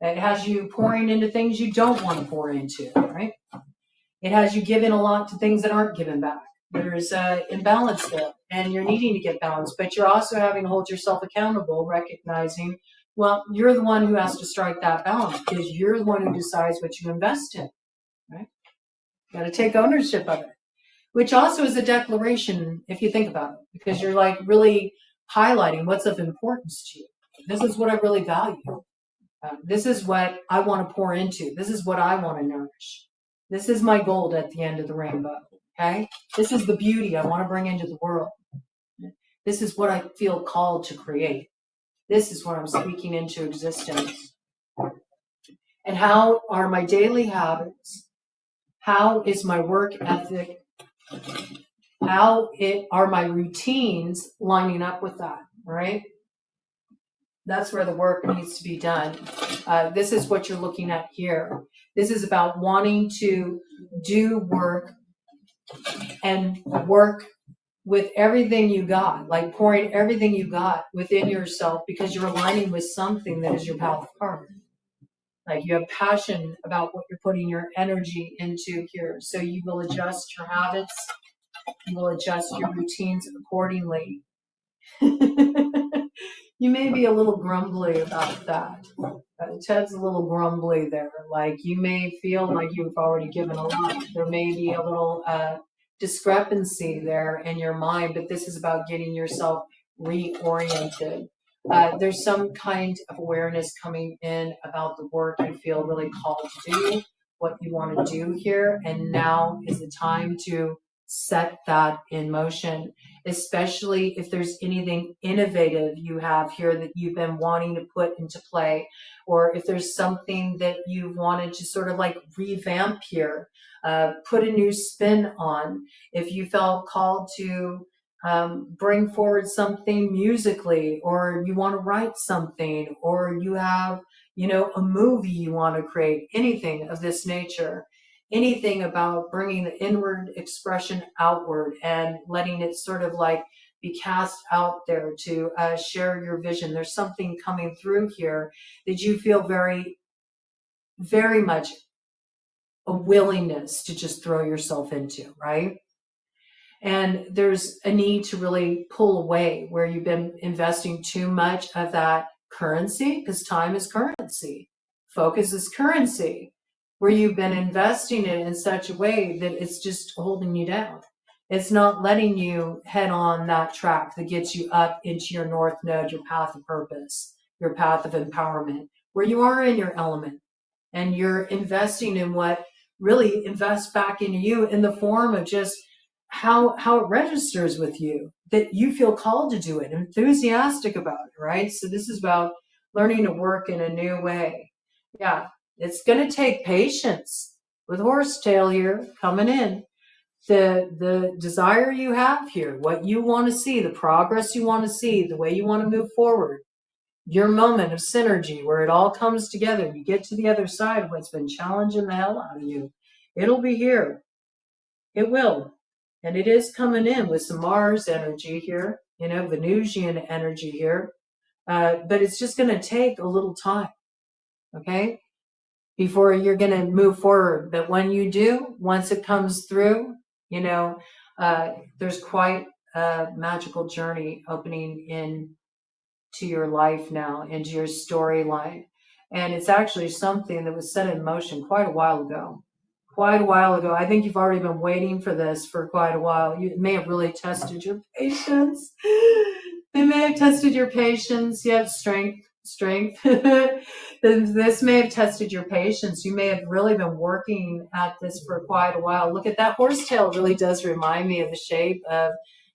A: It has you pouring into things you don't want to pour into, right? It has you giving a lot to things that aren't given back. There's imbalance there, and you're needing to get balanced, but you're also having to hold yourself accountable, recognizing, well, you're the one who has to strike that balance because you're the one who decides what you invest in, right? You got to take ownership of it, which also is a declaration if you think about it, because you're like really highlighting what's of importance to you. This is what I really value. This is what I want to pour into. This is what I want to nourish. This is my gold at the end of the rainbow, okay? This is the beauty I want to bring into the world. This is what I feel called to create. This is what I'm speaking into existence. And how are my daily habits? How is my work ethic? How are my routines lining up with that, right? That's where the work needs to be done. This is what you're looking at here. This is about wanting to do work and work with everything you got, like pouring everything you got within yourself because you're aligning with something that is your path of karma. Like you have passion about what you're putting your energy into here. So you will adjust your habits. You will adjust your routines accordingly. You may be a little grumbly about that. Ted's a little grumbly there. Like you may feel like you've already given a lot. There may be a little discrepancy there in your mind, but this is about getting yourself reoriented. There's some kind of awareness coming in about the work you feel really called to do, what you want to do here, and now is the time to set that in motion, especially if there's anything innovative you have here that you've been wanting to put into play, or if there's something that you wanted to sort of like revamp here, put a new spin on. If you felt called to bring forward something musically, or you want to write something, or you have, a movie you want to create, anything of this nature. Anything about bringing the inward expression outward and letting it sort of like be cast out there to share your vision. There's something coming through here that you feel very, very much a willingness to just throw yourself into, right? And there's a need to really pull away where you've been investing too much of that currency, because time is currency. Focus is currency. Where you've been investing it in such a way that it's just holding you down. It's not letting you head on that track that gets you up into your north node, your path of purpose, your path of empowerment, where you are in your element and you're investing in what really invests back into you in the form of just how it registers with you, that you feel called to do it, enthusiastic about it, right? So this is about learning to work in a new way. Yeah. It's going to take patience with horsetail here coming in. The desire you have here, what you want to see, the progress you want to see, the way you want to move forward, your moment of synergy where it all comes together. You get to the other side of what's been challenging the hell out of you. It'll be here. It will. And it is coming in with some Mars energy here, Venusian energy here. But it's just going to take a little time. Okay? Before you're going to move forward. But when you do, once it comes through, there's quite a magical journey opening into your life now, into your storyline. And it's actually something that was set in motion quite a while ago. I think you've already been waiting for this for quite a while. You may have really tested your patience. They may have tested your patience, yet strength. strength. This may have tested your patience. You may have really been working at this for quite a while. Look at that horsetail, really does remind me of the shape of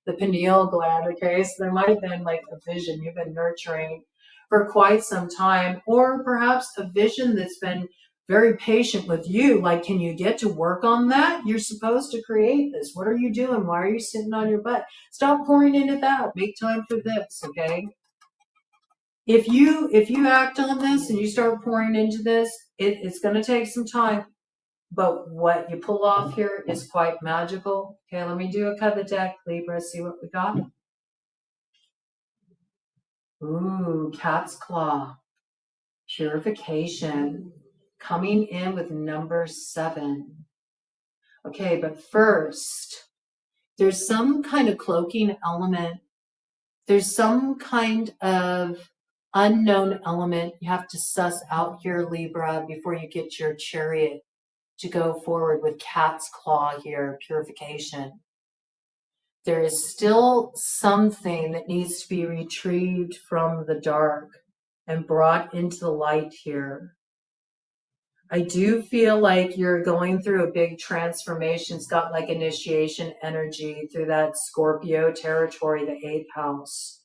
A: the pineal gland. Okay, so there might have been like a vision you've been nurturing for quite some time, or perhaps a vision that's been very patient with you. Like, can you get to work on that? You're supposed to create this. What are you doing? Why are you sitting on your butt? Stop pouring into that. Make time for this, okay? If you act on this and you start pouring into this, it's going to take some time. But what you pull off here is quite magical. Okay, let me do a cut of the deck, Libra, see what we got. Ooh, cat's claw. Purification. Coming in with number 7. Okay, but first, there's some kind of cloaking element. There's some kind of unknown element you have to suss out here, Libra, before you get your chariot to go forward with cat's claw here, purification. There is still something that needs to be retrieved from the dark and brought into the light here. I do feel like you're going through a big transformation. It's got like initiation energy through that Scorpio territory, the 8th house.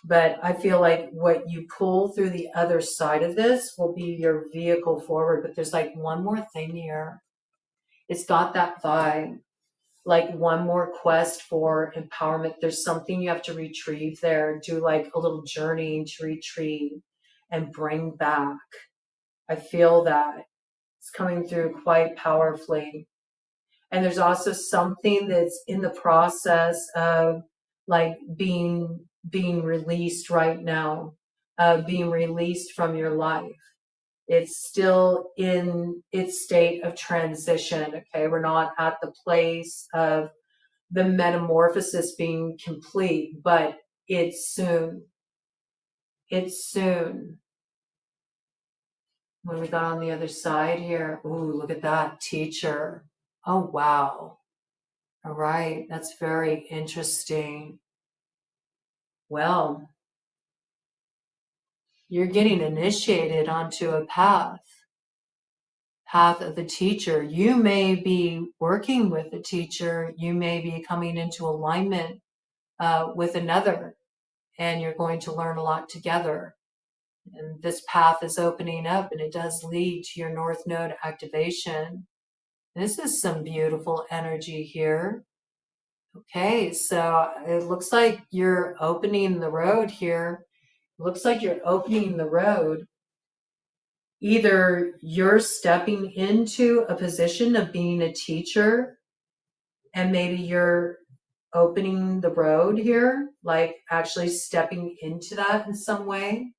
A: But I feel like what you pull through the other side of this will be your vehicle forward. But there's like one more thing here. It's got that vibe, like one more quest for empowerment. There's something you have to retrieve there. Do like a little journey to retrieve and bring back. I feel that it's coming through quite powerfully. And there's also something that's in the process of like being released right now, being released from your life. It's still in its state of transition. Okay, we're not at the place of the metamorphosis being complete, but it's soon. It's soon. What we got on the other side here? Ooh, look at that, teacher. Oh, wow. All right, that's very interesting. Well, you're getting initiated onto a path of the teacher. You may be working with the teacher. You may be coming into alignment with another, and you're going to learn a lot together. And this path is opening up, and it does lead to your North Node activation. This is some beautiful energy here. Okay, so it looks like you're opening the road here. It looks like you're opening the road. Either you're stepping into a position of being a teacher, and maybe you're opening the road here, like actually stepping into that in some way.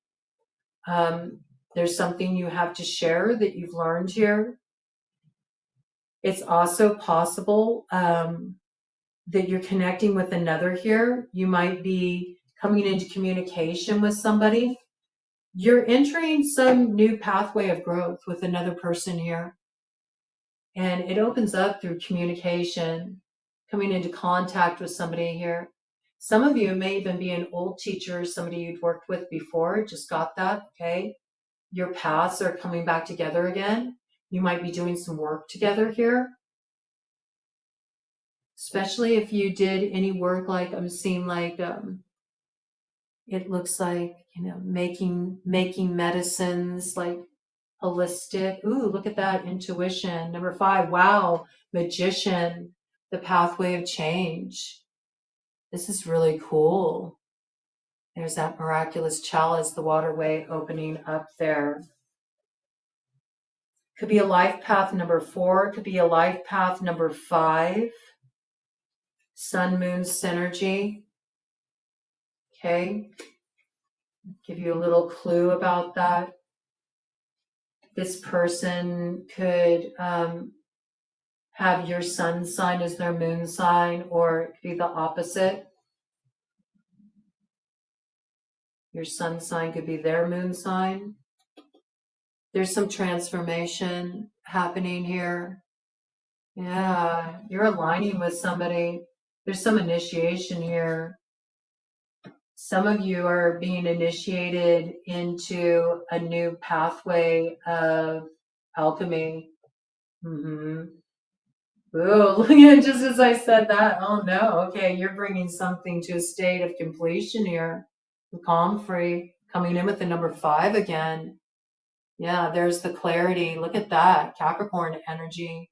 A: There's something you have to share that you've learned here. It's also possible that you're connecting with another here. You might be coming into communication with somebody. You're entering some new pathway of growth with another person here. And it opens up through communication, coming into contact with somebody here. Some of you may even be an old teacher, somebody you'd worked with before, just got that, okay? Your paths are coming back together again. You might be doing some work together here. Especially if you did any work, like I'm seeing like, it looks like, making medicines, like holistic. Ooh, look at that, intuition. Number 5, wow, magician, the pathway of change. This is really cool. There's that miraculous chalice, the waterway opening up there. Could be a life path number 4, could be a life path number 5. Sun Moon synergy. Okay, give you a little clue about that. This person could have your sun sign as their moon sign, or it could be the opposite. Your sun sign could be their moon sign. There's some transformation happening here. Yeah, you're aligning with somebody. There's some initiation here. Some of you are being initiated into a new pathway of alchemy. Ooh, look at, just as I said that. Oh no, okay, you're bringing something to a state of completion here. Calm free, coming in with the number 5 again. Yeah, there's the clarity. Look at that, Capricorn energy.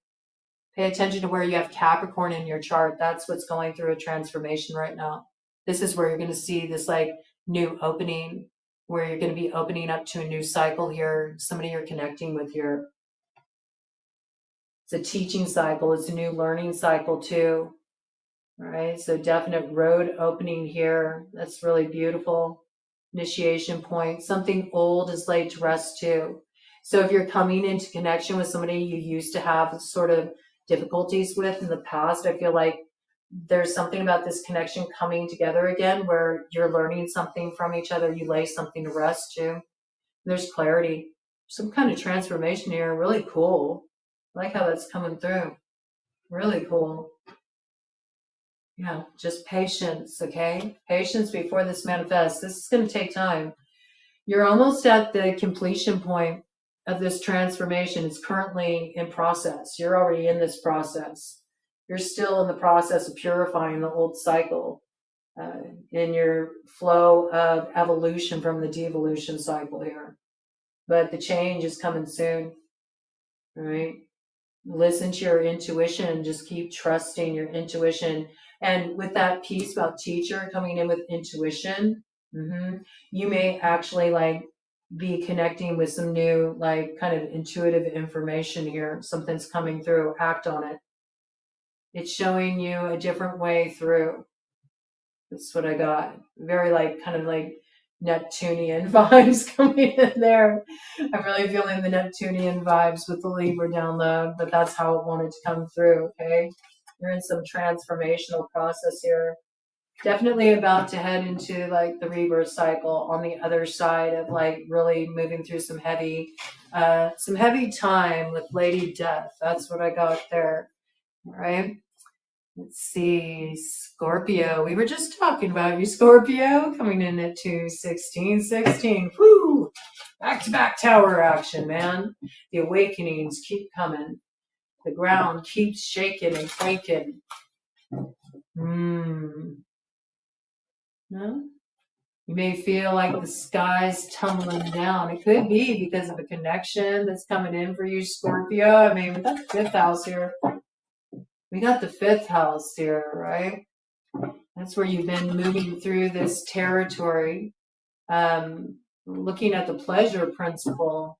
A: Pay attention to where you have Capricorn in your chart. That's what's going through a transformation right now. This is where you're going to see this like new opening, where you're going to be opening up to a new cycle here. Somebody you're connecting with here. It's a teaching cycle. It's a new learning cycle too. All right. So definite road opening here. That's really beautiful. Initiation point. Something old is laid to rest too. So if you're coming into connection with somebody you used to have sort of difficulties with in the past, I feel like there's something about this connection coming together again where you're learning something from each other. You lay something to rest too. There's clarity, some kind of transformation here. Really cool. I like how that's coming through. Really cool. Yeah, just patience, okay? Patience before this manifests. This is going to take time. You're almost at the completion point of this transformation. It's currently in process. You're already in this process. You're still in the process of purifying the old cycle in your flow of evolution from the devolution cycle here. But the change is coming soon, right? Listen to your intuition. Just keep trusting your intuition. And with that piece about teacher coming in with intuition, you may actually like be connecting with some new like kind of intuitive information here. Something's coming through. Act on it. It's showing you a different way through. That's what I got. Very like kind of like Neptunian vibes coming in there. I'm really feeling the Neptunian vibes with the Libra download, but that's how it wanted to come through, okay? You're in some transformational process here. Definitely about to head into like the rebirth cycle on the other side of like really moving through some heavy time with Lady Death. That's what I got there, all right? Let's see, Scorpio. We were just talking about you, Scorpio, coming in at 2/16/16. Whoo! Back-to-back tower action, man. The awakenings keep coming. The ground keeps shaking and quaking. No? You may feel like the sky's tumbling down. It could be because of a connection that's coming in for you, Scorpio. I mean, we got the 5th house here. We got the 5th house here, right? That's where you've been moving through this territory, looking at the pleasure principle.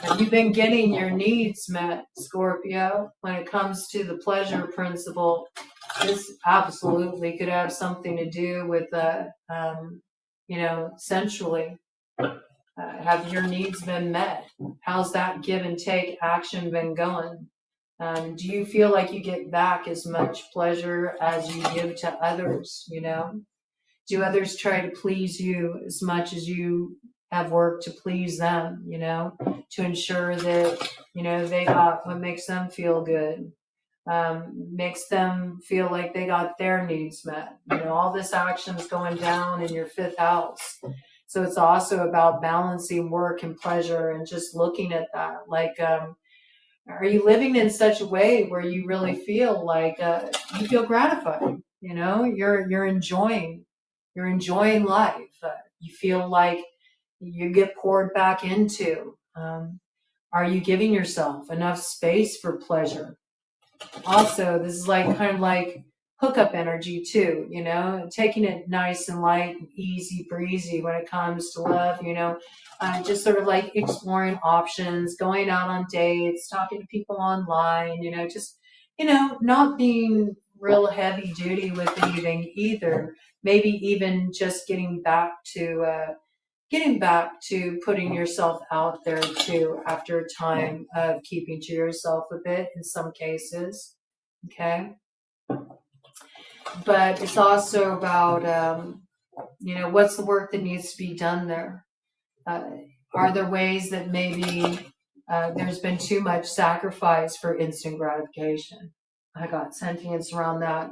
A: And you've been getting your needs met, Scorpio. When it comes to the pleasure principle, this absolutely could have something to do with, sensually. Have your needs been met? How's that give and take action been going? Do you feel like you get back as much pleasure as you give to others, Do others try to please you as much as you have worked to please them, to ensure that, they got what makes them feel good, makes them feel like they got their needs met. All this action is going down in your 5th house. So it's also about balancing work and pleasure and just looking at that. Like, are you living in such a way where you really feel like you feel gratified? You're enjoying life. You feel like you get poured back into. Are you giving yourself enough space for pleasure? Also, this is like kind of like hookup energy too, taking it nice and light and easy breezy when it comes to love, just sort of like exploring options, going out on dates, talking to people online, just, not being real heavy duty with anything either. Maybe even just getting back to putting yourself out there too after a time of keeping to yourself a bit in some cases. Okay. But it's also about, what's the work that needs to be done there? Are there ways that maybe there's been too much sacrifice for instant gratification? I got sentience around that.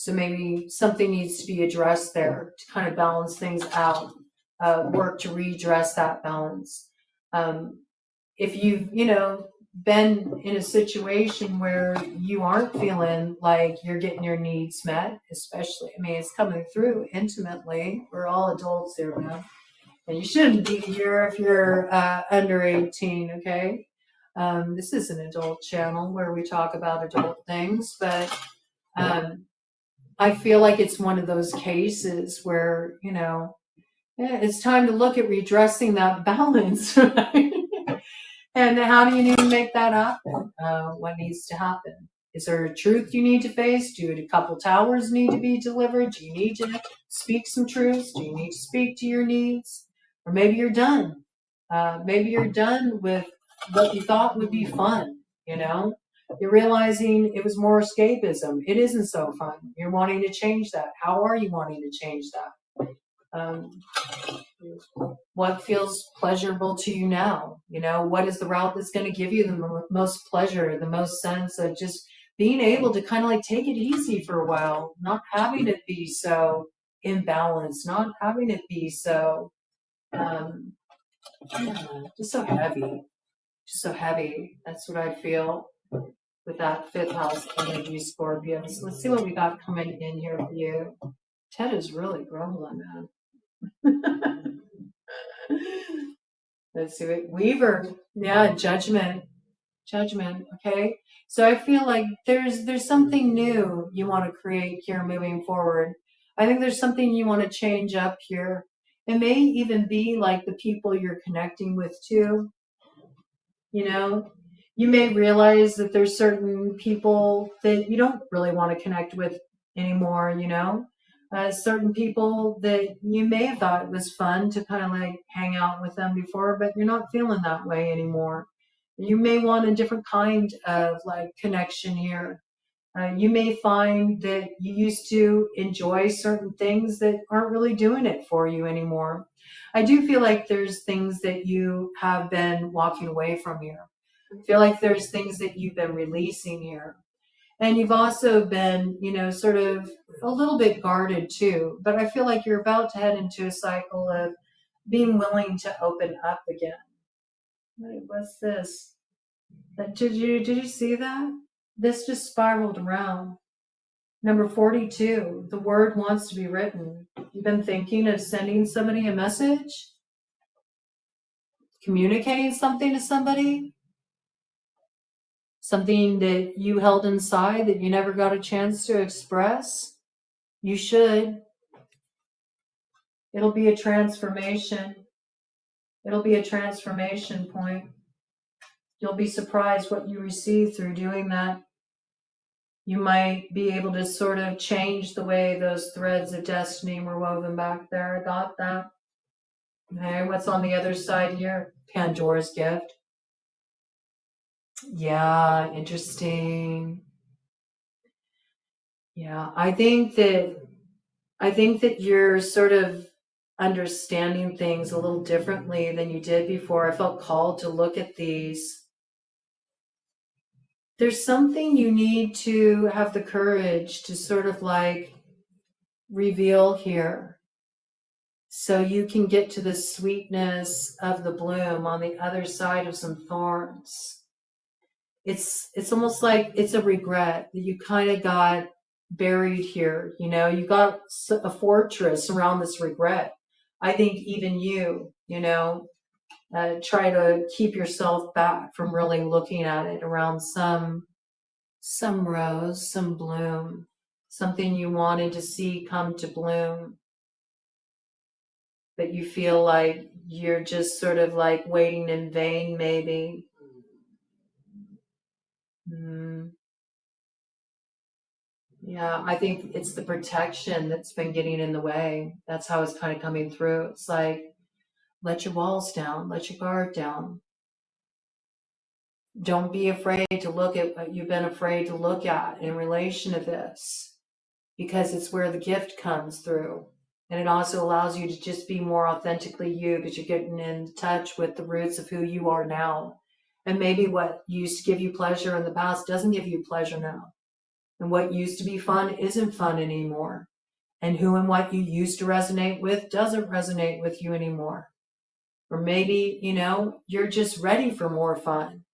A: So maybe something needs to be addressed there to kind of balance things out, work to redress that balance. If you've, been in a situation where you aren't feeling like you're getting your needs met, especially, I mean, it's coming through intimately. We're all adults here, man. And you shouldn't be here if you're under 18, okay? This is an adult channel where we talk about adult things, but I feel like it's one of those cases where, it's time to look at redressing that balance, right? And how do you need to make that happen? What needs to happen? Is there a truth you need to face? Do a couple towers need to be delivered? Do you need to speak some truths? Do you need to speak to your needs? Or maybe you're done. Maybe you're done with what you thought would be fun, You're realizing it was more escapism. It isn't so fun. You're wanting to change that. How are you wanting to change that? What feels pleasurable to you now? What is the route that's going to give you the most pleasure, the most sense of just being able to kind of like take it easy for a while, not having it be so imbalanced, not having it be so, just so heavy. Just so heavy. That's what I feel with that 5th house energy, Scorpio. So let's see what we got coming in here for you. Ted is really grumbling, man. Let's see what Weaver. Yeah, judgment. Okay. So I feel like there's something new you want to create here moving forward. I think there's something you want to change up here. It may even be like the people you're connecting with too. You may realize that there's certain people that you don't really want to connect with anymore, certain people that you may have thought it was fun to kind of like hang out with them before, but you're not feeling that way anymore. You may want a different kind of like connection here. You may find that you used to enjoy certain things that aren't really doing it for you anymore. I do feel like there's things that you have been walking away from here. I feel like there's things that you've been releasing here. And you've also been, sort of a little bit guarded too. But I feel like you're about to head into a cycle of being willing to open up again. Wait, what's this? Did you see that? This just spiraled around. Number 42, the word wants to be written. You've been thinking of sending somebody a message? Communicating something to somebody? Something that you held inside that you never got a chance to express? You should. It'll be a transformation. It'll be a transformation point. You'll be surprised what you receive through doing that. You might be able to sort of change the way those threads of destiny were woven back there. I got that. Okay, what's on the other side here? Pandora's gift. Yeah, interesting. Yeah, I think that you're sort of understanding things a little differently than you did before. I felt called to look at these. There's something you need to have the courage to sort of like reveal here so you can get to the sweetness of the bloom on the other side of some thorns. It's almost like it's a regret that you kind of got buried here. You got a fortress around this regret. I think even you, try to keep yourself back from really looking at it around some rose, some bloom, something you wanted to see come to bloom, but you feel like you're just sort of like waiting in vain, maybe. Yeah, I think it's the protection that's been getting in the way. That's how it's kind of coming through. It's like, let your walls down, let your guard down. Don't be afraid to look at what you've been afraid to look at in relation to this, because it's where the gift comes through. And it also allows you to just be more authentically you, because you're getting in touch with the roots of who you are now. And maybe what used to give you pleasure in the past doesn't give you pleasure now. And what used to be fun isn't fun anymore. And who and what you used to resonate with doesn't resonate with you anymore. Or maybe, you know, you're just ready for more fun.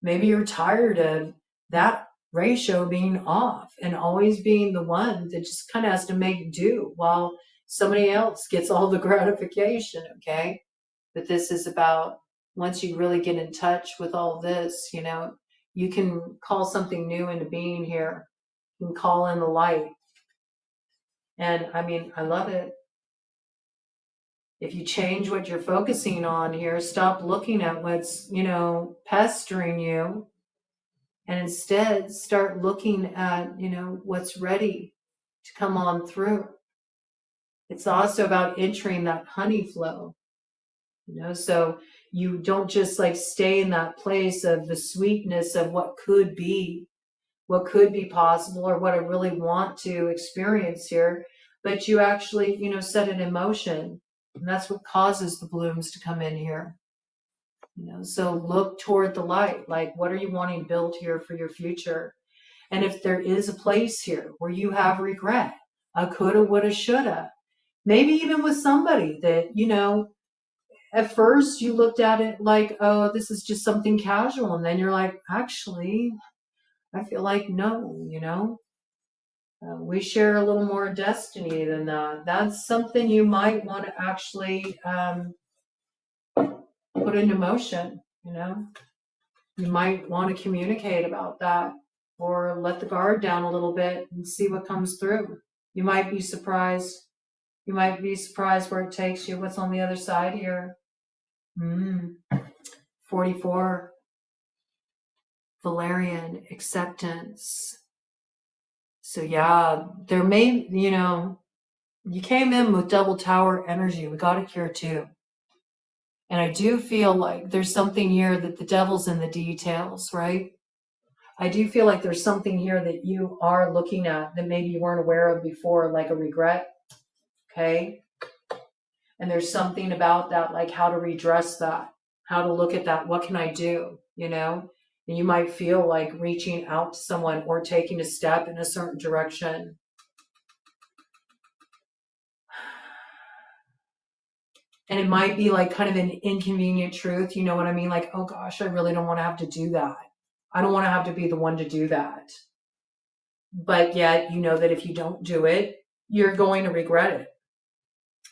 A: Maybe you're tired of that ratio being off and always being the one that just kind of has to make do while somebody else gets all the gratification, okay? But this is about, once you really get in touch with all this, you know, you can call something new into being here. You can call in the light. And I mean, I love it. If you change what you're focusing on here, stop looking at what's, you know, pestering you, and instead start looking at, you know, what's ready to come on through. It's also about entering that honey flow, you know, so you don't just like stay in that place of the sweetness of what could be possible, or what I really want to experience here, but you actually, you know, set it in motion. And that's what causes the blooms to come in here. You know, so look toward the light. Like, what are you wanting built here for your future? And if there is a place here where you have regret, a coulda, woulda, shoulda, maybe even with somebody that, you know, at first you looked at it like, oh, this is just something casual. And then you're like, actually, I feel like no, you know, we share a little more destiny than that. That's something you might want to actually put into motion, you know. You might want to communicate about that, or let the guard down a little bit and see what comes through. You might be surprised. You might be surprised where it takes you. What's on the other side here? 44. Valerian, acceptance. So yeah, there may, you know, you came in with double tower energy. We got it here too. And I do feel like there's something here that the devil's in the details, right? I do feel like there's something here that you are looking at that maybe you weren't aware of before, like a regret, okay? And there's something about that, like how to redress that, how to look at that. What can I do, you know? And you might feel like reaching out to someone or taking a step in a certain direction. And it might be like kind of an inconvenient truth, you know what I mean? Like, oh gosh, I really don't want to have to do that. I don't want to have to be the one to do that. But yet, you know that if you don't do it, you're going to regret it.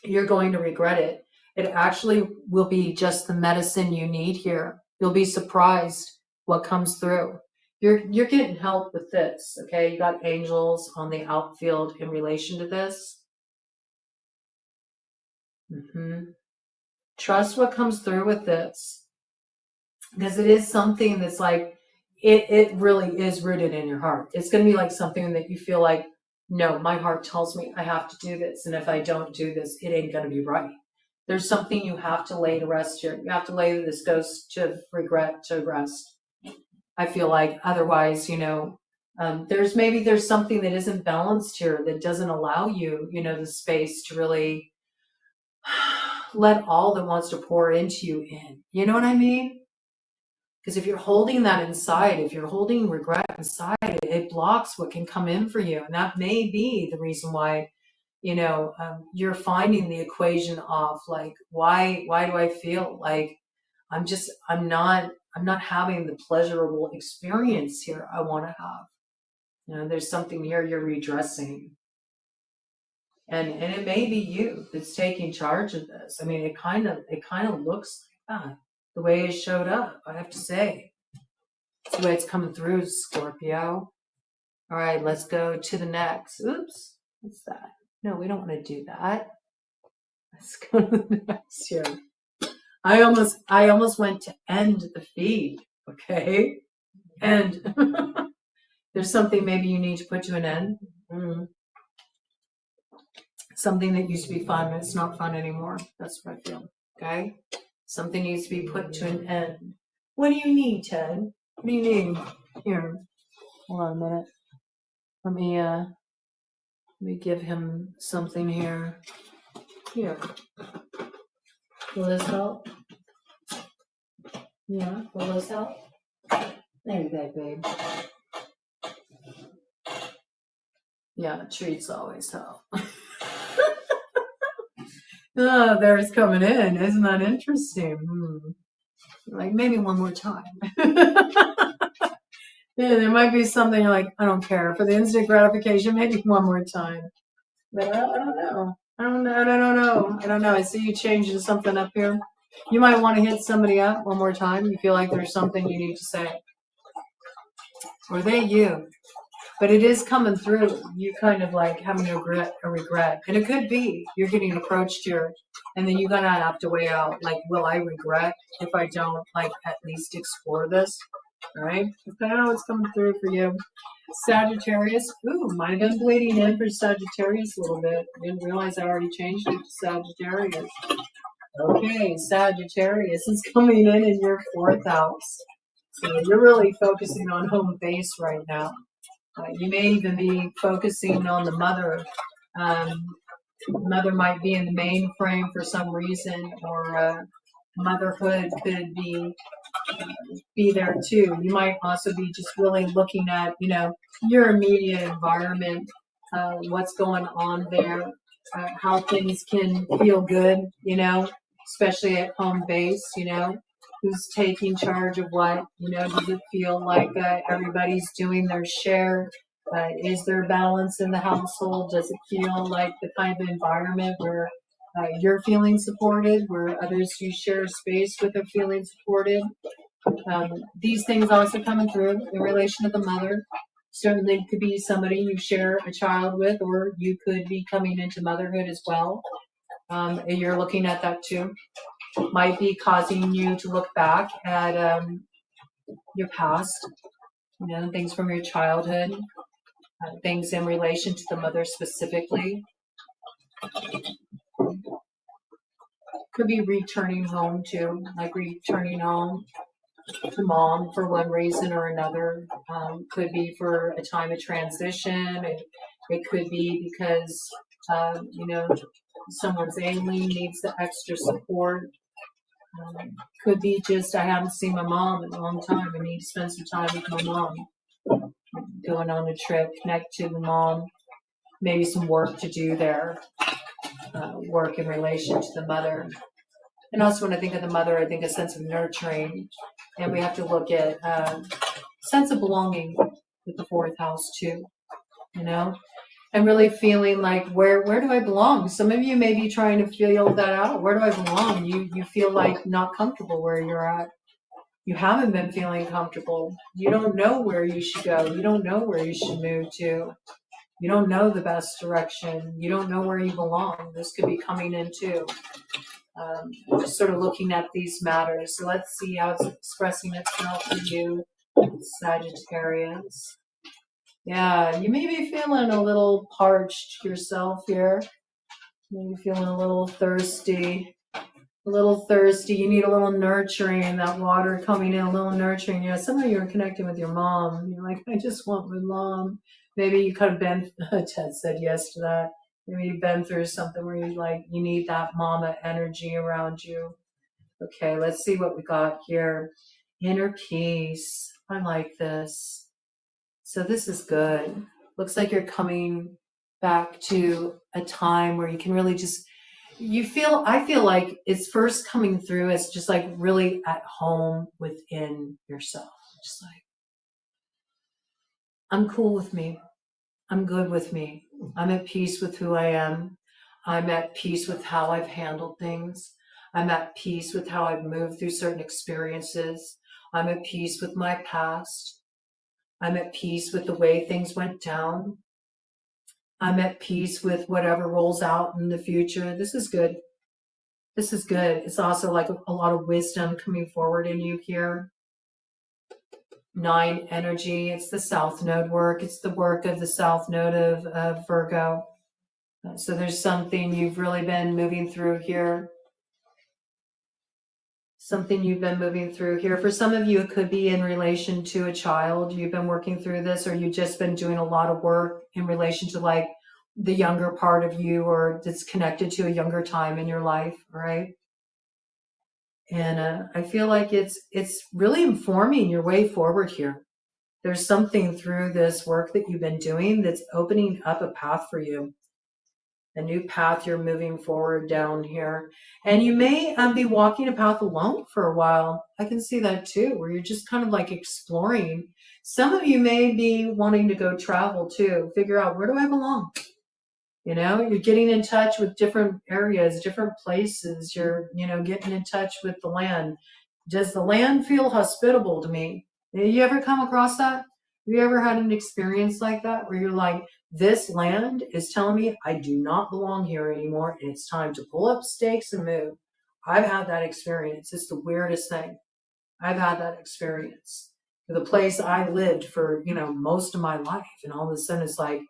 A: You're going to regret it. It actually will be just the medicine you need here. You'll be surprised what comes through. You're getting help with this, okay? You got angels on the outfield in relation to this. Trust what comes through with this, because it is something that's like, it really is rooted in your heart. It's going to be like something that you feel like, no, my heart tells me I have to do this. And if I don't do this, it ain't going to be right. There's something you have to lay to rest here. You have to lay this ghost to regret to rest. I feel like otherwise, you know, there's something that isn't balanced here that doesn't allow you, you know, the space to really let all that wants to pour into you in. You know what I mean? Because if you're holding that inside, if you're holding regret inside, it blocks what can come in for you. And that may be the reason why, you know, you're finding the equation off. Like, why do I feel like I'm not having the pleasurable experience here I want to have? You know, there's something here you're redressing. And it may be you that's taking charge of this. I mean, it kind of looks like that, the way it showed up, I have to say. That's the way it's coming through, Scorpio. All right, let's go to the next. Oops, what's that? No, we don't want to do that. Let's go to the next here. I almost went to end the feed, okay? And there's something maybe you need to put to an end. Something that used to be fun, but it's not fun anymore. That's what I feel, okay? Something needs to be put to an end. What do you need, Ted? What do you need? Here, hold on a minute. Let me give him something here. Here. Will this help? Yeah, will this help? There you go, babe.
B: Yeah, treats always help. Oh, there's coming in. Isn't that interesting? Like, maybe one more time. Yeah, there might be something you're like, I don't care. For the instant gratification, maybe one more time. But I don't know. I don't know. I don't know. I see you changing something up here. You might want to hit somebody up one more time. You feel like there's something you need to say. Or they you. But it is coming through. You kind of like having a regret. And it could be you're getting approached here. And then you're going to have to weigh out, like, will I regret if I don't, like, at least explore this? All right? I know what's coming through for you. Sagittarius. Ooh, might have been bleeding in for Sagittarius a little bit. Didn't realize I already changed it to Sagittarius. Okay, Sagittarius is coming in your 4th house. So you're really focusing on home base right now. You may even be focusing on the mother. Mother might be in the mainframe for some reason, or motherhood could be there too. You might also be just really looking at, your immediate environment, what's going on there, how things can feel good, especially at home base, who's taking charge of what, does it feel like everybody's doing their share? Is there balance in the household? Does it feel like the kind of environment where you're feeling supported, where others you share space with are feeling supported? These things also coming through in relation to the mother. Certainly could be somebody you share a child with, or you could be coming into motherhood as well. And you're looking at that too. Might be causing you to look back at your past, things from your childhood, things in relation to the mother specifically. Could be returning home too, like returning home to mom for one reason or another. Could be for a time of transition. It could be because, someone's ailing, needs the extra support. Could be just, I haven't seen my mom in a long time. I need to spend some time with my mom. Going on a trip, connect to the mom. Maybe some work to do there. Work in relation to the mother. And also when I think of the mother, I think a sense of nurturing. And we have to look at sense of belonging with the 4th house too, and really feeling like, where do I belong? Some of you may be trying to feel that out. Where do I belong? You feel like not comfortable where you're at. You haven't been feeling comfortable. You don't know where you should go. You don't know where you should move to. You don't know the best direction. You don't know where you belong. This could be coming in too. Just sort of looking at these matters. So let's see how it's expressing itself for you, Sagittarius. Yeah, you may be feeling a little parched yourself here. Maybe feeling a little thirsty. You need a little nurturing, that water coming in, a little nurturing. Some of you are connecting with your mom. You're like, I just want my mom. Maybe you could have been, Ted said yes to that. Maybe you've been through something where you need that mama energy around you. Okay, let's see what we got here. Inner peace. I like this. So this is good. Looks like you're coming back to a time where you can really just, I feel like it's first coming through as just like really at home within yourself. Just like, I'm cool with me. I'm good with me. I'm at peace with who I am. I'm at peace with how I've handled things. I'm at peace with how I've moved through certain experiences. I'm at peace with my past. I'm at peace with the way things went down. I'm at peace with whatever rolls out in the future. This is good. This is good. It's also like a lot of wisdom coming forward in you here. 9 energy. It's the South Node work. It's the work of the South Node of Virgo. So there's something you've really been moving through here. Something you've been moving through here. For some of you, it could be in relation to a child. You've been working through this, or you've just been doing a lot of work in relation to like the younger part of you, or that's connected to a younger time in your life, right? And I feel like it's really informing your way forward here. There's something through this work that you've been doing that's opening up a path for you, a new path you're moving forward down here. And you may be walking a path alone for a while. I can see that too, where you're just kind of like exploring. Some of you may be wanting to go travel too, figure out, where do I belong? You know, you're getting in touch with different areas, different places. You're, you know, getting in touch with the land. Does the land feel hospitable to me? Have you ever come across that? Have you ever had an experience like that where you're like, this land is telling me I do not belong here anymore and it's time to pull up stakes and move? I've had that experience. It's the weirdest thing. I've had that experience. The place I lived for, you know, most of my life, and all of a sudden it's like,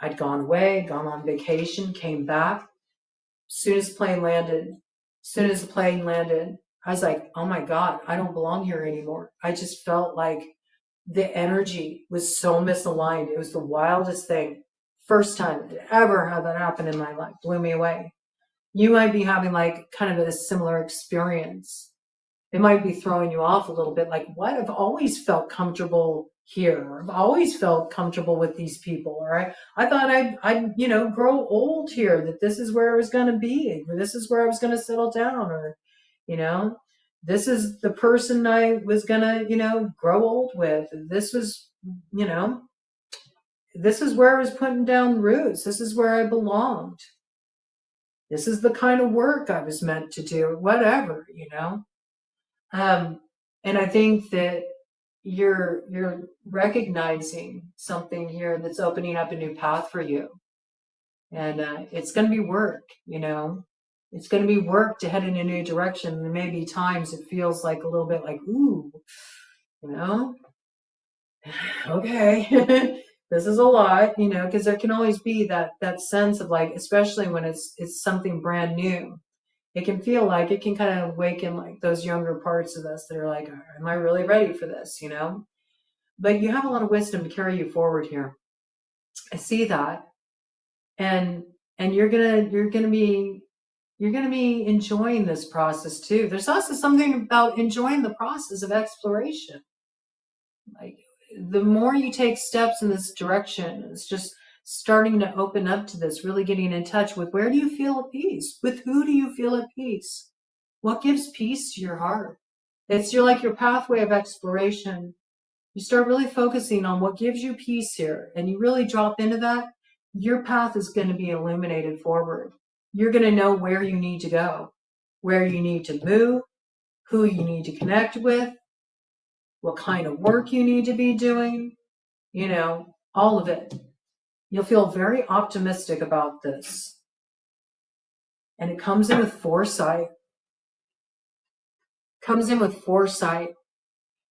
B: I'd gone away, gone on vacation, came back. Soon as the plane landed, I was like, oh my God, I don't belong here anymore. I just felt like the energy was so misaligned. It was the wildest thing. First time I'd ever had that happen in my life. Blew me away. You might be having like kind of a similar experience. It might be throwing you off a little bit. Like, what? I've always felt comfortable here. I've always felt comfortable with these people. All right. I thought I'd, you know, grow old here, that this is where I was going to be, or this is where I was going to settle down, or, you know, this is the person I was going to, you know, grow old with. This was, you know, this is where I was putting down roots. This is where I belonged. This is the kind of work I was meant to do, whatever, you know. And I think that you're recognizing something here that's opening up a new path for you. And it's going to be work, you know. It's going to be work to head in a new direction. And maybe times it feels like a little bit like, ooh, you know, okay, this is a lot, you know, because there can always be that sense of like, especially when it's something brand new. It can feel like, it can kind of awaken like those younger parts of us that are like, am I really ready for this, you know? But you have a lot of wisdom to carry you forward here. I see that. And you're gonna be enjoying this process too. There's also something about enjoying the process of exploration. Like, the more you take steps in this direction, it's just starting to open up to this, really getting in touch with, where do you feel at peace? With who do you feel at peace? What gives peace to your heart? It's your pathway of exploration. You start really focusing on what gives you peace here, and you really drop into that, your path is going to be illuminated forward. You're going to know where you need to go, where you need to move, who you need to connect with, what kind of work you need to be doing, you know, all of it. You'll feel very optimistic about this. And it comes in with foresight.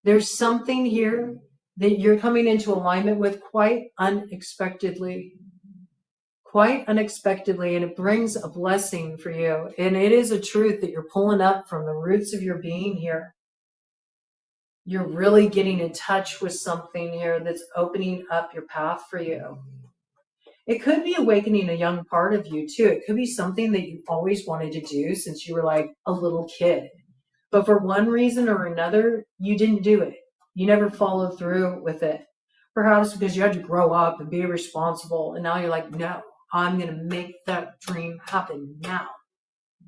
B: There's something here that you're coming into alignment with quite unexpectedly, and it brings a blessing for you. And it is a truth that you're pulling up from the roots of your being here. You're really getting in touch with something here that's opening up your path for you. It could be awakening a young part of you too. It could be something that you always wanted to do since you were like a little kid. But for one reason or another, you didn't do it. You never followed through with it. Perhaps because you had to grow up and be responsible. And now you're like, no, I'm going to make that dream happen now.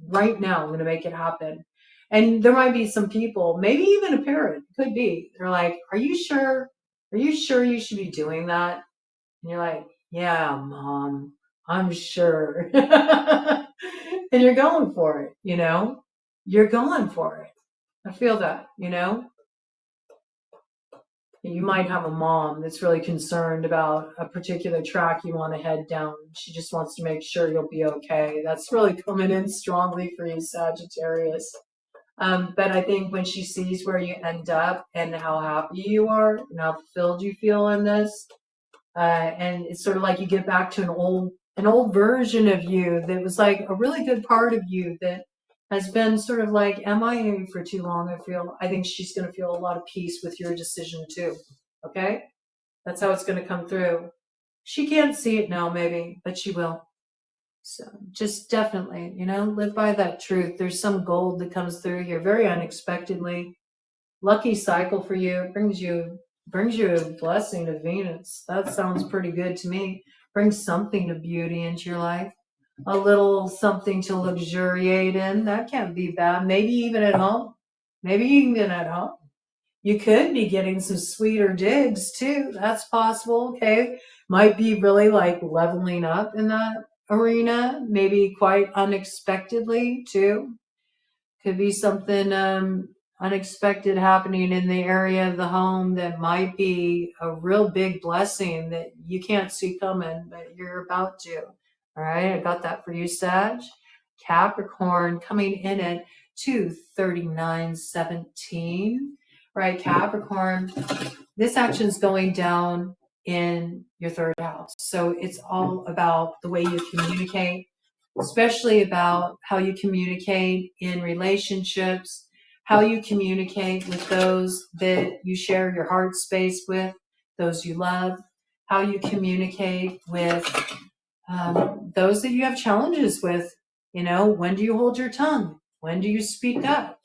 B: Right now, I'm going to make it happen. And there might be some people, maybe even a parent, could be. They're like, are you sure? Are you sure you should be doing that? And you're like, yeah, Mom, I'm sure. And you're going for it, you know? You're going for it. I feel that, you know? You might have a mom that's really concerned about a particular track you want to head down. She just wants to make sure you'll be okay. That's really coming in strongly for you, Sagittarius. But I think when she sees where you end up and how happy you are and how fulfilled you feel in this, and it's sort of like you get back to an old version of you that was like a really good part of you that has been sort of like MIA for too long. I think she's going to feel a lot of peace with your decision too. Okay? That's how it's going to come through. She can't see it now, maybe, but she will. So just definitely, you know, live by that truth. There's some gold that comes through here very unexpectedly. Lucky cycle for you. It brings you brings you a blessing to Venus. That sounds pretty good to me. Brings something of beauty into your life. A little something to luxuriate in. That can't be bad. Maybe even at home. Maybe even at home. You could be getting some sweeter digs too. That's possible. Okay. Might be really like leveling up in that arena. Maybe quite unexpectedly too. Could be something unexpected happening in the area of the home that might be a real big blessing that you can't see coming, but you're about to. All right, I got that for you, Sag. Capricorn coming in at 239.17. Right, Capricorn, this action is going down in your third house. So it's all about the way you communicate, especially about how you communicate in relationships, how you communicate with those that you share your heart space with, those you love, how you communicate with those that you have challenges with. You know, when do you hold your tongue? When do you speak up?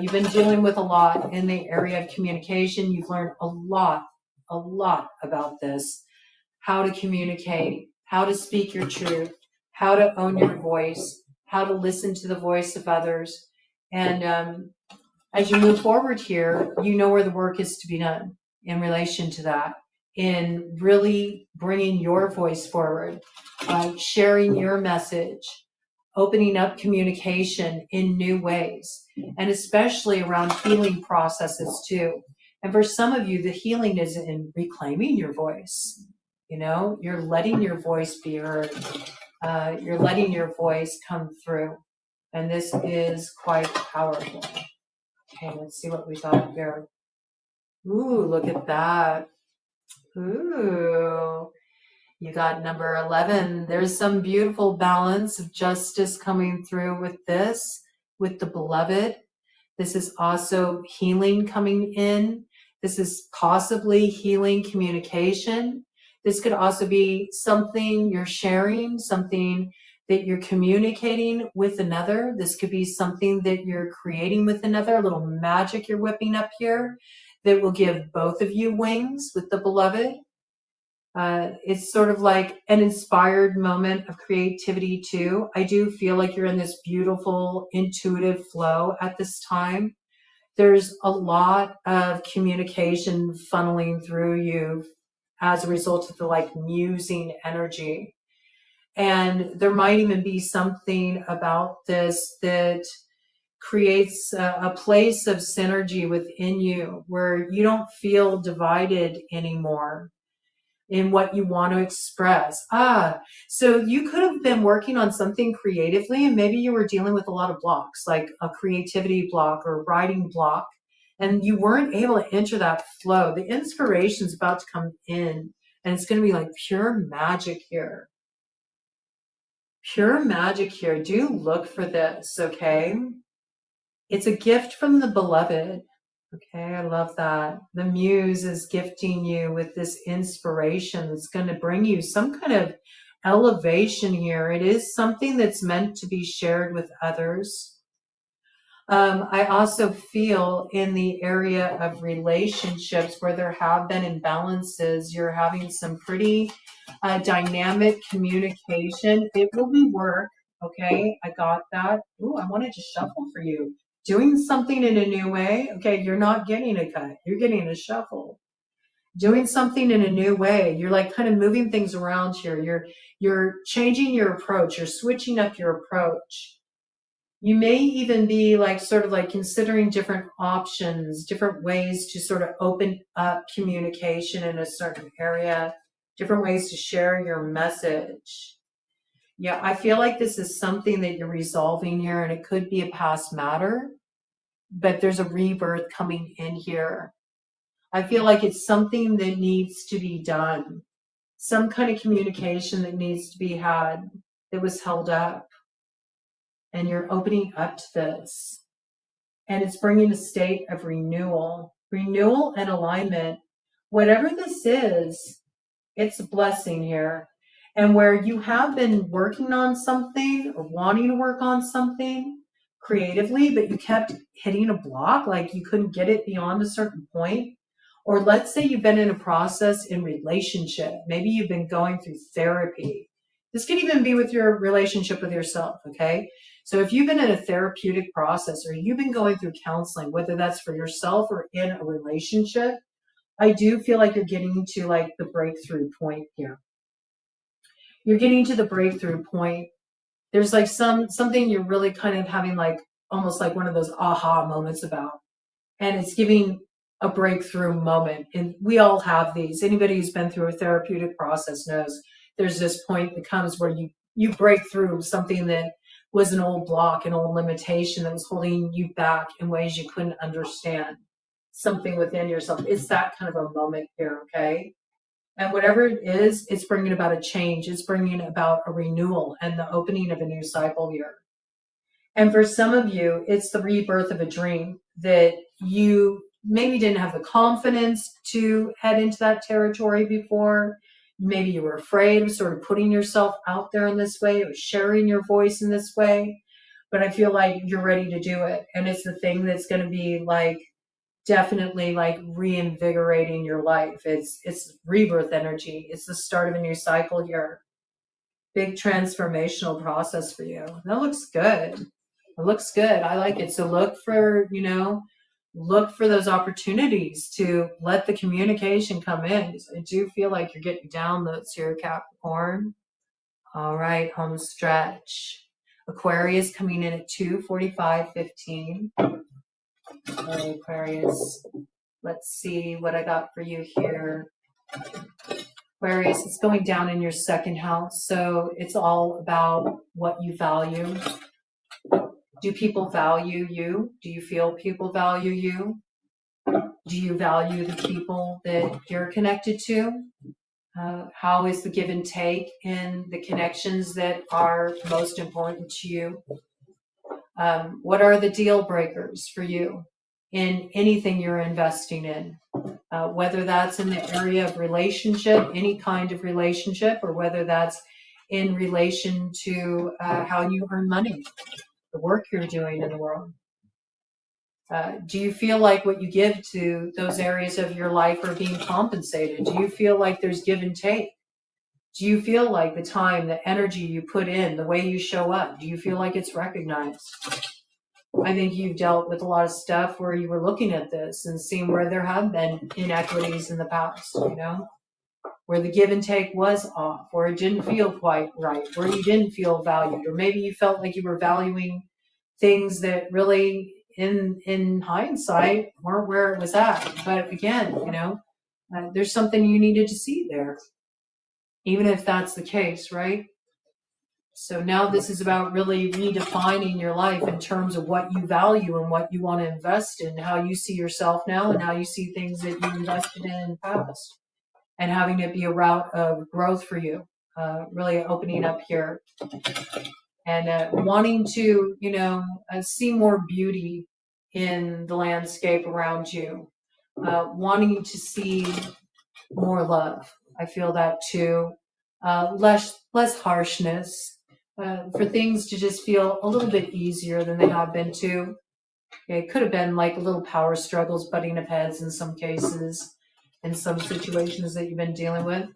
B: You've been dealing with a lot in the area of communication. You've learned a lot about this, how to communicate, how to speak your truth, how to own your voice, how to listen to the voice of others. And as you move forward here, you know where the work is to be done in relation to that, in really bringing your voice forward, sharing your message, opening up communication in new ways, and especially around healing processes too. And for some of you, the healing is in reclaiming your voice. You know, you're letting your voice be heard. You're letting your voice come through. And this is quite powerful. Okay, let's see what we got here. Ooh, look at that. Ooh. You got number 11. There's some beautiful balance of justice coming through with this, with the beloved. This is also healing coming in. This is possibly healing communication. This could also be something you're sharing, something that you're communicating with another. This could be something that you're creating with another, a little magic you're whipping up here that will give both of you wings with the beloved. It's sort of like an inspired moment of creativity too. I do feel like you're in this beautiful intuitive flow at this time. There's a lot of communication funneling through you as a result of the like musing energy. And there might even be something about this that creates a place of synergy within you where you don't feel divided anymore in what you want to express. So you could have been working on something creatively and maybe you were dealing with a lot of blocks, like a creativity block or writing block, and you weren't able to enter that flow. The inspiration's about to come in and it's going to be like pure magic here. Pure magic here. Do look for this, okay? It's a gift from the beloved. Okay, I love that. The muse is gifting you with this inspiration that's going to bring you some kind of elevation here. It is something that's meant to be shared with others. I also feel in the area of relationships where there have been imbalances, you're having some pretty dynamic communication. It will be work. Okay, I got that. Ooh, I wanted to shuffle for you. Doing something in a new way. Okay, you're not getting a cut. You're getting a shuffle. Doing something in a new way. You're like kind of moving things around here. You're changing your approach. You're switching up your approach. You may even be like sort of like considering different options, different ways to sort of open up communication in a certain area, different ways to share your message. Yeah, I feel like this is something that you're resolving here, and it could be a past matter, but there's a rebirth coming in here. I feel like it's something that needs to be done, some kind of communication that needs to be had that was held up, and you're opening up to this, and it's bringing a state of renewal and alignment. Whatever this is, it's a blessing here. And where you have been working on something or wanting to work on something creatively, but you kept hitting a block, like you couldn't get it beyond a certain point, Or let's say you've been in a process in relationship. Maybe you've been going through therapy. This can even be with your relationship with yourself, okay? So if you've been in a therapeutic process or you've been going through counseling, whether that's for yourself or in a relationship, I do feel like you're getting to like the breakthrough point here. You're getting to the breakthrough point. There's like something you're really kind of having like almost like one of those aha moments about. And it's giving a breakthrough moment. And we all have these. Anybody who's been through a therapeutic process knows there's this point that comes where you break through something that was an old block, an old limitation that was holding you back in ways you couldn't understand. Something within yourself. It's that kind of a moment here, okay? And whatever it is, it's bringing about a change. It's bringing about a renewal and the opening of a new cycle here. And for some of you, it's the rebirth of a dream that you maybe didn't have the confidence to head into that territory before. Maybe you were afraid of sort of putting yourself out there in this way or sharing your voice in this way. But I feel like you're ready to do it. And it's the thing that's going to be like definitely like reinvigorating your life. It's rebirth energy. It's the start of a new cycle here. Big transformational process for you. That looks good. It looks good. I like it. So look for, look for those opportunities to let the communication come in. I do feel like you're getting downloads here, Capricorn. All right, home stretch. Aquarius coming in at 2:45:15. All right, Aquarius. Let's see what I got for you here. Aquarius, it's going down in your second house. So it's all about what you value. Do people value you? Do you feel people value you? Do you value the people that you're connected to? How is the give and take in the connections that are most important to you? What are the deal breakers for you in anything you're investing in? Whether that's in the area of relationship, any kind of relationship, or whether that's in relation to how you earn money, the work you're doing in the world. Do you feel like what you give to those areas of your life are being compensated? Do you feel like there's give and take? Do you feel like the time, the energy you put in, the way you show up, do you feel like it's recognized? I think you've dealt with a lot of stuff where you were looking at this and seeing where there have been inequities in the past, where the give and take was off, where it didn't feel quite right, where you didn't feel valued, or maybe you felt like you were valuing things that really in hindsight weren't where it was at. But again, there's something you needed to see there, even if that's the case, right? So now this is about really redefining your life in terms of what you value and what you want to invest in, how you see yourself now and how you see things that you invested in the past, and having it be a route of growth for you, really opening up here. And wanting to, see more beauty in the landscape around you, wanting to see more love. I feel that too. Less harshness, for things to just feel a little bit easier than they have been too. It could have been like little power struggles, butting of heads in some cases, in some situations that you've been dealing with.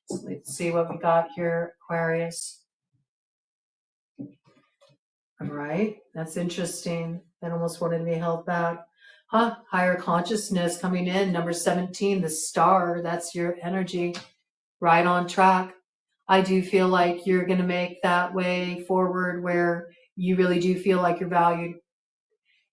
B: So let's see what we got here, Aquarius. All right, that's interesting. That almost wanted to be held back. Higher consciousness coming in, number 17, the star. That's your energy, right on track. I do feel like you're going to make that way forward where you really do feel like you're valued.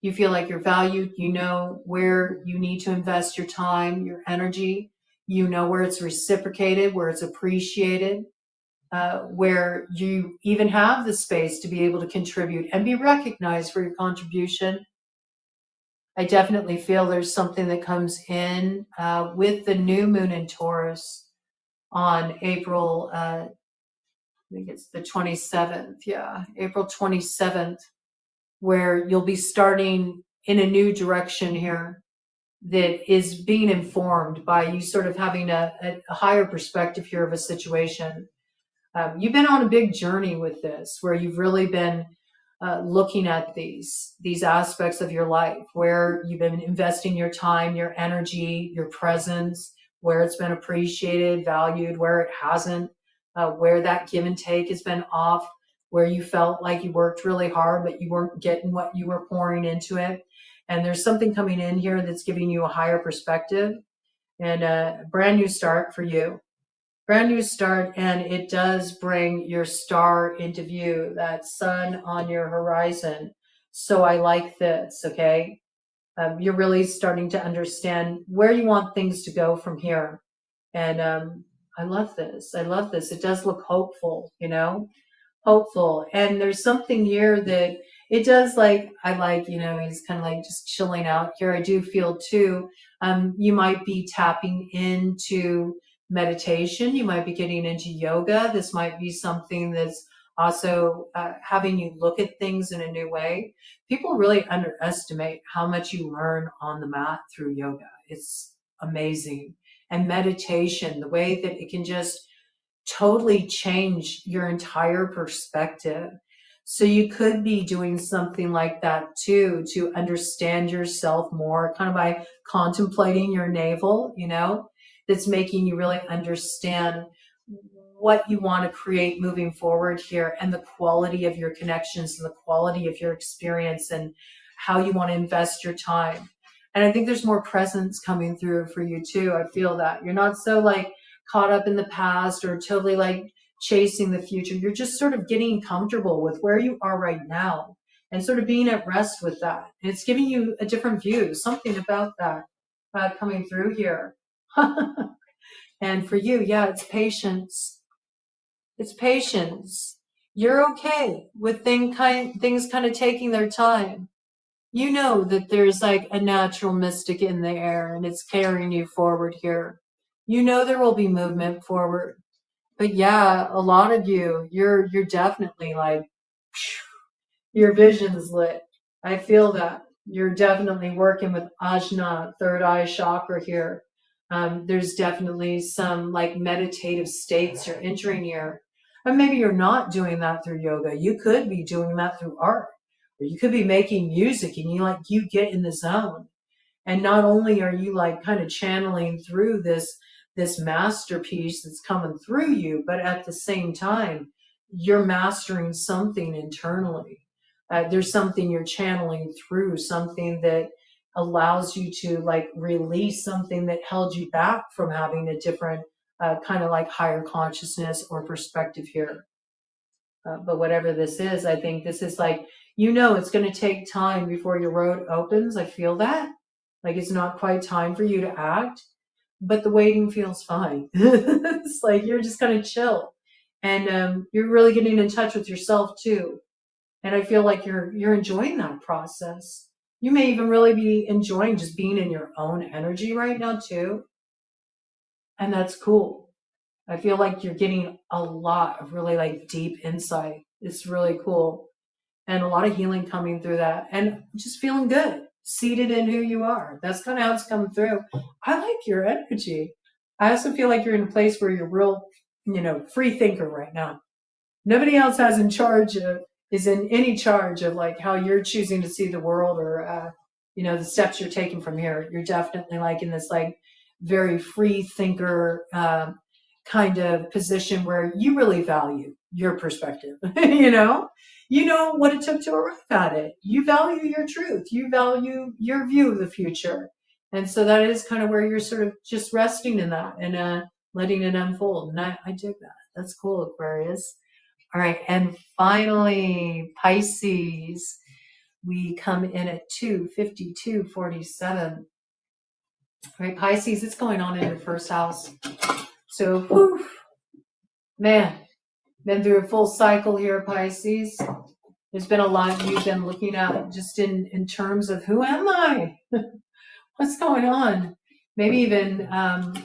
B: You feel like you're valued. You know where you need to invest your time, your energy. You know where it's reciprocated, where it's appreciated. Where you even have the space to be able to contribute and be recognized for your contribution. I definitely feel there's something that comes in with the new moon in Taurus on April, I think it's the 27th, April 27th, where you'll be starting in a new direction here that is being informed by you sort of having a higher perspective here of a situation. You've been on a big journey with this, where you've really been looking at these aspects of your life where you've been investing your time, your energy, your presence, where it's been appreciated, valued, where it hasn't, where that give and take has been off, where you felt like you worked really hard, but you weren't getting what you were pouring into it. And there's something coming in here that's giving you a higher perspective and a brand new start for you. Brand new start, and it does bring your star into view, that sun on your horizon. So I like this, okay? You're really starting to understand where you want things to go from here. And I love this. I love this. It does look hopeful, you know? Hopeful. And there's something here that it does like, I like, you know, he's kind of like just chilling out here. I do feel too, you might be tapping into meditation. You might be getting into yoga. This might be something that's also having you look at things in a new way. People really underestimate how much you learn on the mat through yoga. It's amazing. And meditation, the way that it can just totally change your entire perspective. So you could be doing something like that too, to understand yourself more, kind of by contemplating your navel, you know, that's making you really understand what you want to create moving forward here, and the quality of your connections and the quality of your experience and how you want to invest your time. And I think there's more presence coming through for you too. I feel that you're not so like caught up in the past or totally like chasing the future. You're just sort of getting comfortable with where you are right now and sort of being at rest with that. And it's giving you a different view, something about that coming through here. And for you, yeah, it's patience. It's patience. You're okay with things kind of taking their time. You know that there's like a natural mystic in the air and it's carrying you forward here. You know there will be movement forward. But yeah, a lot of you're definitely like, your vision's lit. I feel that. You're definitely working with Ajna, third eye chakra here. There's definitely some like meditative states you're entering here. And maybe you're not doing that through yoga. You could be doing that through art. Or you could be making music and you get in the zone. And not only are you like kind of channeling through this masterpiece that's coming through you, but at the same time, you're mastering something internally. There's something you're channeling through, something that allows you to like release something that held you back from having a different kind of like higher consciousness or perspective here. But whatever this is, I think this is like, you know, it's going to take time before your road opens. I feel that. Like it's not quite time for you to act, but the waiting feels fine. It's like you're just kind of chill. And you're really getting in touch with yourself too. And I feel like you're enjoying that process. You may even really be enjoying just being in your own energy right now too. And that's cool. I feel like you're getting a lot of really like deep insight. It's really cool. And a lot of healing coming through that and just feeling good, seated in who you are. That's kind of how it's coming through. I like your energy. I also feel like you're in a place where you're real, you know, free thinker right now. Nobody else is in any charge of like how you're choosing to see the world or, you know, the steps you're taking from here. You're definitely like in this like very free thinker, kind of position where you really value your perspective. You know what it took to arrive at it. You value your truth. You value your view of the future. And so that is kind of where you're sort of just resting in that and letting it unfold. And I dig that. That's cool, Aquarius. All right. And finally, Pisces, we come in at 252.47. All right, Pisces, it's going on in your first house. So, whew, man, been through a full cycle here, Pisces. There's been a lot you've been looking at just in terms of who am I? What's going on? Maybe even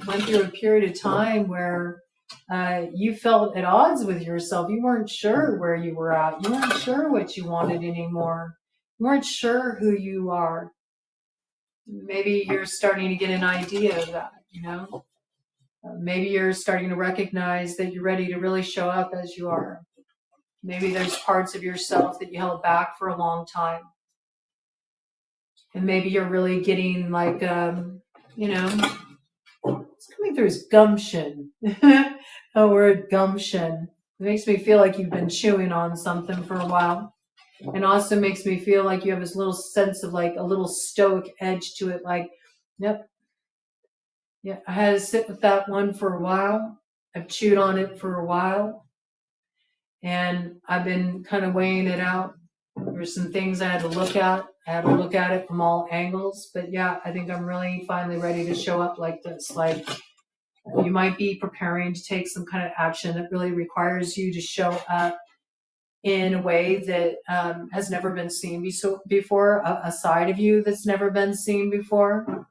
B: went through a period of time where you felt at odds with yourself. You weren't sure where you were at. You weren't sure what you wanted anymore. You weren't sure who you are. Maybe you're starting to get an idea of that, you know? Maybe you're starting to recognize that you're ready to really show up as you are. Maybe there's parts of yourself that you held back for a long time. And maybe you're really getting like, you know, it's coming through as gumption. The word gumption. It makes me feel like you've been chewing on something for a while. And also makes me feel like you have this little sense of like a little stoic edge to it. Like, yep. Yeah, I had to sit with that one for a while. I've chewed on it for a while. And I've been kind of weighing it out. There's some things I had to look at. I had to look at it from all angles. But yeah, I think I'm really finally ready to show up like this. Like, you might be preparing to take some kind of action that really requires you to show up in a way that has never been seen before, a side of you that's never been seen before.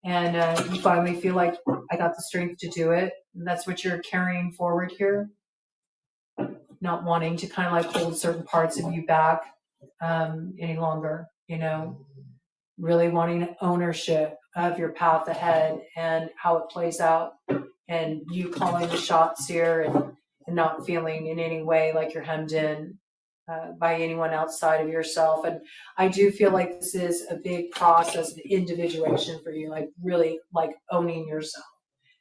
B: And you finally feel like, I got the strength to do it. And that's what you're carrying forward here. Not wanting to kind of like hold certain parts of you back any longer, you know, really wanting ownership of your path ahead and how it plays out, and you calling the shots here, and not feeling in any way like you're hemmed in by anyone outside of yourself. And I do feel like this is a big process of individuation for you, like really like owning yourself.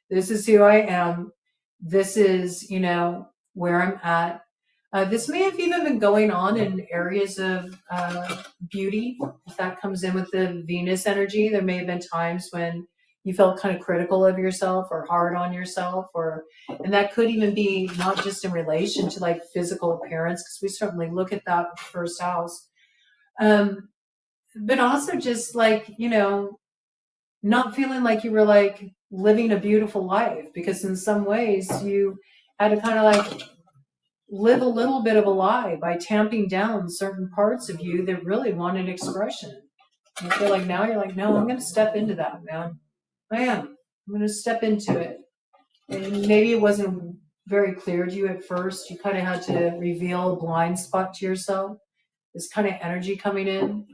B: This is who I am. This is, you know, where I'm at. This may have even been going on in areas of beauty. If that comes in with the Venus energy, there may have been times when you felt kind of critical of yourself or hard on yourself, and that could even be not just in relation to like physical appearance, because we certainly look at that with the first house, but also just like, you know, not feeling like you were like living a beautiful life, because in some ways you had to kind of like live a little bit of a lie by tamping down certain parts of you that really wanted expression. And I feel like now you're like, no, I'm going to step into that, man. I am. I'm going to step into it. And maybe it wasn't very clear to you at first. You kind of had to reveal a blind spot to yourself. This kind of energy coming in.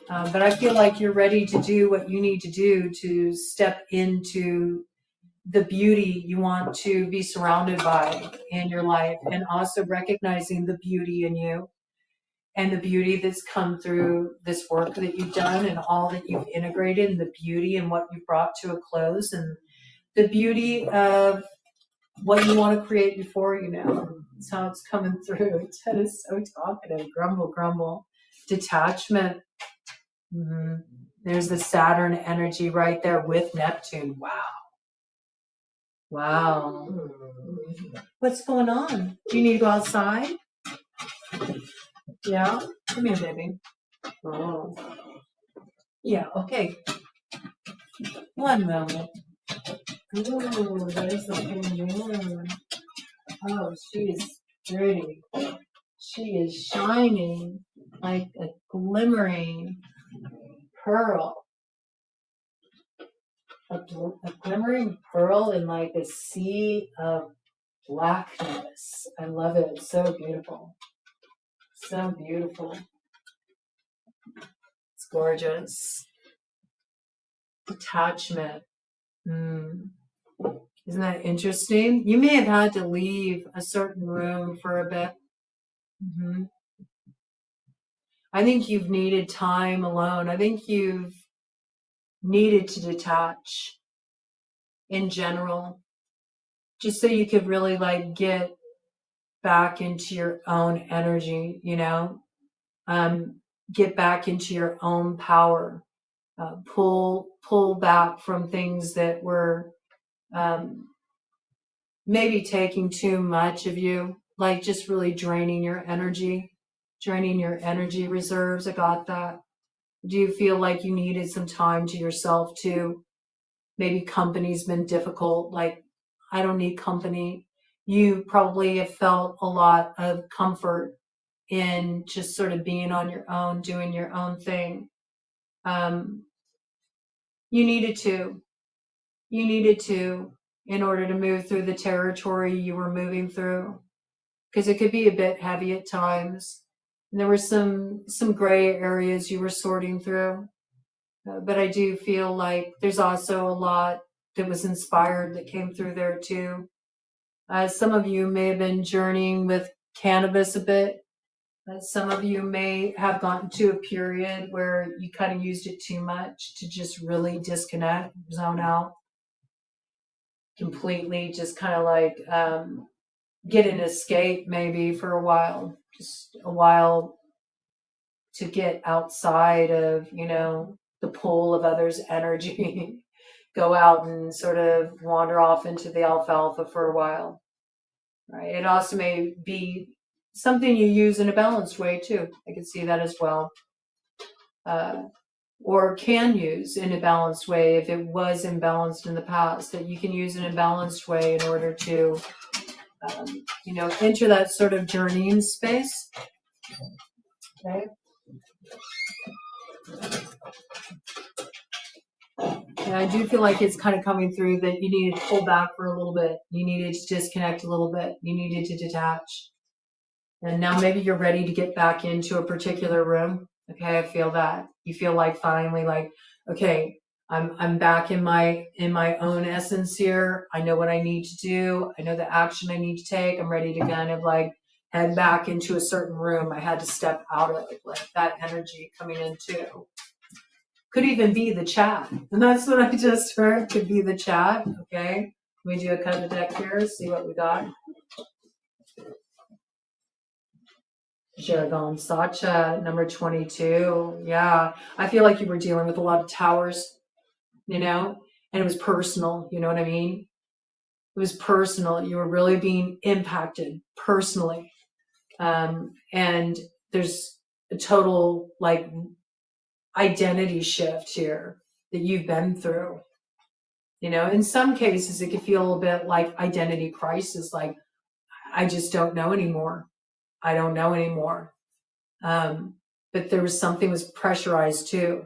B: But I feel like you're ready to do what you need to do to step into the beauty you want to be surrounded by in your life, and also recognizing the beauty in you and the beauty that's come through this work that you've done and all that you've integrated, and the beauty and what you've brought to a close, and the beauty of what you want to create before you know. That's how it's coming through. Ted is so talkative. Grumble, grumble. Detachment. Mm-hmm. There's the Saturn energy right there with Neptune. Wow. Wow. What's going on? Do you need to go outside? Yeah? Come here, baby. Oh. Yeah, okay. One moment. Ooh, there's the full moon. Oh, she is pretty. She is shining like a glimmering pearl. A glimmering pearl in like a sea of blackness. I love it. It's so beautiful. So beautiful. It's gorgeous. Detachment. Isn't that interesting? You may have had to leave a certain room for a bit. I think you've needed time alone. I think you've needed to detach in general, just so you could really like get back into your own energy, you know, get back into your own power, pull back from things that were maybe taking too much of you, like just really draining your energy reserves. I got that. Do you feel like you needed some time to yourself too? Maybe company's been difficult. Like, I don't need company. You probably have felt a lot of comfort in just sort of being on your own, doing your own thing. You needed to in order to move through the territory you were moving through, because it could be a bit heavy at times. And there were some gray areas you were sorting through. But I do feel like there's also a lot that was inspired that came through there too. Some of you may have been journeying with cannabis a bit. Some of you may have gotten to a period where you kind of used it too much to just really disconnect, zone out completely, just kind of like get an escape maybe for a while, just a while to get outside of, the pool of others' energy. Go out and sort of wander off into the alfalfa for a while. Right. It also may be something you use in a balanced way too. I can see that as well. Or can use in a balanced way if it was imbalanced in the past, that you can use in a balanced way in order to, enter that sort of journeying space. Okay. And I do feel like it's kind of coming through that you needed to pull back for a little bit. You needed to disconnect a little bit. You needed to detach. And now maybe you're ready to get back into a particular room. Okay, I feel that. You feel like finally like, okay, I'm back in my own essence here. I know what I need to do. I know the action I need to take. I'm ready to kind of like head back into a certain room. I had to step out of it, like that energy coming in too. Could even be the chat. And that's what I just heard. Could be the chat. Okay. Let me do a cut of the deck here, see what we got. Jaragon Sacha, number 22. Yeah. I feel like you were dealing with a lot of towers, and it was personal. You know what I mean? It was personal. You were really being impacted personally. And there's a total like identity shift here that you've been through. In some cases, it can feel a little bit like identity crisis, like, I just don't know anymore. I don't know anymore. But there was something was pressurized too.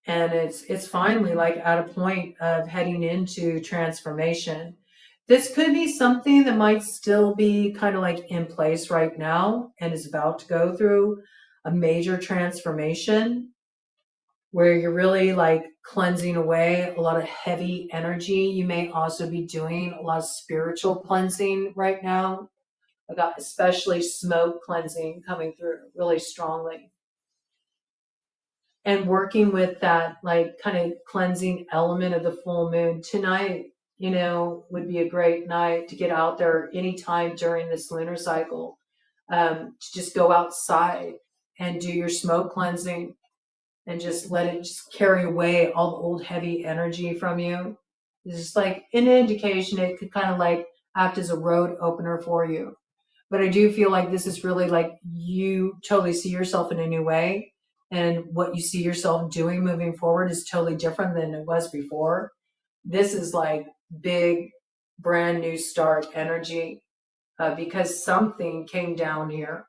B: And it's finally like at a point of heading into transformation. This could be something that might still be kind of like in place right now and is about to go through a major transformation where you're really like cleansing away a lot of heavy energy. You may also be doing a lot of spiritual cleansing right now. I got especially smoke cleansing coming through really strongly. And working with that like kind of cleansing element of the full moon tonight, would be a great night to get out there anytime during this lunar cycle, to just go outside and do your smoke cleansing and just let it just carry away all the old heavy energy from you. It's just like an indication it could kind of like act as a road opener for you. But I do feel like this is really like you totally see yourself in a new way. And what you see yourself doing moving forward is totally different than it was before. This is like big, brand new start energy, because something came down here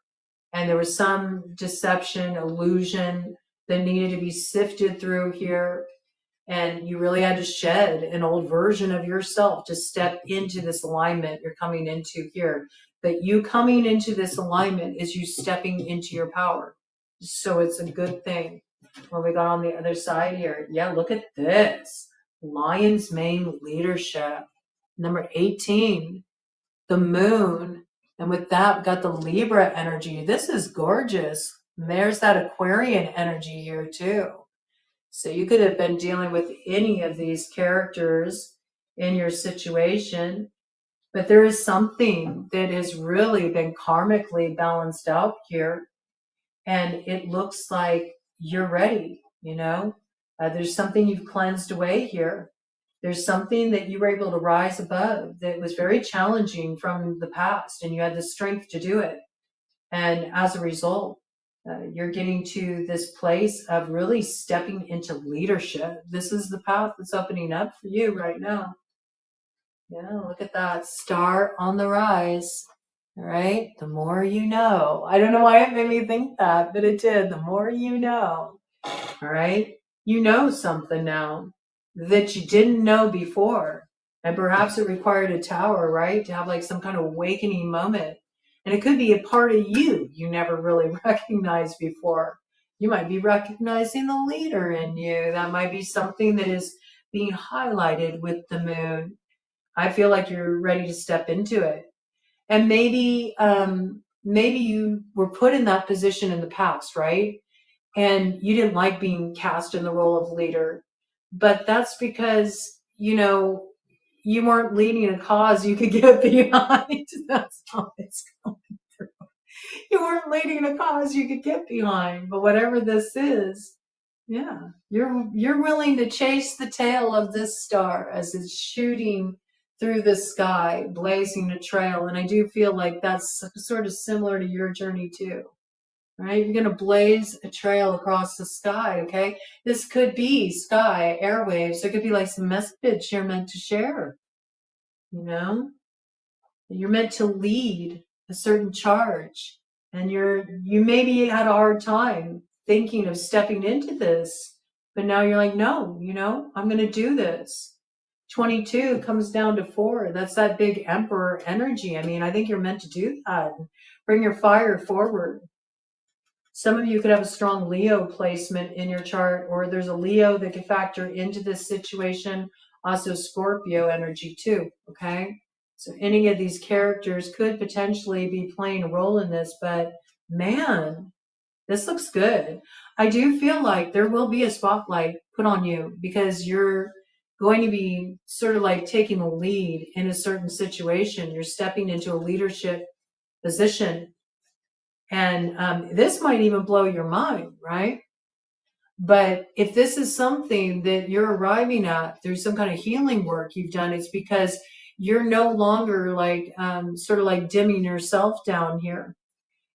B: and there was some deception, illusion that needed to be sifted through here. And you really had to shed an old version of yourself to step into this alignment you're coming into here. But you coming into this alignment is you stepping into your power. So it's a good thing. What we got on the other side here. Yeah, look at this. Lion's Mane leadership. Number 18. The moon. And with that, we got the Libra energy. This is gorgeous. And there's that Aquarian energy here too. So you could have been dealing with any of these characters in your situation, but there is something that has really been karmically balanced out here. And it looks like you're ready, there's something you've cleansed away here. There's something that you were able to rise above that was very challenging from the past, and you had the strength to do it. And as a result, you're getting to this place of really stepping into leadership. This is the path that's opening up for you right now. Yeah, look at that star on the rise. All right, the more you know. I don't know why it made me think that, but it did. The more you know. All right, you know something now that you didn't know before. And perhaps it required a tower, right? To have like some kind of awakening moment. And it could be a part of you never really recognized before. You might be recognizing the leader in you. That might be something that is being highlighted with the moon. I feel like you're ready to step into it. And maybe you were put in that position in the past, right? And you didn't like being cast in the role of leader. But that's because, you weren't leading a cause you could get behind. That's how it's going through. You weren't leading a cause you could get behind. But whatever this is, yeah, you're willing to chase the tail of this star as it's shooting through the sky, blazing a trail. And I do feel like that's sort of similar to your journey too. Right? You're going to blaze a trail across the sky, okay? This could be sky, airwaves. There could be like some message you're meant to share, You're meant to lead a certain charge. And you maybe had a hard time thinking of stepping into this, but now you're like, no, I'm going to do this. 22 comes down to 4. That's that big emperor energy. I mean, I think you're meant to do that. Bring your fire forward. Some of you could have a strong Leo placement in your chart, or there's a Leo that could factor into this situation. Also Scorpio energy too, okay? So any of these characters could potentially be playing a role in this, but man, this looks good. I do feel like there will be a spotlight put on you because you're going to be sort of like taking the lead in a certain situation. You're stepping into a leadership position. And this might even blow your mind, right? But if this is something that you're arriving at through some kind of healing work you've done, it's because you're no longer like sort of like dimming yourself down here.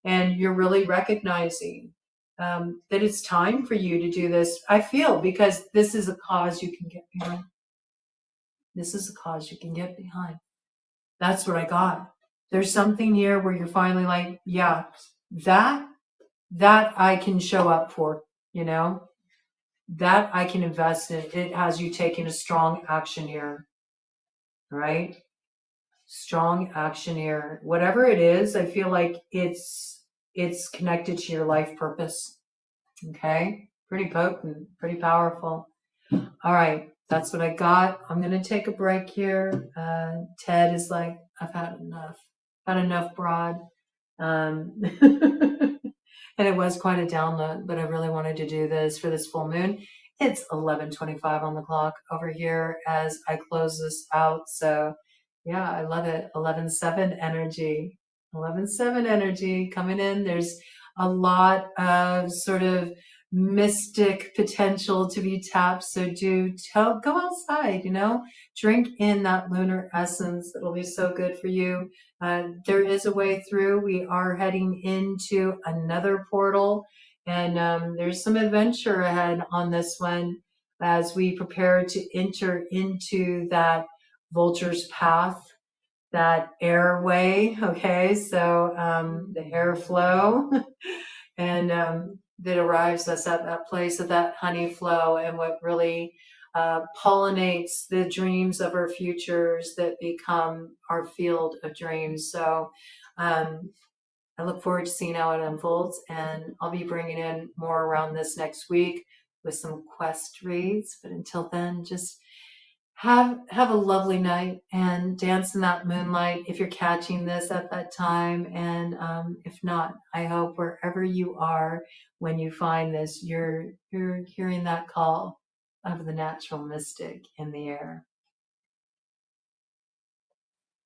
B: And you're really recognizing that it's time for you to do this. I feel because this is a cause you can get behind. This is a cause you can get behind. That's what I got. There's something here where you're finally like, yeah, that I can show up for, that I can invest in. It has you taking a strong action here, right? Strong action here. Whatever it is, I feel like it's connected to your life purpose. Okay? Pretty potent, pretty powerful. All right, that's what I got. I'm going to take a break here. Ted is like, I've had enough. Had enough, broad. And it was quite a download, but I really wanted to do this for this full moon. It's 11:25 on the clock over here as I close this out. So yeah, I love it. 11/7 energy. 11/7 energy coming in. There's a lot of sort of mystic potential to be tapped. So go outside, drink in that lunar essence. It'll be so good for you. There is a way through. We are heading into another portal, and there's some adventure ahead on this one as we prepare to enter into that vulture's path, that airway. Okay, so the airflow, and that arrives us at that place of that honey flow, and what really pollinates the dreams of our futures that become our field of dreams. So I look forward to seeing how it unfolds, and I'll be bringing in more around this next week with some quest reads. But until then, just have a lovely night and dance in that moonlight if you're catching this at that time. And if not, I hope wherever you are when you find this, you're hearing that call of the natural mystic in the air.